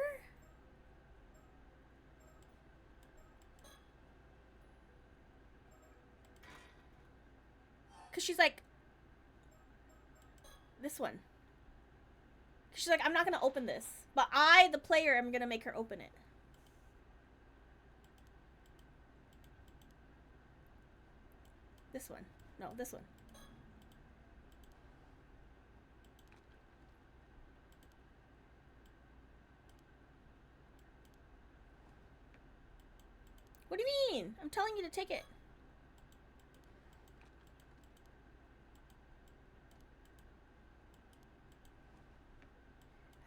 Cause she's like, this one. She's like, I'm not gonna open this, but I, the player, am gonna make her open it. This one. No, this one. What do you mean? I'm telling you to take it.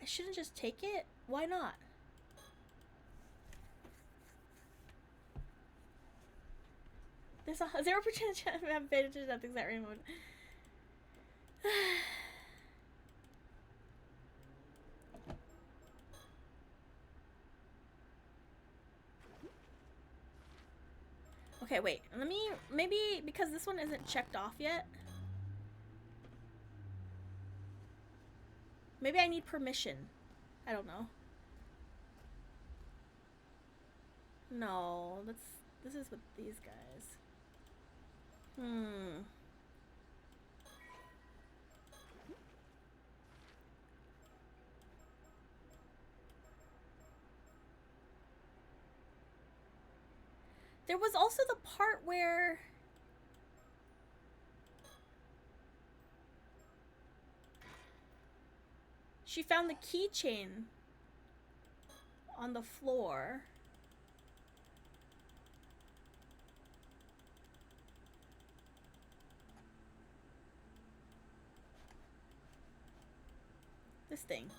I shouldn't just take it? Why not? There's a 0% chance I haven't paid attention to things that remote. Okay, wait. Let me... Maybe because this one isn't checked off yet. Maybe I need permission. I don't know. No, this is with these guys. There was also the part where... she found the keychain on the floor. This thing.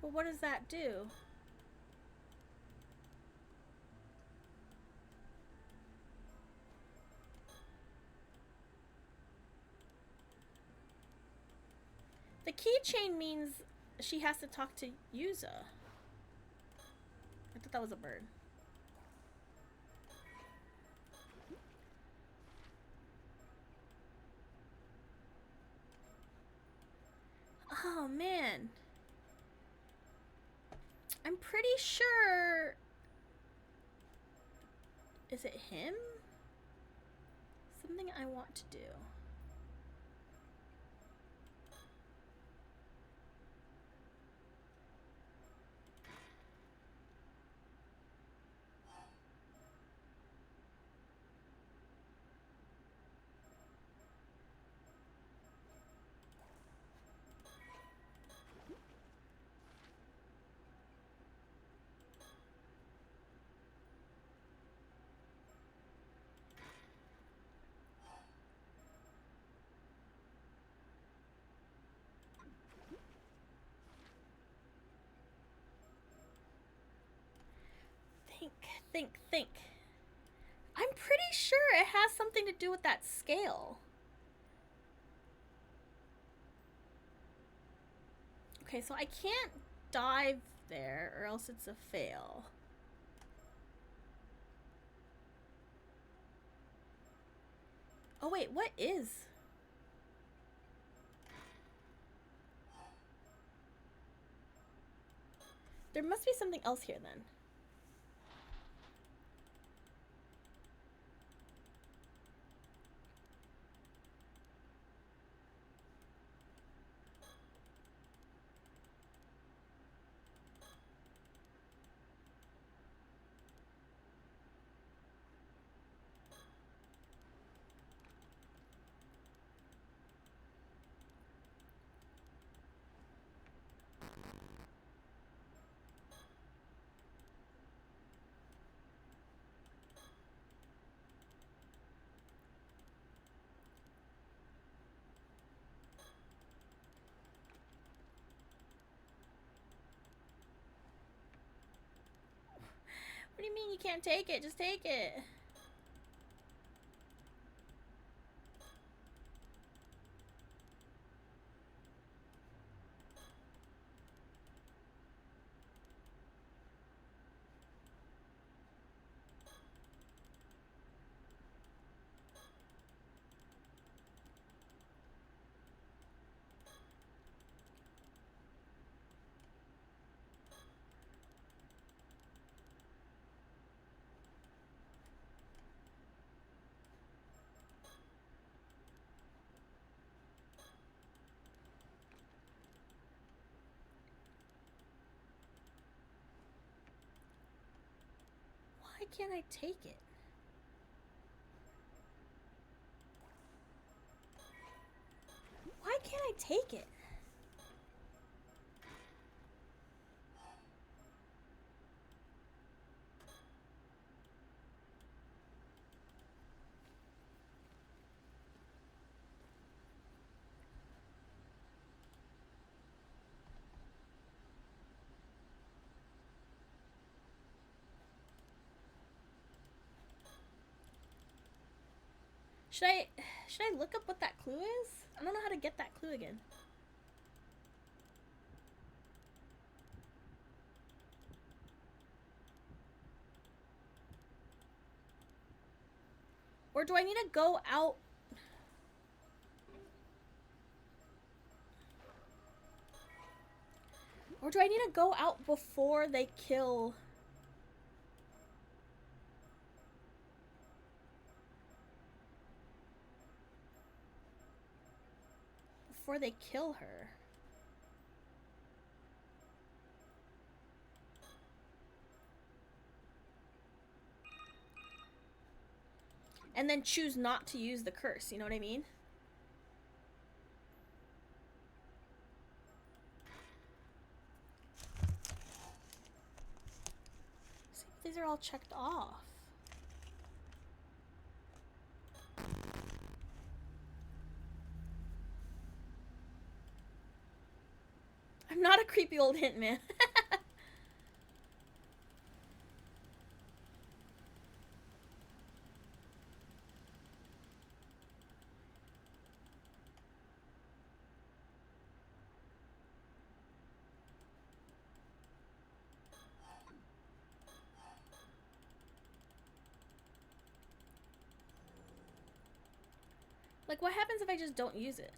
But what does that do? The keychain means she has to talk to Yuza. I thought that was a bird. Oh man. I'm pretty sure... Is it him? Something I want to do. Think. I'm pretty sure it has something to do with that scale. Okay, so I can't dive there or else it's a fail. Oh wait, what is? There must be something else here then. What do you mean you can't take it? Just take it. Why can't I take it? Why can't I take it? Should I look up what that clue is? I don't know how to get that clue again. Or do I need to go out? Or do I need to go out before they kill? Before they kill her? And then choose not to use the curse, you know what I mean? See, these are all checked off. I'm not a creepy old hint man. Like, what happens if I just don't use it?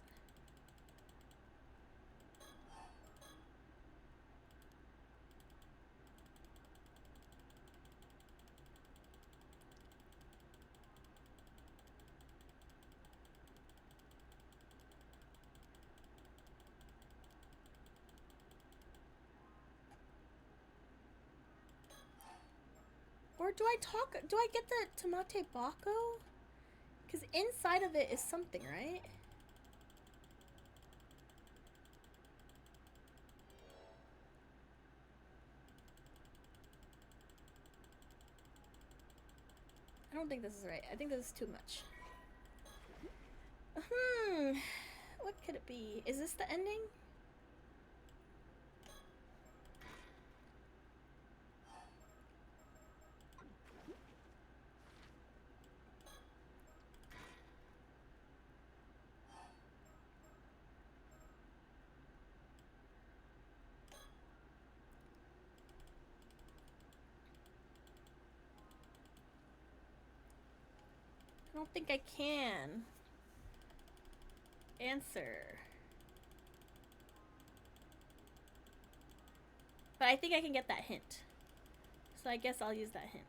Or do I get the Tamate Bako? Because inside of it is something, right? I don't think this is right. I think this is too much. What could it be? Is this the ending? I don't think I can answer. But I think I can get that hint. So I guess I'll use that hint.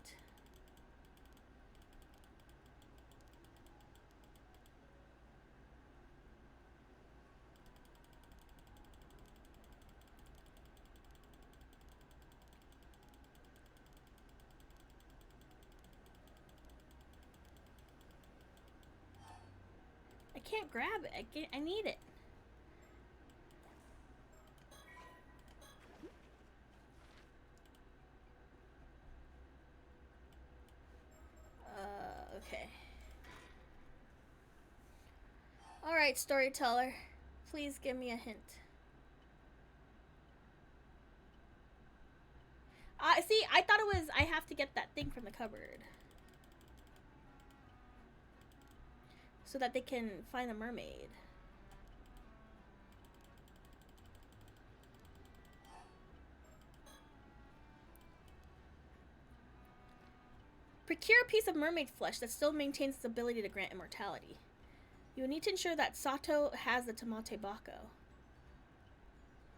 I can't grab it. I need it. Okay. Alright, storyteller. Please give me a hint. See, I thought it was I have to get that thing from the cupboard. So that they can find the mermaid. Procure a piece of mermaid flesh that still maintains its ability to grant immortality. You will need to ensure that Sato has the Tamate Bako.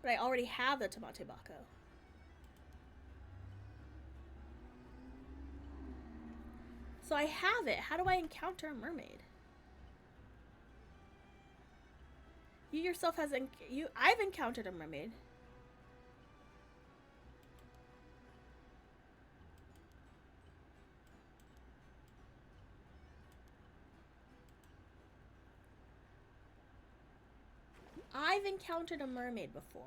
But I already have the Tamate Bako. So I have it. How do I encounter a mermaid? You yourself I've encountered a mermaid. I've encountered a mermaid before.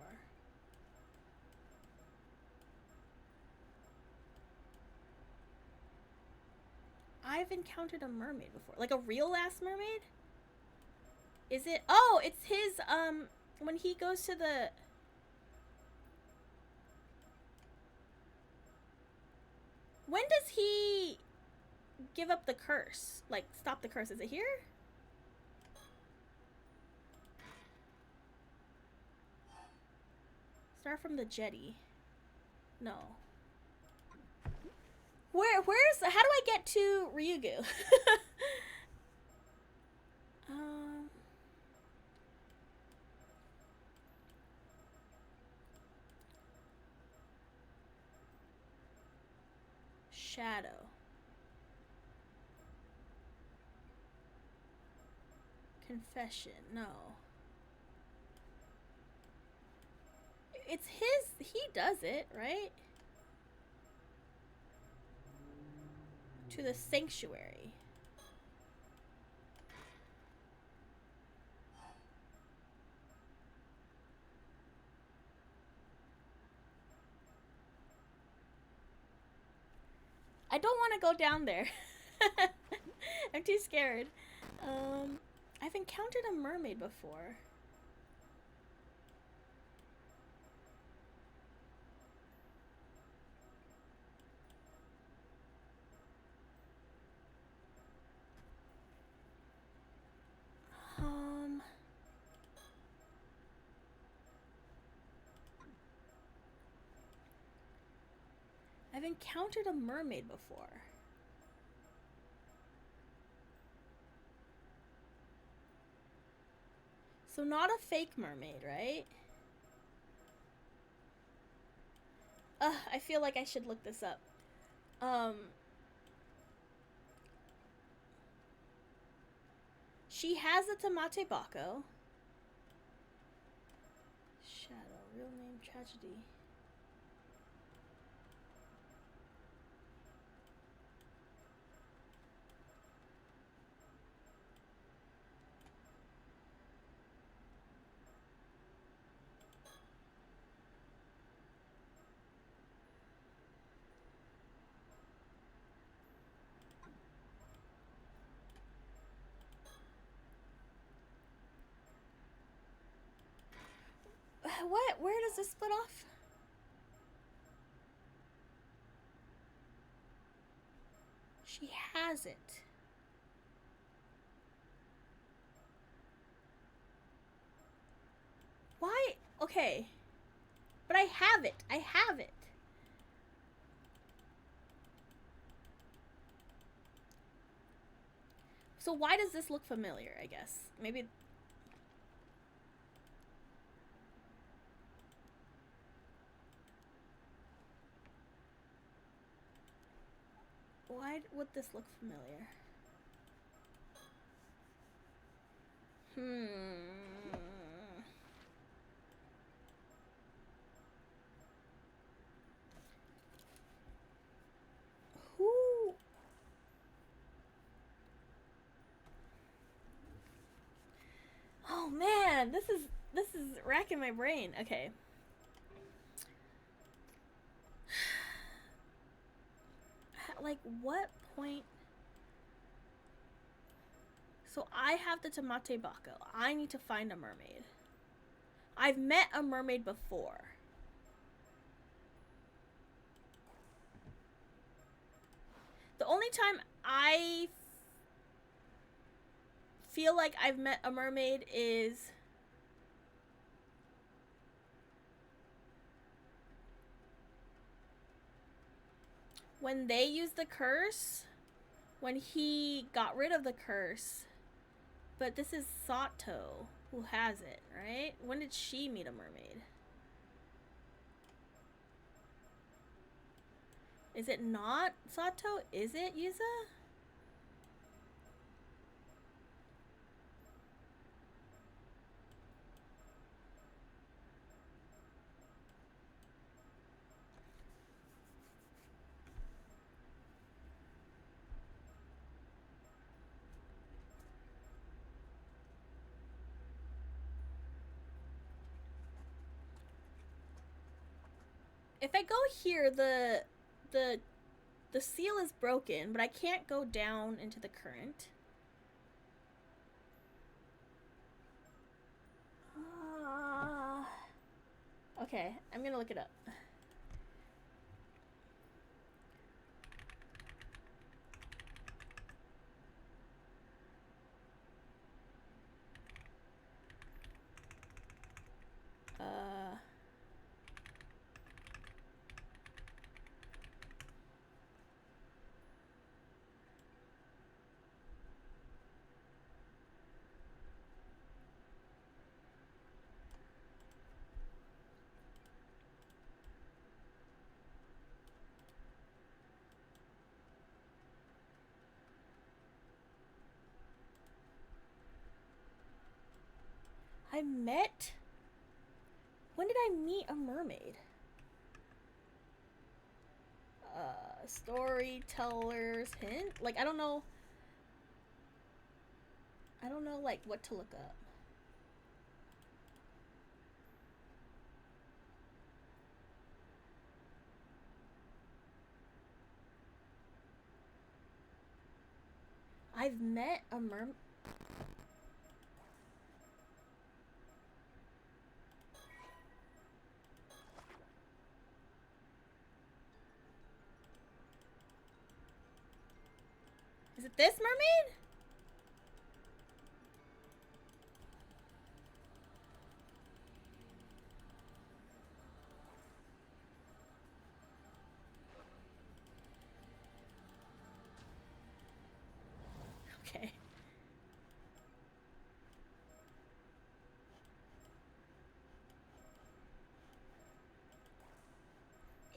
I've encountered a mermaid before. Like a real ass mermaid? Is it? Oh, it's his, when he goes to the... When does he give up the curse? Like, stop the curse. Is it here? Start from the jetty. No. How do I get to Ryugu? Shadow. Confession. No. It's his. He does it, right? To the sanctuary. I don't want to go down there. I'm too scared. I've encountered a mermaid before. I've encountered a mermaid before. So not a fake mermaid, right? I feel like I should look this up. She has a Tamate Bako. Shadow, real name, tragedy. What? Where does this split off? She has it. Why? Okay. But I have it. I have it. So why does this look familiar, I guess? Maybe... Why would this look familiar? Who? Oh man, this is racking my brain. Okay. Like what point? So I have the Tamate Bako. I need to find a mermaid. I've met a mermaid before. The only time I feel like I've met a mermaid is when they used the curse, when he got rid of the curse. But this is Sato who has it, right? When did she meet a mermaid? Is it not Sato? Is it Yuza? If I go here, the seal is broken, but I can't go down into the current. Okay, I'm gonna look it up. I met... When did I meet a mermaid? Storyteller's hint? Like, I don't know, like, what to look up. I've met a mermaid... Is it this mermaid? Okay.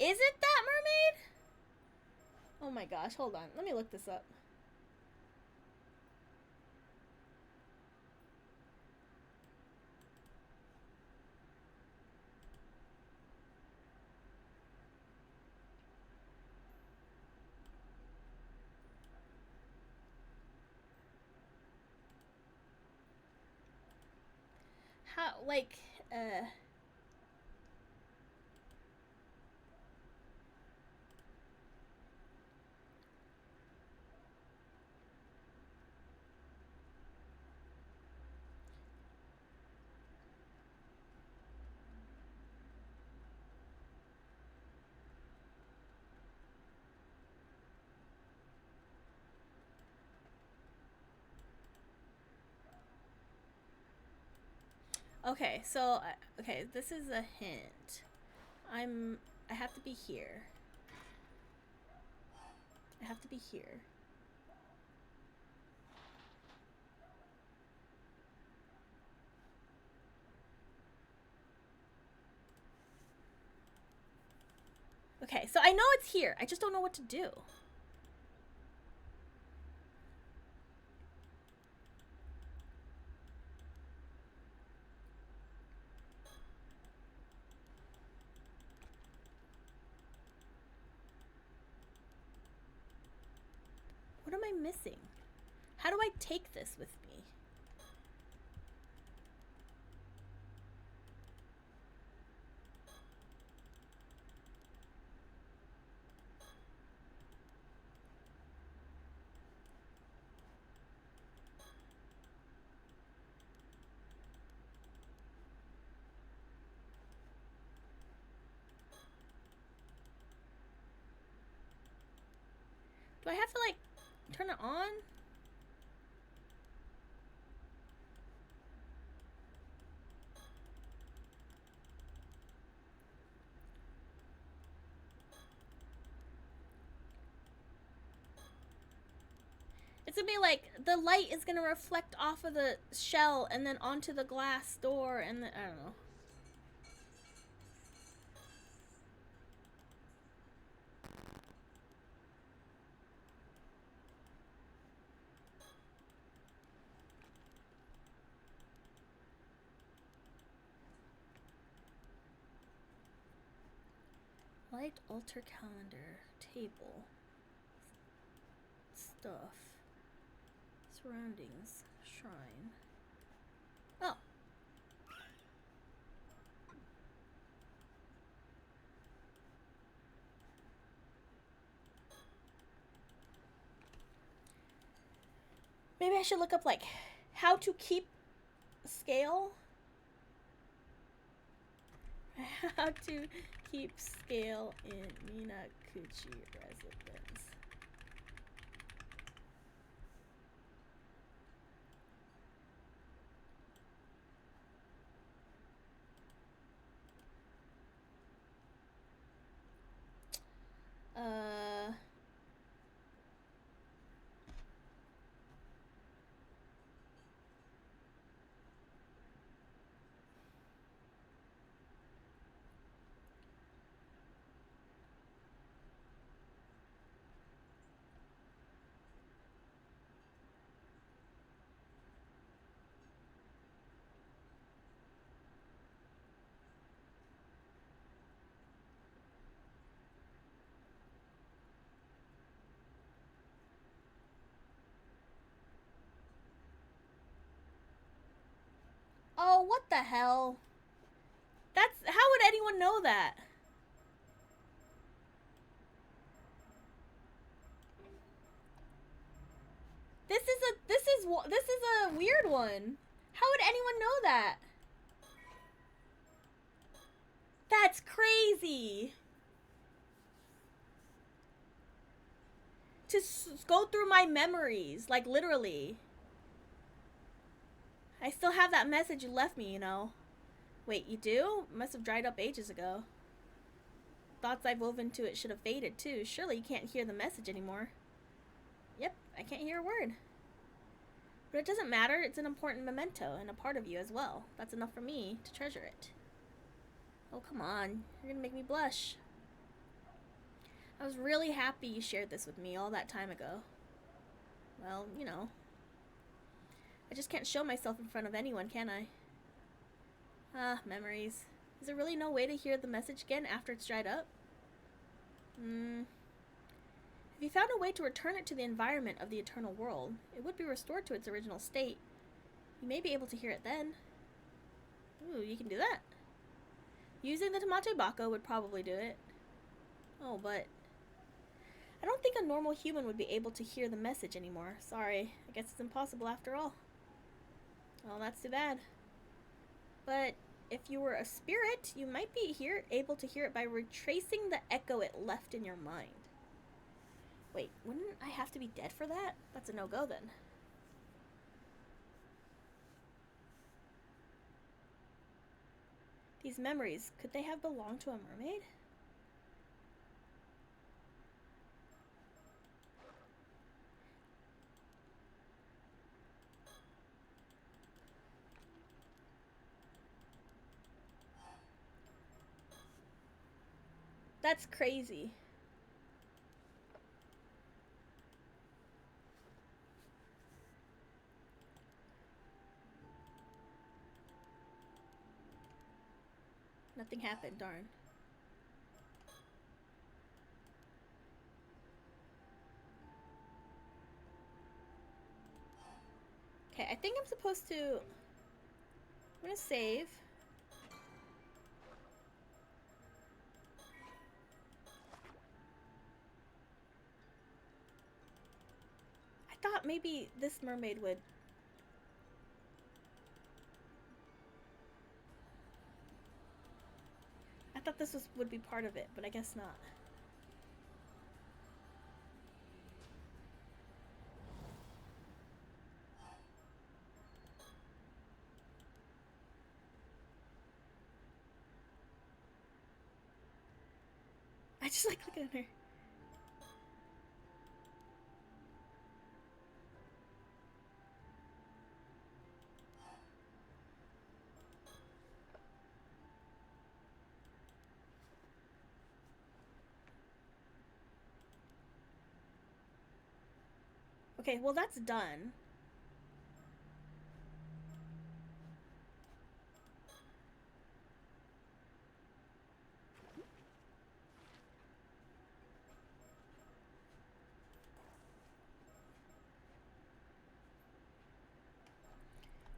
Is it that mermaid? Oh my gosh, hold on. Let me look this up. How, like, okay, so, okay, this is a hint. I have to be here. I have to be here. Okay, so I know it's here. I just don't know what to do. What am I missing? How do I take this with me? Do I have to, like, turn it on? It's gonna be like, the light is gonna reflect off of the shell and then onto the glass door and the, I don't know. Light altar calendar, table, stuff, surroundings, shrine. Oh. Maybe I should look up, like, how to keep scale? How to keep scale in Minakuchi residence. Oh, what the hell? That's, how would anyone know that? This is a weird one. How would anyone know that? That's crazy. To go through my memories, like, literally. I still have that message you left me, you know. Wait, you do? Must have dried up ages ago. Thoughts I've woven to it should have faded, too. Surely you can't hear the message anymore. Yep, I can't hear a word. But it doesn't matter. It's an important memento and a part of you as well. That's enough for me to treasure it. Oh, come on. You're gonna make me blush. I was really happy you shared this with me all that time ago. Well, you know, I just can't show myself in front of anyone, can I? Ah, memories. Is there really no way to hear the message again after it's dried up? If you found a way to return it to the environment of the eternal world, it would be restored to its original state. You may be able to hear it then. Ooh, you can do that. Using the Tamate Bako would probably do it. Oh, but I don't think a normal human would be able to hear the message anymore. Sorry, I guess it's impossible after all. Well, that's too bad. But if you were a spirit, you might be able to hear it by retracing the echo it left in your mind. Wait, wouldn't I have to be dead for that? That's a no-go then. These memories, could they have belonged to a mermaid? That's crazy. Nothing happened, darn. Okay, I think I'm supposed to... I'm gonna save. I thought maybe this mermaid would... I thought this would be part of it, but I guess not. I just like looking at her. Okay, well that's done.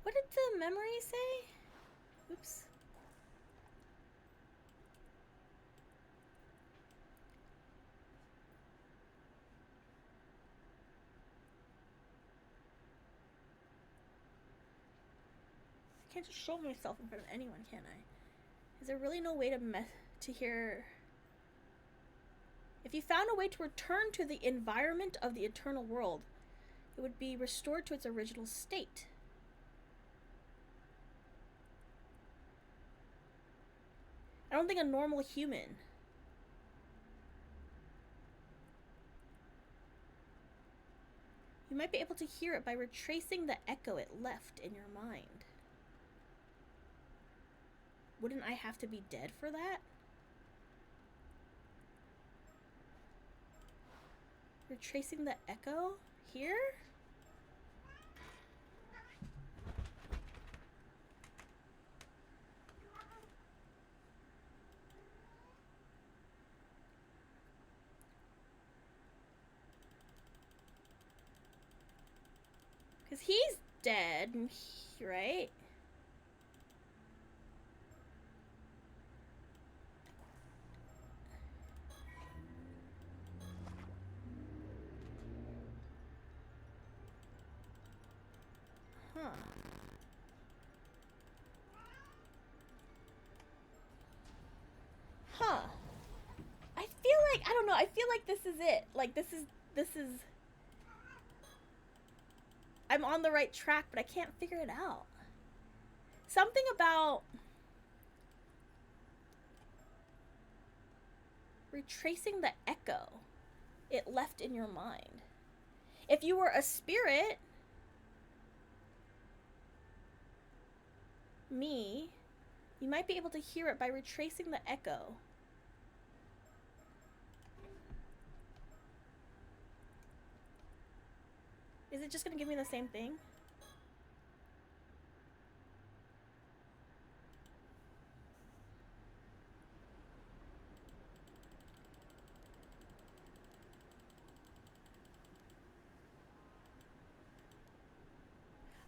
What did the memory say? Oops. I can't just show myself in front of anyone, can I? Is there really no way to hear... If you found a way to return to the environment of the eternal world, it would be restored to its original state. I don't think a normal human... You might be able to hear it by retracing the echo it left in your mind. Wouldn't I have to be dead for that? Retracing the echo? Here? Because he's dead, right? Huh. Huh. I feel like, I don't know, I feel like this is it. Like, this is... I'm on the right track, but I can't figure it out. Something about... retracing the echo it left in your mind. If you were a spirit... me... you might be able to hear it by retracing the echo. Is it just gonna give me the same thing?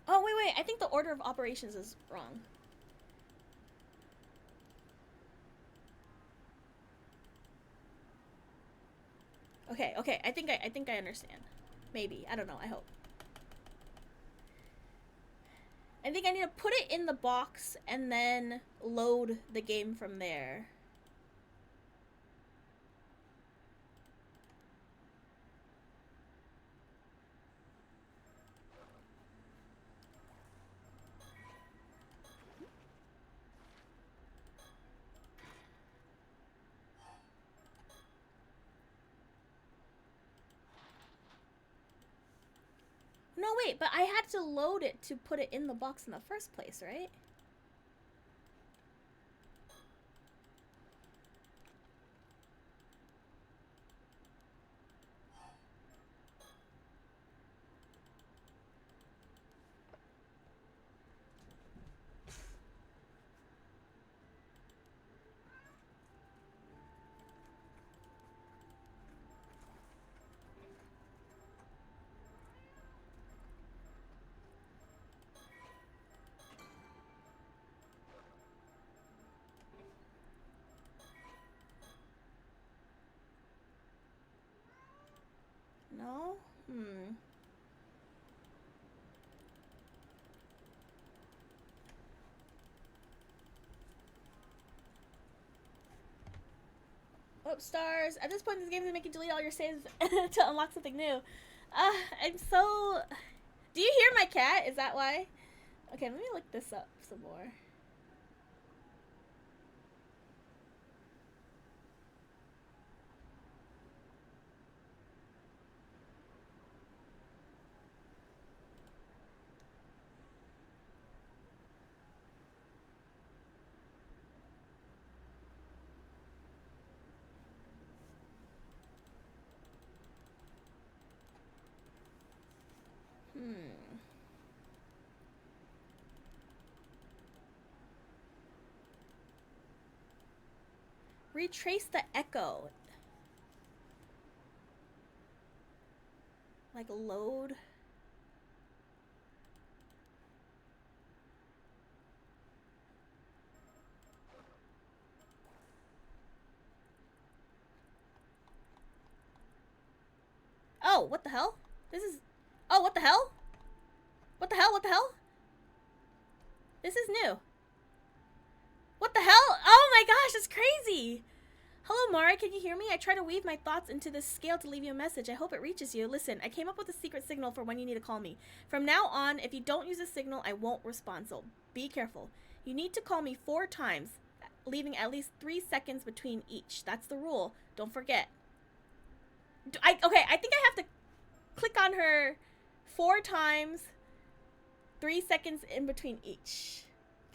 Oh, wait. I think the order of operations is wrong. Okay. I think I understand. Maybe. I don't know. I hope. I think I need to put it in the box and then load the game from there. No, wait, but I had to load it to put it in the box in the first place, right? No? Oh, stars. At this point in this game, they make you delete all your saves to unlock something new. I'm so... Do you hear my cat? Is that why? Okay, let me look this up some more. Retrace the echo. Like load. Oh, what the hell? This is... Oh, what the hell? What the hell? What the hell? This is new. What the hell? Oh my gosh, that's crazy. Hello, Mara, can you hear me? I try to weave my thoughts into this scale to leave you a message. I hope it reaches you. Listen, I came up with a secret signal for when you need to call me. From now on, if you don't use a signal, I won't respond, so be careful. You need to call me 4 times, leaving at least 3 seconds between each. That's the rule. Don't forget. Okay, I think I have to click on her 4 times, 3 seconds in between each.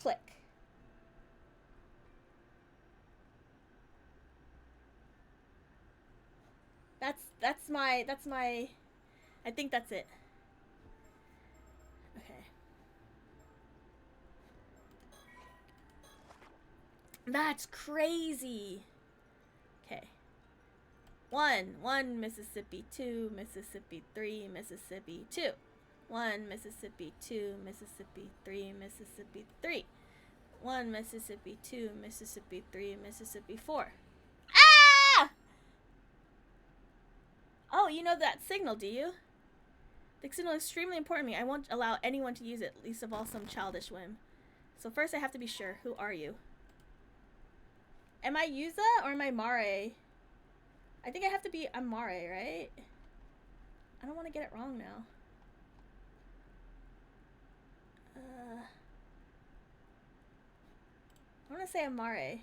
Click. That's my, I think that's it. Okay. That's crazy. Okay. 1 Mississippi, 2 Mississippi, 3 Mississippi, 2. 1 Mississippi, 2 Mississippi, 3 Mississippi, 3. 1 Mississippi, 2 Mississippi, 3 Mississippi, 4. Ah! Oh, you know that signal, do you? The signal is extremely important to me. I won't allow anyone to use it, least of all some childish whim. So first I have to be sure. Who are you? Am I Yuza or am I Mare? I think I have to be a Mare, right? I don't want to get it wrong now. I want to say Amare.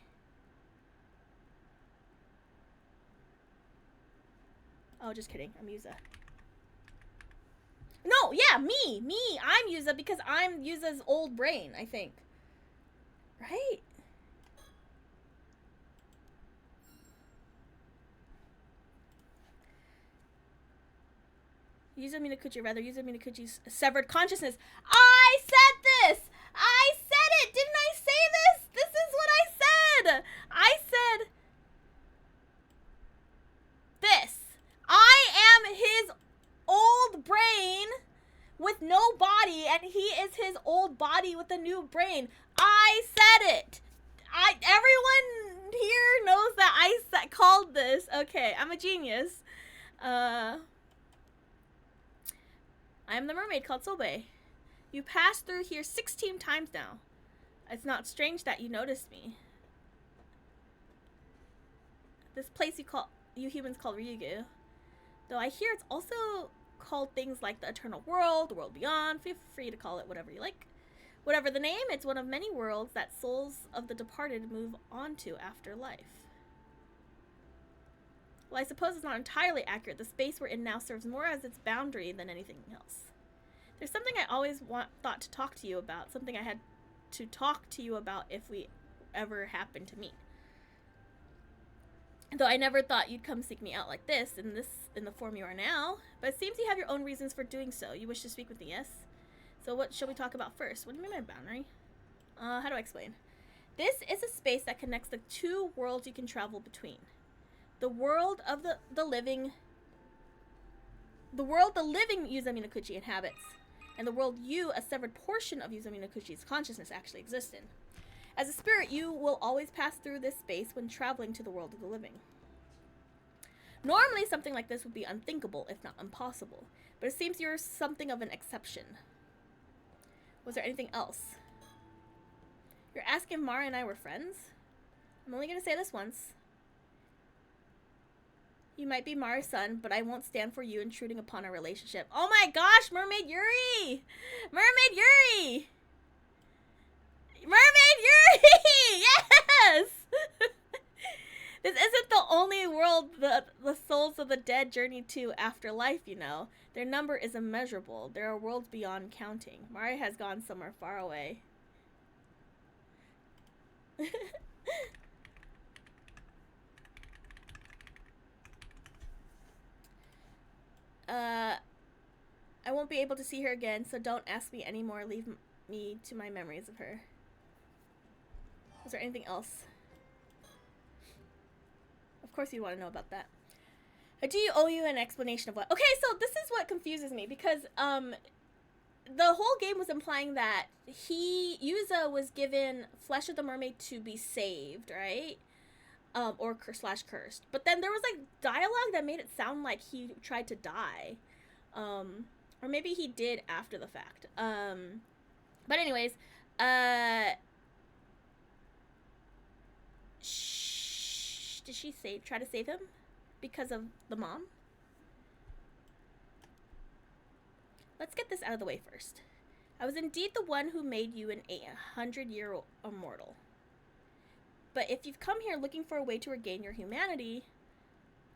Oh, just kidding. I'm Yuza. No, yeah, me. I'm Yuza because I'm Yuza's old brain, I think. Right? Yuzo Minakuchi, rather, Yuzo Minakuchi's severed consciousness. I said this! I said it! Didn't I say this? This is what I said! I said this. I am his old brain with no body, and he is his old body with a new brain. I said it. Everyone here knows that I called this. Okay, I'm a genius. I'm the mermaid called Sobe. You passed through here 16 times now. It's not strange that you noticed me. This place you humans call Ryugu. Though I hear it's also called things like the Eternal World, the World Beyond. Feel free to call it whatever you like. Whatever the name, it's one of many worlds that souls of the departed move on to after life. Well, I suppose it's not entirely accurate. The space we're in now serves more as its boundary than anything else. There's something I always thought to talk to you about, something I had to talk to you about if we ever happened to meet. Though I never thought you'd come seek me out like this, in the form you are now. But it seems you have your own reasons for doing so. You wish to speak with me, yes? So what shall we talk about first? What do you mean by boundary? How do I explain? This is a space that connects the two worlds you can travel between. The world of the living Yuzo Minakuchi inhabits, and the world you, a severed portion of Yuzo Minakuchi's consciousness, actually exist in. As a spirit, you will always pass through this space when traveling to the world of the living. Normally, something like this would be unthinkable, if not impossible, but it seems you're something of an exception. Was there anything else? You're asking if Mara and I were friends? I'm only going to say this once. You might be Mara's son, but I won't stand for you intruding upon our relationship. Oh my gosh, Mermaid Yuri! Mermaid Yuri! Mermaid Yuri! Yes! This isn't the only world the souls of the dead journey to after life, you know. Their number is immeasurable. There are worlds beyond counting. Mari has gone somewhere far away. I won't be able to see her again, so don't ask me anymore. Leave me to my memories of her. Is there anything else? Of course you want to know about that. I do owe you an explanation of what... Okay, so this is what confuses me, because the whole game was implying that Yuza was given Flesh of the Mermaid to be saved, right? Or slash cursed. But then there was like dialogue that made it sound like he tried to die. Or maybe he did after the fact. But anyways, did she try to save him because of the mom? Let's get this out of the way first. I was indeed the one who made you an 800-year immortal. But if you've come here looking for a way to regain your humanity,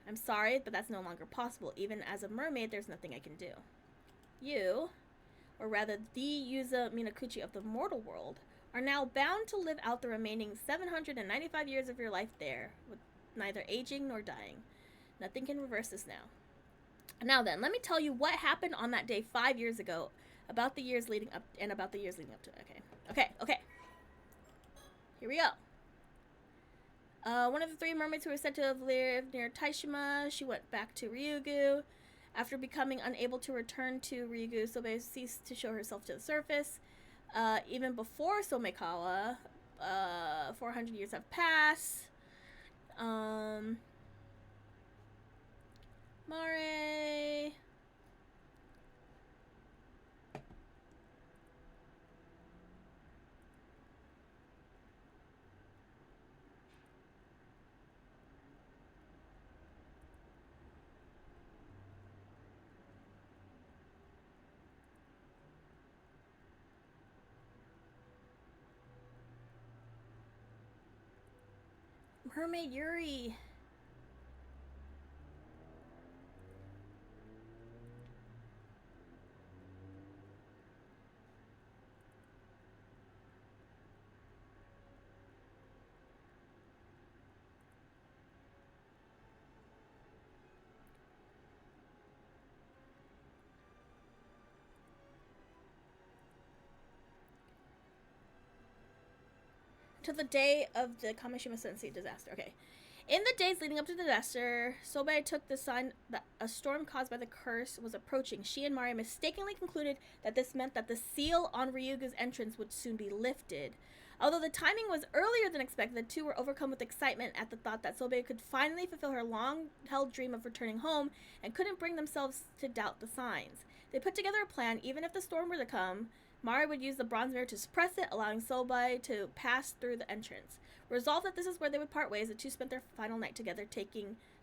I'm sorry, but that's no longer possible. Even as a mermaid, there's nothing I can do. You, or rather the Yuzo Minakuchi of the mortal world, are now bound to live out the remaining 795 years of your life there, with neither aging nor dying. Nothing can reverse this now. Now then, let me tell you what happened on that day 5 years ago, about the years leading up, and about the years leading up to it. Okay. Here we go. One of the three mermaids who were said to have lived near Taishima, she went back to Ryugu. After becoming unable to return to Ryugu, Sobe ceased to show herself to the surface. Even before Somekawa, 400 years have passed. Mare... Mermaid Yuri. To the day of the Kamishima Sensei disaster. Okay. In the days leading up to the disaster, Sobei took the sign that a storm caused by the curse was approaching. She and Mari mistakenly concluded that this meant that the seal on Ryuga's entrance would soon be lifted. Although the timing was earlier than expected, the two were overcome with excitement at the thought that Sobei could finally fulfill her long-held dream of returning home and couldn't bring themselves to doubt the signs. They put together a plan. Even if the storm were to come, Mari would use the bronze mirror to suppress it, allowing Sobei to pass through the entrance. Resolved that this is where they would part ways, the two spent their final night together,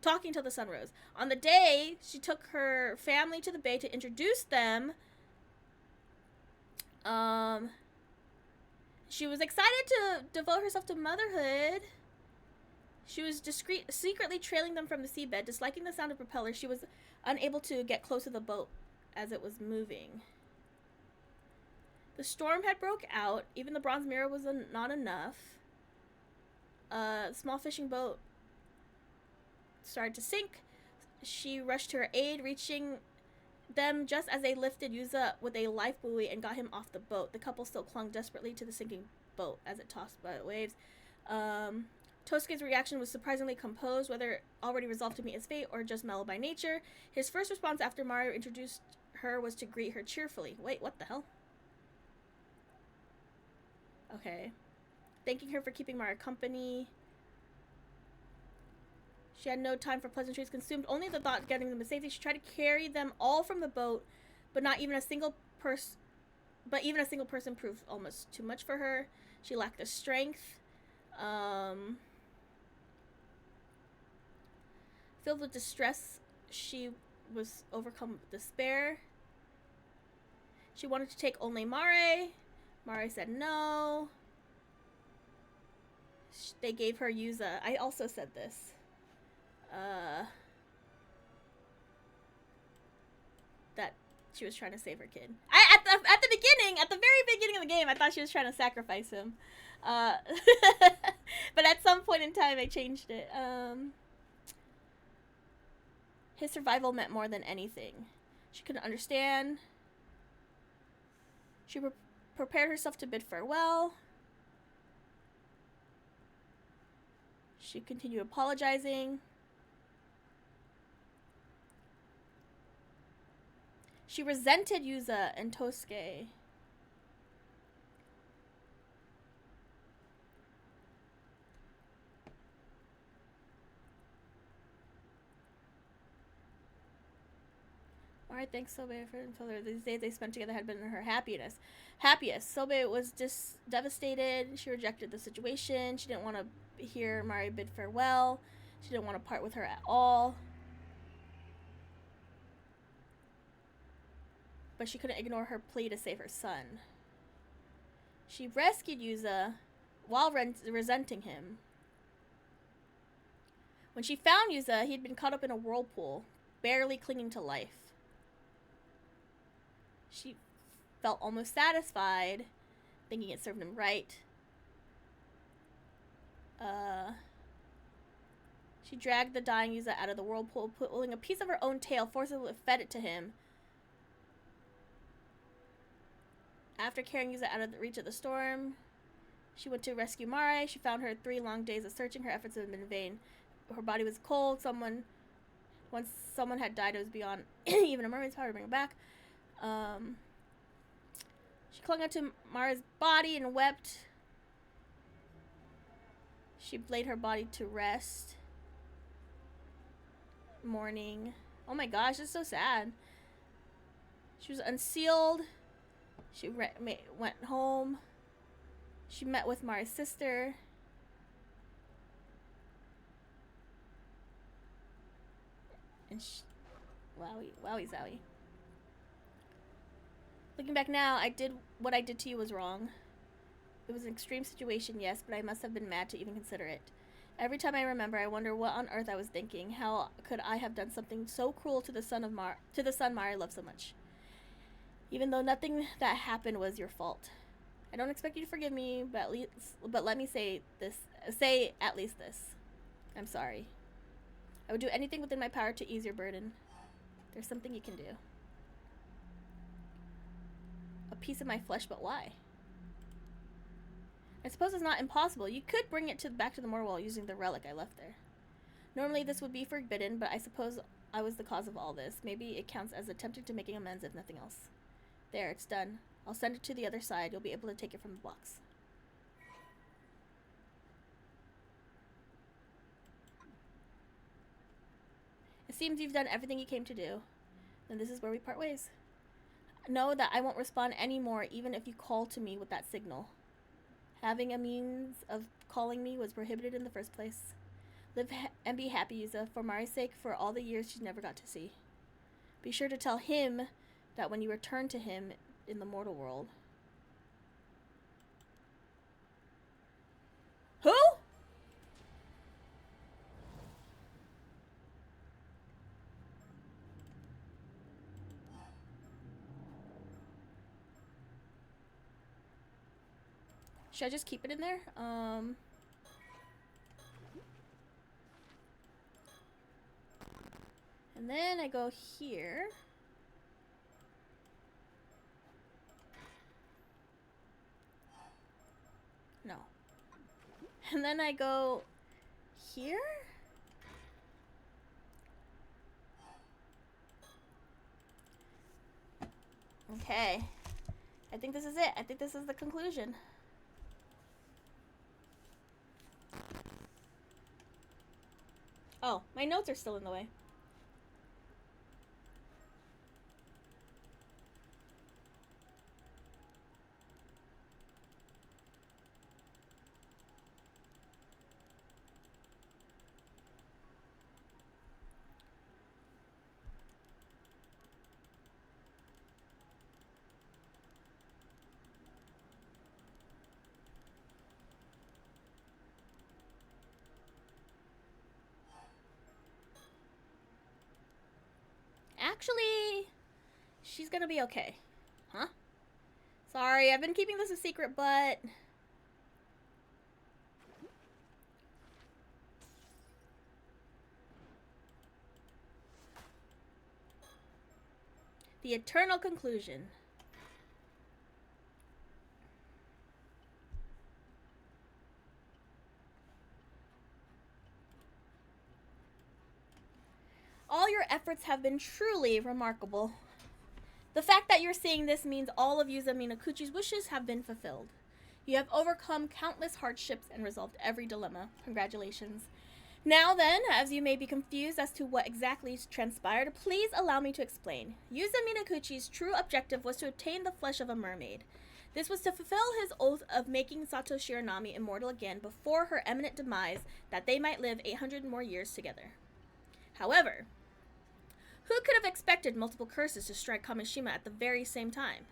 talking till the sun rose. On the day, she took her family to the bay to introduce them. She was excited to devote herself to motherhood. She was secretly trailing them from the seabed. Disliking the sound of propellers, she was unable to get close to the boat as it was moving. The storm had broke out. Even the bronze mirror was not enough. Small fishing boat started to sink. She rushed to her aid, reaching them just as they lifted Yuza with a life buoy and got him off the boat. The couple still clung desperately to the sinking boat as it tossed by the waves. Tosuke's reaction was surprisingly composed, whether already resolved to meet his fate or just mellow by nature. His first response after Mario introduced her was to greet her cheerfully. Wait, what the hell? Okay. Thanking her for keeping Mara company. She had no time for pleasantries, consumed only the thought of getting them to safety. She tried to carry them all from the boat, but even a single person proved almost too much for her. She lacked the strength. Filled with distress, she was overcome with despair. She wanted to take only Mare. Mare said no. They gave her Yuza. I also said this. That she was trying to save her kid. At the very beginning of the game, I thought she was trying to sacrifice him. But at some point in time, I changed it. His survival meant more than anything. She couldn't understand. She prepared herself to bid farewell. She continued apologizing. She resented Yuza and Tosuke. Alright, thanks Sobe for telling her these days they spent together had been her happiest. Sobe was devastated. She rejected the situation. She didn't want to hear Mari bid farewell. She didn't want to part with her at all. But she couldn't ignore her plea to save her son. She rescued Yuza while resenting him. When she found Yuza, he'd been caught up in a whirlpool, barely clinging to life. She felt almost satisfied, thinking it served him right. She dragged the dying Yuza out of the whirlpool, pulling a piece of her own tail, forcibly fed it to him. After carrying Yuza out of the reach of the storm, she went to rescue Mare. She found her 3 long days of searching. Her efforts had been in vain. Her body was cold. Once someone had died, it was beyond even a mermaid's power to bring her back. She clung onto Mara's body and wept. She laid her body to rest. Mourning. Oh my gosh, this is so sad. She was unsealed. She went home. She met with Mara's sister. And wowie zowie. Looking back now, what I did to you was wrong. It was an extreme situation, yes, but I must have been mad to even consider it. Every time I remember, I wonder what on earth I was thinking. How could I have done something so cruel to the son Mara loved so much? Even though nothing that happened was your fault. I don't expect you to forgive me, but let me say at least this. I'm sorry. I would do anything within my power to ease your burden. There's something you can do. A piece of my flesh, but why? I suppose it's not impossible. You could bring it back to the mortal world using the relic I left there. Normally this would be forbidden, but I suppose I was the cause of all this. Maybe it counts as attempting to making amends if nothing else. There, it's done. I'll send it to the other side. You'll be able to take it from the box. It seems you've done everything you came to do. And this is where we part ways. Know that I won't respond anymore even if you call to me with that signal. Having a means of calling me was prohibited in the first place. Live and be happy, Yuza, for Mari's sake, for all the years she never got to see. Be sure to tell him that when you return to him in the mortal world. Who? Should I just keep it in there? And then I go here. No. And then I go here? Okay. I think this is it. I think this is the conclusion. Oh, my notes are still in the way. Actually, she's gonna be okay. Huh? Sorry, I've been keeping this a secret, but... The eternal conclusion. All your efforts have been truly remarkable. The fact that you're seeing this means all of Yuza Minakuchi's wishes have been fulfilled. You have overcome countless hardships and resolved every dilemma. Congratulations. Now then, as you may be confused as to what exactly transpired, please allow me to explain. Yuza Minakuchi's true objective was to obtain the flesh of a mermaid. This was to fulfill his oath of making Sato Shiranami immortal again before her imminent demise, that they might live 800 more years together. However, who could have expected multiple curses to strike Kamishima at the very same time?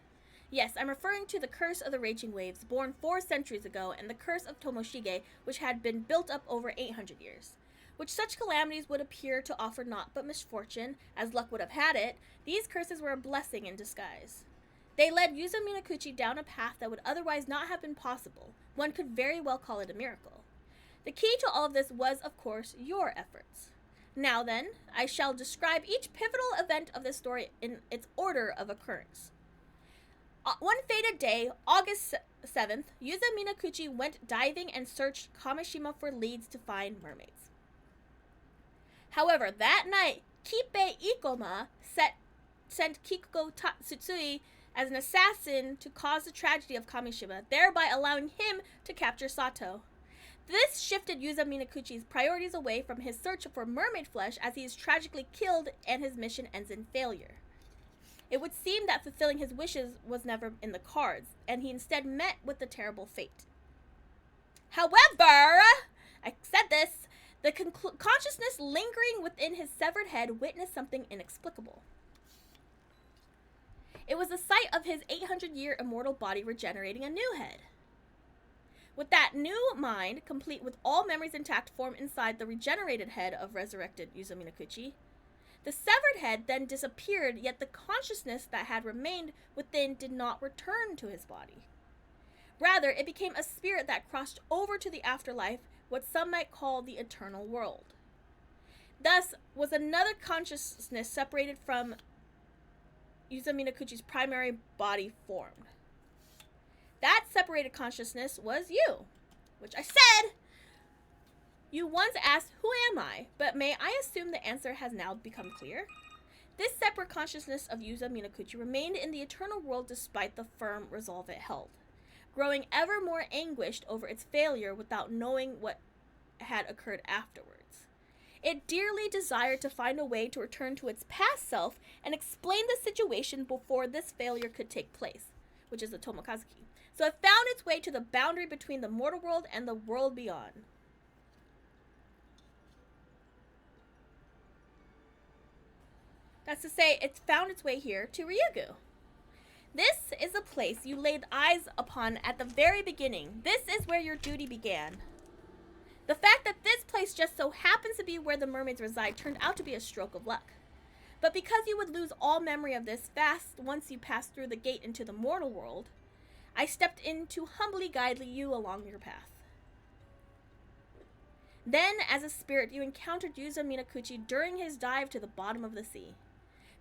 Yes, I'm referring to the curse of the raging waves, born 4 centuries ago, and the curse of Tomoshige, which had been built up over 800 years. Which such calamities would appear to offer naught but misfortune, as luck would have had it, these curses were a blessing in disguise. They led Yuza Minakuchi down a path that would otherwise not have been possible. One could very well call it a miracle. The key to all of this was, of course, your efforts. Now then, I shall describe each pivotal event of this story in its order of occurrence. One fated day, August 7th, Yuza Minakuchi went diving and searched Kamishima for leads to find mermaids. However, that night, Kippei Ikoma sent Kikuko Tsutsui as an assassin to cause the tragedy of Kamishima, thereby allowing him to capture Sato. This shifted Yuza Minakuchi's priorities away from his search for mermaid flesh, as he is tragically killed and his mission ends in failure. It would seem that fulfilling his wishes was never in the cards, and he instead met with the terrible fate. However, I said this, the consciousness lingering within his severed head witnessed something inexplicable. It was the sight of his 800-year immortal body regenerating a new head. With that new mind, complete with all memories intact, formed inside the regenerated head of resurrected Yuza Minakuchi. The severed head then disappeared, yet the consciousness that had remained within did not return to his body. Rather, it became a spirit that crossed over to the afterlife, what some might call the eternal world. Thus, was another consciousness separated from Yuza Minakuchi's primary body formed. That separated consciousness was you, which I said. You once asked, who am I? But may I assume the answer has now become clear? This separate consciousness of Yuza Minakuchi remained in the eternal world despite the firm resolve it held, growing ever more anguished over its failure without knowing what had occurred afterwards. It dearly desired to find a way to return to its past self and explain the situation before this failure could take place, which is the Tomokazuki. So it found its way to the boundary between the mortal world and the world beyond. That's to say, it found its way here to Ryugu. This is a place you laid eyes upon at the very beginning. This is where your duty began. The fact that this place just so happens to be where the mermaids reside turned out to be a stroke of luck. But because you would lose all memory of this fast once you passed through the gate into the mortal world, I stepped in to humbly guide you along your path. Then, as a spirit, you encountered Yuza Minakuchi during his dive to the bottom of the sea.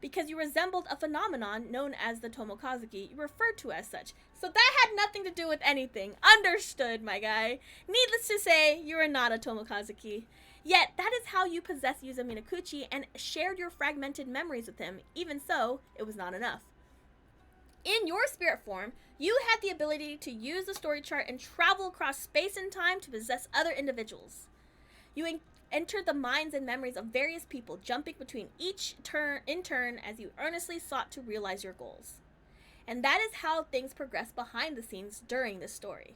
Because you resembled a phenomenon known as the Tomokazuki, you referred to as such. So that had nothing to do with anything. Understood, my guy. Needless to say, you are not a Tomokazuki. Yet, that is how you possessed Yuza Minakuchi and shared your fragmented memories with him. Even so, it was not enough. In your spirit form, you had the ability to use the story chart and travel across space and time to possess other individuals. You entered the minds and memories of various people, jumping between each in turn as you earnestly sought to realize your goals. And that is how things progress behind the scenes during this story.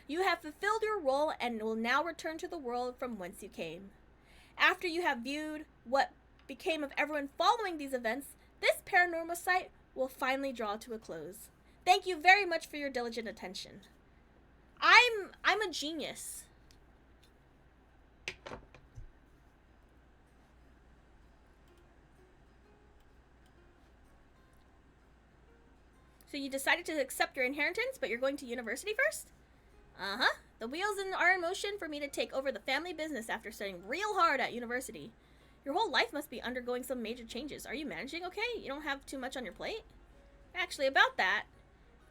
You have fulfilled your role and will now return to the world from whence you came. After you have viewed what became of everyone following these events, this Paranormasight will finally draw to a close. Thank you very much for your diligent attention. I'm a genius. So you decided to accept your inheritance, but you're going to university first? Uh-huh. The wheels are in motion for me to take over the family business after studying real hard at university. Your whole life must be undergoing some major changes. Are you managing okay? You don't have too much on your plate? Actually, about that,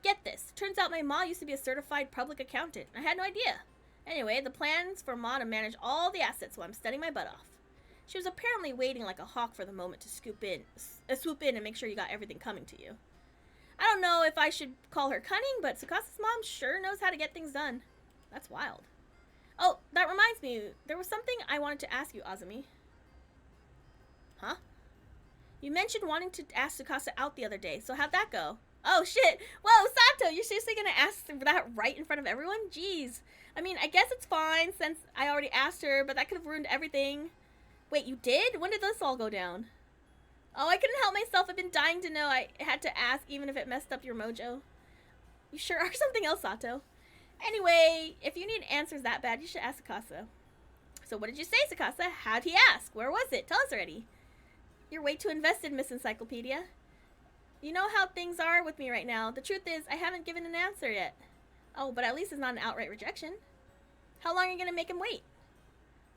get this. Turns out my ma used to be a certified public accountant. I had no idea. Anyway, the plan's for ma to manage all the assets while I'm studying my butt off. She was apparently waiting like a hawk for the moment to swoop in and make sure you got everything coming to you. I don't know if I should call her cunning, but Tsukasa's mom sure knows how to get things done. That's wild. Oh, that reminds me. There was something I wanted to ask you, Azumi. Huh? You mentioned wanting to ask Tsukasa out the other day, so how'd that go? Oh, shit. Whoa, Sato, you're seriously gonna ask that right in front of everyone? Jeez. I mean, I guess it's fine since I already asked her, but that could have ruined everything. Wait, you did? When did this all go down? Oh, I couldn't help myself. I've been dying to know. I had to ask, even if it messed up your mojo. You sure are something else, Sato. Anyway, if you need answers that bad, you should ask Tsukasa. So what did you say, Tsukasa? How'd he ask? Where was it? Tell us already. You're way too invested, Miss Encyclopedia. You know how things are with me right now. The truth is, I haven't given an answer yet. Oh, but at least it's not an outright rejection. How long are you going to make him wait?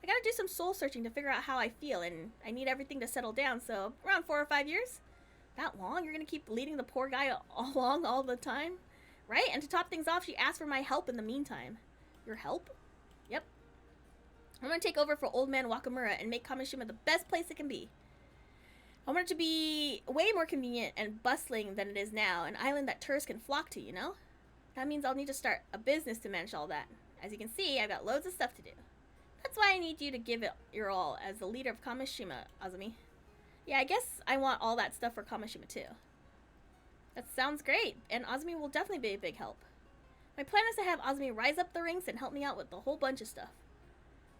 I gotta do some soul searching to figure out how I feel, and I need everything to settle down, so around 4 or 5 years? That long? You're gonna keep leading the poor guy along all the time? Right? And to top things off, she asked for my help in the meantime. Your help? Yep. I'm gonna take over for Old Man Wakamura and make Kamishima the best place it can be. I want it to be way more convenient and bustling than it is now, an island that tourists can flock to, you know? That means I'll need to start a business to manage all that. As you can see, I've got loads of stuff to do. That's why I need you to give it your all as the leader of Kamishima, Azumi. Yeah, I guess I want all that stuff for Kamishima too. That sounds great, and Azumi will definitely be a big help. My plan is to have Azumi rise up the ranks and help me out with a whole bunch of stuff.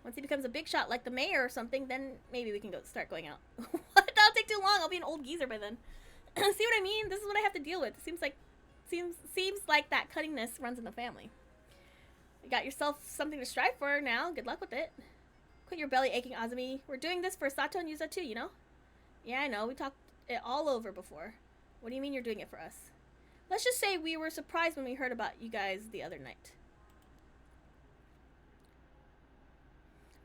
Once he becomes a big shot like the mayor or something, then maybe we can start going out. What? That'll take too long. I'll be an old geezer by then. See what I mean? This is what I have to deal with. It seems like that cunningness runs in the family. You got yourself something to strive for now. Good luck with it. Quit your belly aching, Azumi. We're doing this for Sato and Yuza too, you know? Yeah, I know. We talked it all over before. What do you mean you're doing it for us? Let's just say we were surprised when we heard about you guys the other night.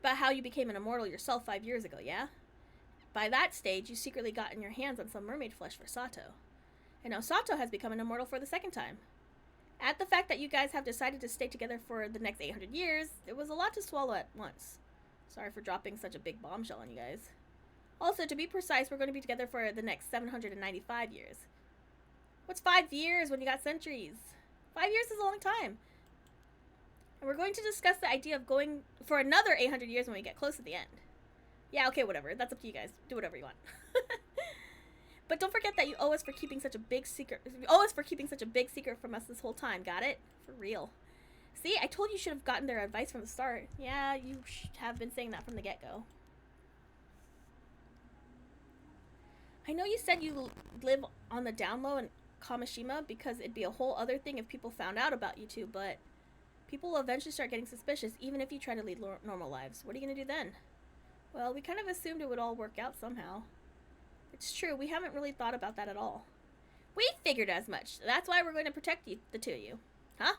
About how you became an immortal yourself 5 years ago, yeah? By that stage, you secretly gotten your hands on some mermaid flesh for Sato. And now Sato has become an immortal for the second time. At the fact that you guys have decided to stay together for the next 800 years, it was a lot to swallow at once. Sorry for dropping such a big bombshell on you guys. Also, to be precise, we're going to be together for the next 795 years. What's 5 years when you got centuries? 5 years is a long time. And we're going to discuss the idea of going for another 800 years when we get close to the end. Yeah, okay, whatever. That's up to you guys. Do whatever you want. But don't forget that you owe us for keeping such a big secret. You owe us for keeping such a big secret from us this whole time. Got it? For real. See, I told you should have gotten their advice from the start. Yeah, you have been saying that from the get-go. I know you said you live on the down low in Kamishima because it'd be a whole other thing if people found out about you two, but people will eventually start getting suspicious even if you try to lead normal lives. What are you going to do then? Well, we kind of assumed it would all work out somehow. It's true, we haven't really thought about that at all. We figured as much. That's why we're going to protect you, the two of you. Huh?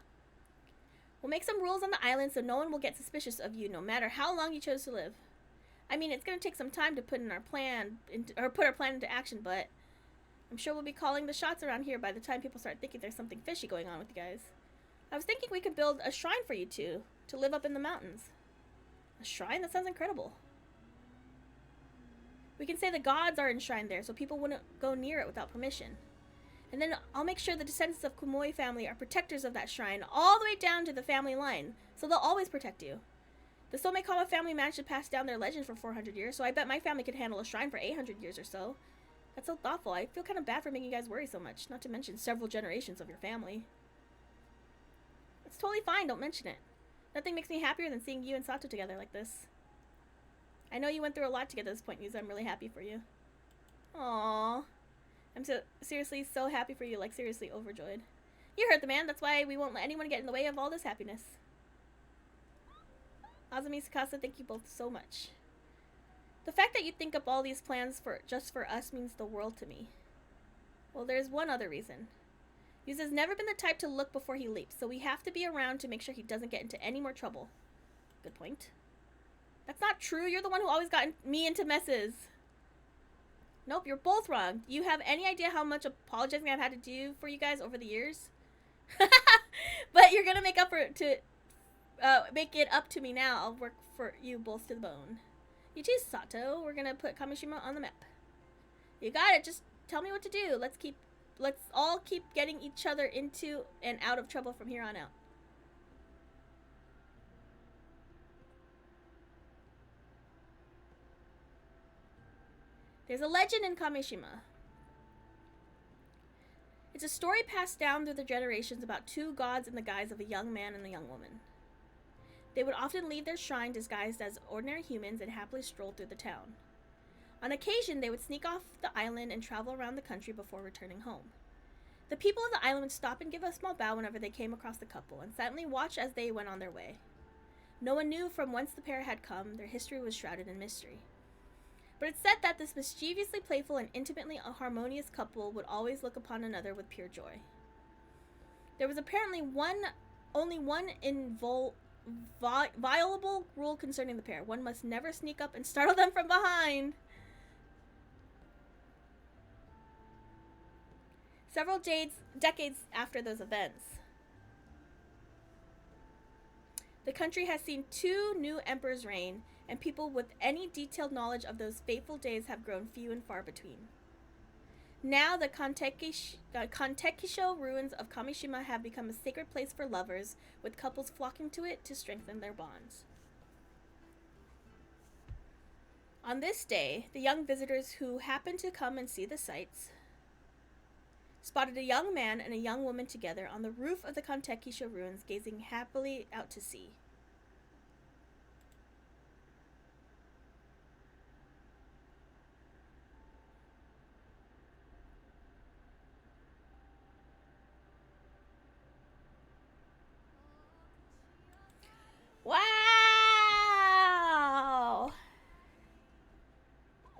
We'll make some rules on the island so no one will get suspicious of you no matter how long you chose to live. I mean, it's going to take some time to put our plan into action, but I'm sure we'll be calling the shots around here by the time people start thinking there's something fishy going on with you guys. I was thinking we could build a shrine for you two to live up in the mountains. A shrine? That sounds incredible. We can say the gods are enshrined there so people wouldn't go near it without permission. And then I'll make sure the descendants of Kumoi family are protectors of that shrine all the way down to the family line, so they'll always protect you. The Somekama family managed to pass down their legend for 400 years, so I bet my family could handle a shrine for 800 years or so. That's so thoughtful. I feel kind of bad for making you guys worry so much, not to mention several generations of your family. It's totally fine, don't mention it. Nothing makes me happier than seeing you and Sato together like this. I know you went through a lot to get to this point, Yuza. I'm really happy for you. Aww. I'm seriously so happy for you, like seriously overjoyed. You heard the man, that's why we won't let anyone get in the way of all this happiness. Azumi, Sakasa, thank you both so much. The fact that you think up all these plans just for us means the world to me. Well, there's one other reason. Yuza's never been the type to look before he leaps, so we have to be around to make sure he doesn't get into any more trouble. Good point. That's not true. You're the one who always got me into messes. Nope, you're both wrong. Do you have any idea how much apologizing I've had to do for you guys over the years? But you're gonna make it up to me now. I'll work for you both to the bone. You too, Sato. We're gonna put Kamishima on the map. You got it. Just tell me what to do. Let's all keep getting each other into and out of trouble from here on out. There's a legend in Kamishima. It's a story passed down through the generations about two gods in the guise of a young man and a young woman. They would often leave their shrine disguised as ordinary humans and happily stroll through the town. On occasion, they would sneak off the island and travel around the country before returning home. The people of the island would stop and give a small bow whenever they came across the couple and silently watch as they went on their way. No one knew from whence the pair had come. Their history was shrouded in mystery. But it's said that this mischievously playful and intimately harmonious couple would always look upon another with pure joy. There was apparently only one inviolable rule concerning the pair. One must never sneak up and startle them from behind. Several decades after those events, the country has seen 2 new emperors reign, and people with any detailed knowledge of those fateful days have grown few and far between. Now the Kantekisho ruins of Kamishima have become a sacred place for lovers, with couples flocking to it to strengthen their bonds. On this day, the young visitors who happened to come and see the sights spotted a young man and a young woman together on the roof of the Kantekisho ruins, gazing happily out to sea. Wow!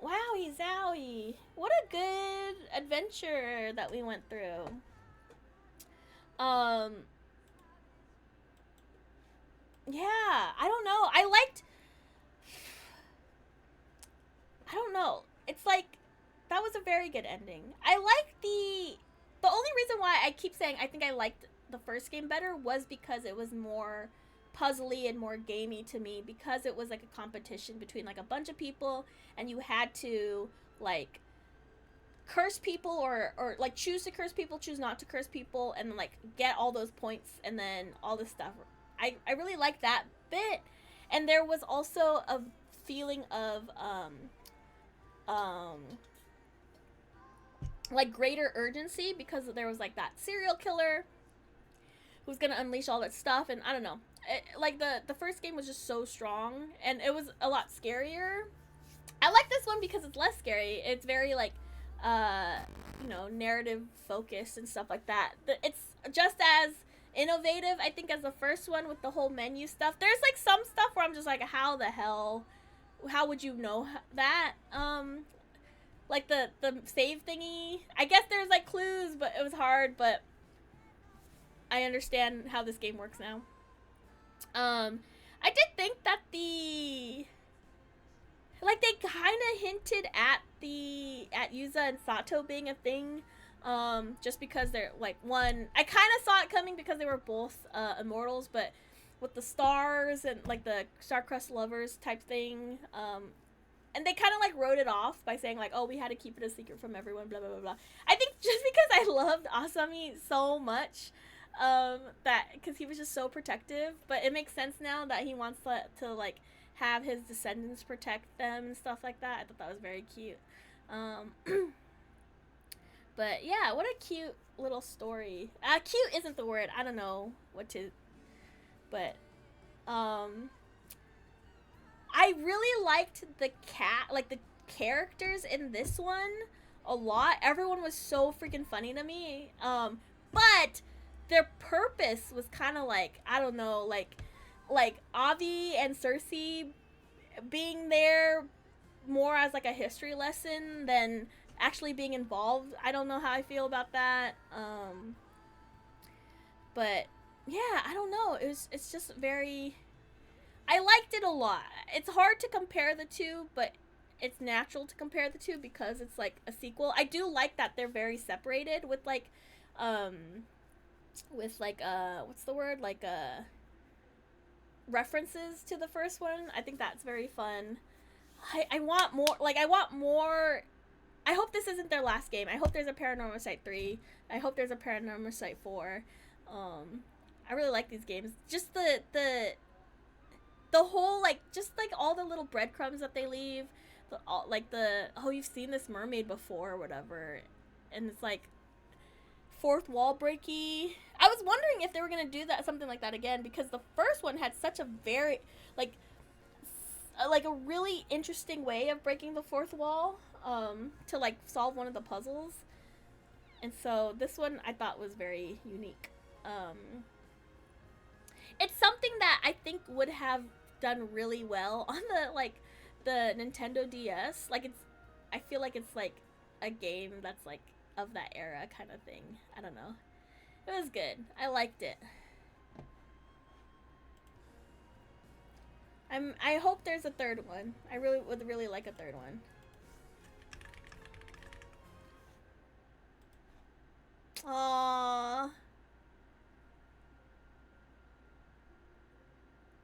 Wowie zowie. What a good adventure that we went through. Yeah, I don't know. I don't know. It's like, that was a very good ending. I like the only reason why I keep saying I think I liked the first game better was because it was more puzzly and more gamey to me, because it was like a competition between like a bunch of people, and you had to like curse people, or like choose to curse people, choose not to curse people, and like get all those points and then all this stuff. I really liked that bit. And there was also a feeling of um like greater urgency, because there was like that serial killer who's gonna unleash all that stuff. And I don't know, like the first game was just so strong, and it was a lot scarier. I like this one because it's less scary. It's very like uh narrative focused and stuff like that. It's just as innovative, I think, as the first one with the whole menu stuff. There's like some stuff where I'm just like, how the hell, how would you know that? Like the save thingy. I guess there's like clues, but it was hard. But I understand how this game works now. I did think that they kind of hinted at Yuza and Sato being a thing, just because they're like one. I kind of saw it coming because they were both immortals, but with the stars and like the star-crossed lovers type thing, and they kind of like wrote it off by saying like, oh, we had to keep it a secret from everyone, blah blah blah blah. I think just because I loved Asami so much, that because he was just so protective. But it makes sense now that he wants to like have his descendants protect them and stuff like that. I thought that was very cute. But yeah, what a cute little story. Cute isn't the word. I don't know what to. But I really liked the characters in this one a lot. Everyone was so freaking funny to me. But their purpose was kind of like, I don't know, like Avi and Cersei being there more as like a history lesson than actually being involved. I don't know how I feel about that. But yeah, I don't know. It's just very. I liked it a lot. It's hard to compare the two, but it's natural to compare the two because it's like a sequel. I do like that they're very separated with like what's the word, like references to the first one. I think that's very fun. I want more. Like, I want more. I hope this isn't their last game. I hope there's a Paranormasight 3. I hope there's a Paranormasight 4. I really like these games. Just the whole, like, just like all the little breadcrumbs that they leave. Oh, you've seen this mermaid before or whatever. And it's like fourth wall breaky. I was wondering if they were gonna do something like that again, because the first one had such a very like a really interesting way of breaking the fourth wall, to like solve one of the puzzles. And so this one I thought was very unique. It's something that I think would have done really well on the Nintendo DS. I feel like it's like a game that's like of that era kind of thing. I don't know. It was good. I liked it. I hope there's a third one. I would really like a third one. Aww.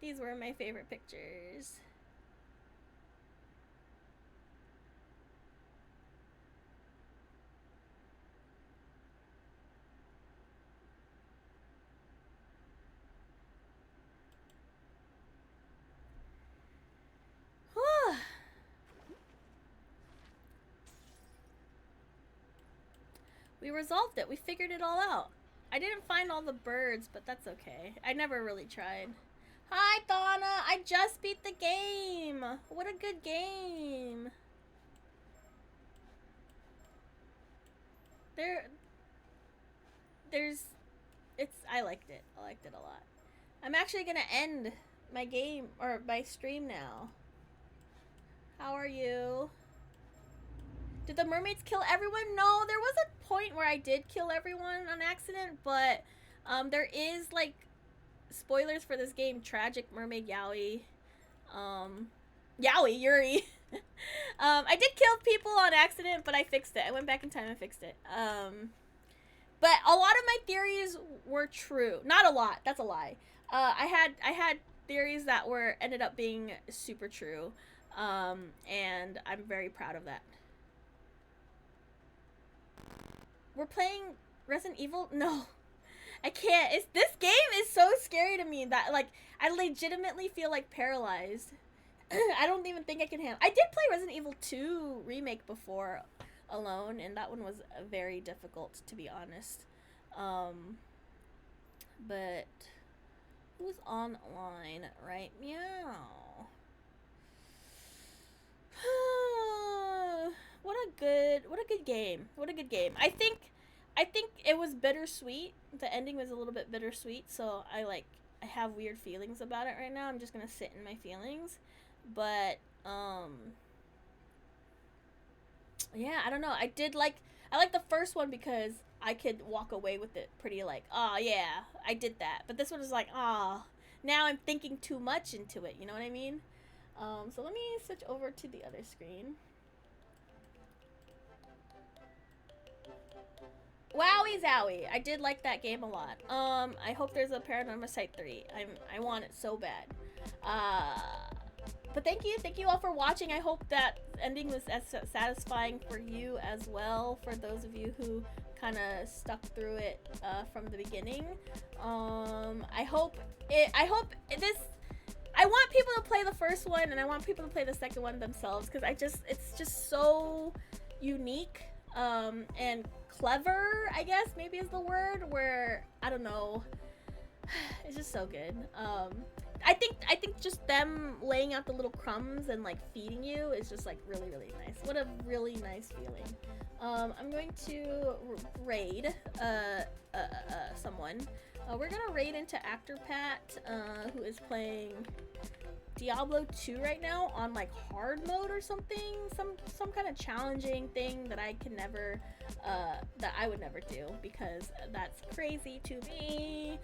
These were my favorite pictures. We resolved it. We figured it all out. I didn't find all the birds, but that's okay. I never really tried. Hi, Donna. I just beat the game. What a good game. I liked it. I liked it a lot. I'm actually gonna end my game, or my stream now. How are you? Did the mermaids kill everyone? No, there was a point where I did kill everyone on accident, but there is like spoilers for this game. Tragic mermaid Yaoi. Yaoi, Yuri. I did kill people on accident, but I fixed it. I went back in time and fixed it. But a lot of my theories were true. Not a lot. That's a lie. I had theories that were ended up being super true, and I'm very proud of that. We're playing Resident Evil? No, I can't. This game is so scary to me that like I legitimately feel like paralyzed. I don't even think I can handle. I did play Resident Evil 2 remake before alone, and that one was very difficult, to be honest. But who's online right meow? What a good game. What a good game. I think it was bittersweet. The ending was a little bit bittersweet, so I have weird feelings about it right now. I'm just gonna sit in my feelings. But yeah, I don't know. I like the first one because I could walk away with it pretty like, oh yeah, I did that. But this one is like, oh, now I'm thinking too much into it. You know what I mean? So let me switch over to the other screen. Wowie zowie. I did like that game a lot. I hope there's a Paranormasight 3. I want it so bad. But thank you all for watching. I hope that ending was as satisfying for you as well, for those of you who kind of stuck through it from the beginning. I hope this. I want people to play the first one, and I want people to play the second one themselves, because it's just so unique and clever, I guess maybe is the word, where I don't know, it's just so good. I think just them laying out the little crumbs and like feeding you is just like really nice. What a really nice feeling. I'm going to raid someone. We're gonna raid into Actor Pat, who is playing Diablo 2 right now on like hard mode or something, some kind of challenging thing that I can never, that I would never do, because that's crazy to me.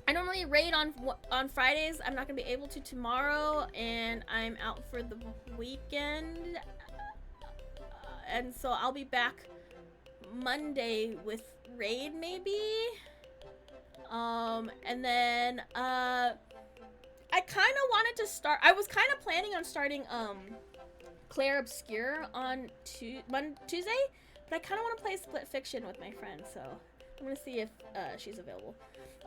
I normally raid on Fridays. I'm not gonna be able to tomorrow, and I'm out for the weekend, and so I'll be back Monday with raid maybe. And then I kind of wanted to start. I was kind of planning on starting Claire Obscure on Tuesday, but I kind of want to play Split Fiction with my friend, so I'm gonna see if she's available.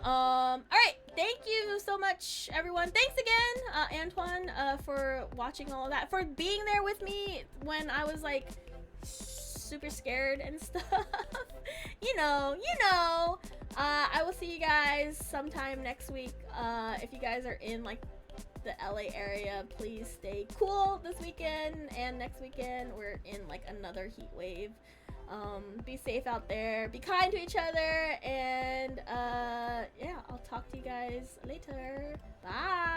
All right, thank you so much, everyone. Thanks again, Antoine, for watching all of that, for being there with me when I was like super scared and stuff. you know. I will see you guys sometime next week. If you guys are in like the LA area, please stay cool this weekend, and next weekend we're in like another heat wave. Be safe out there, be kind to each other, and yeah, I'll talk to you guys later. Bye.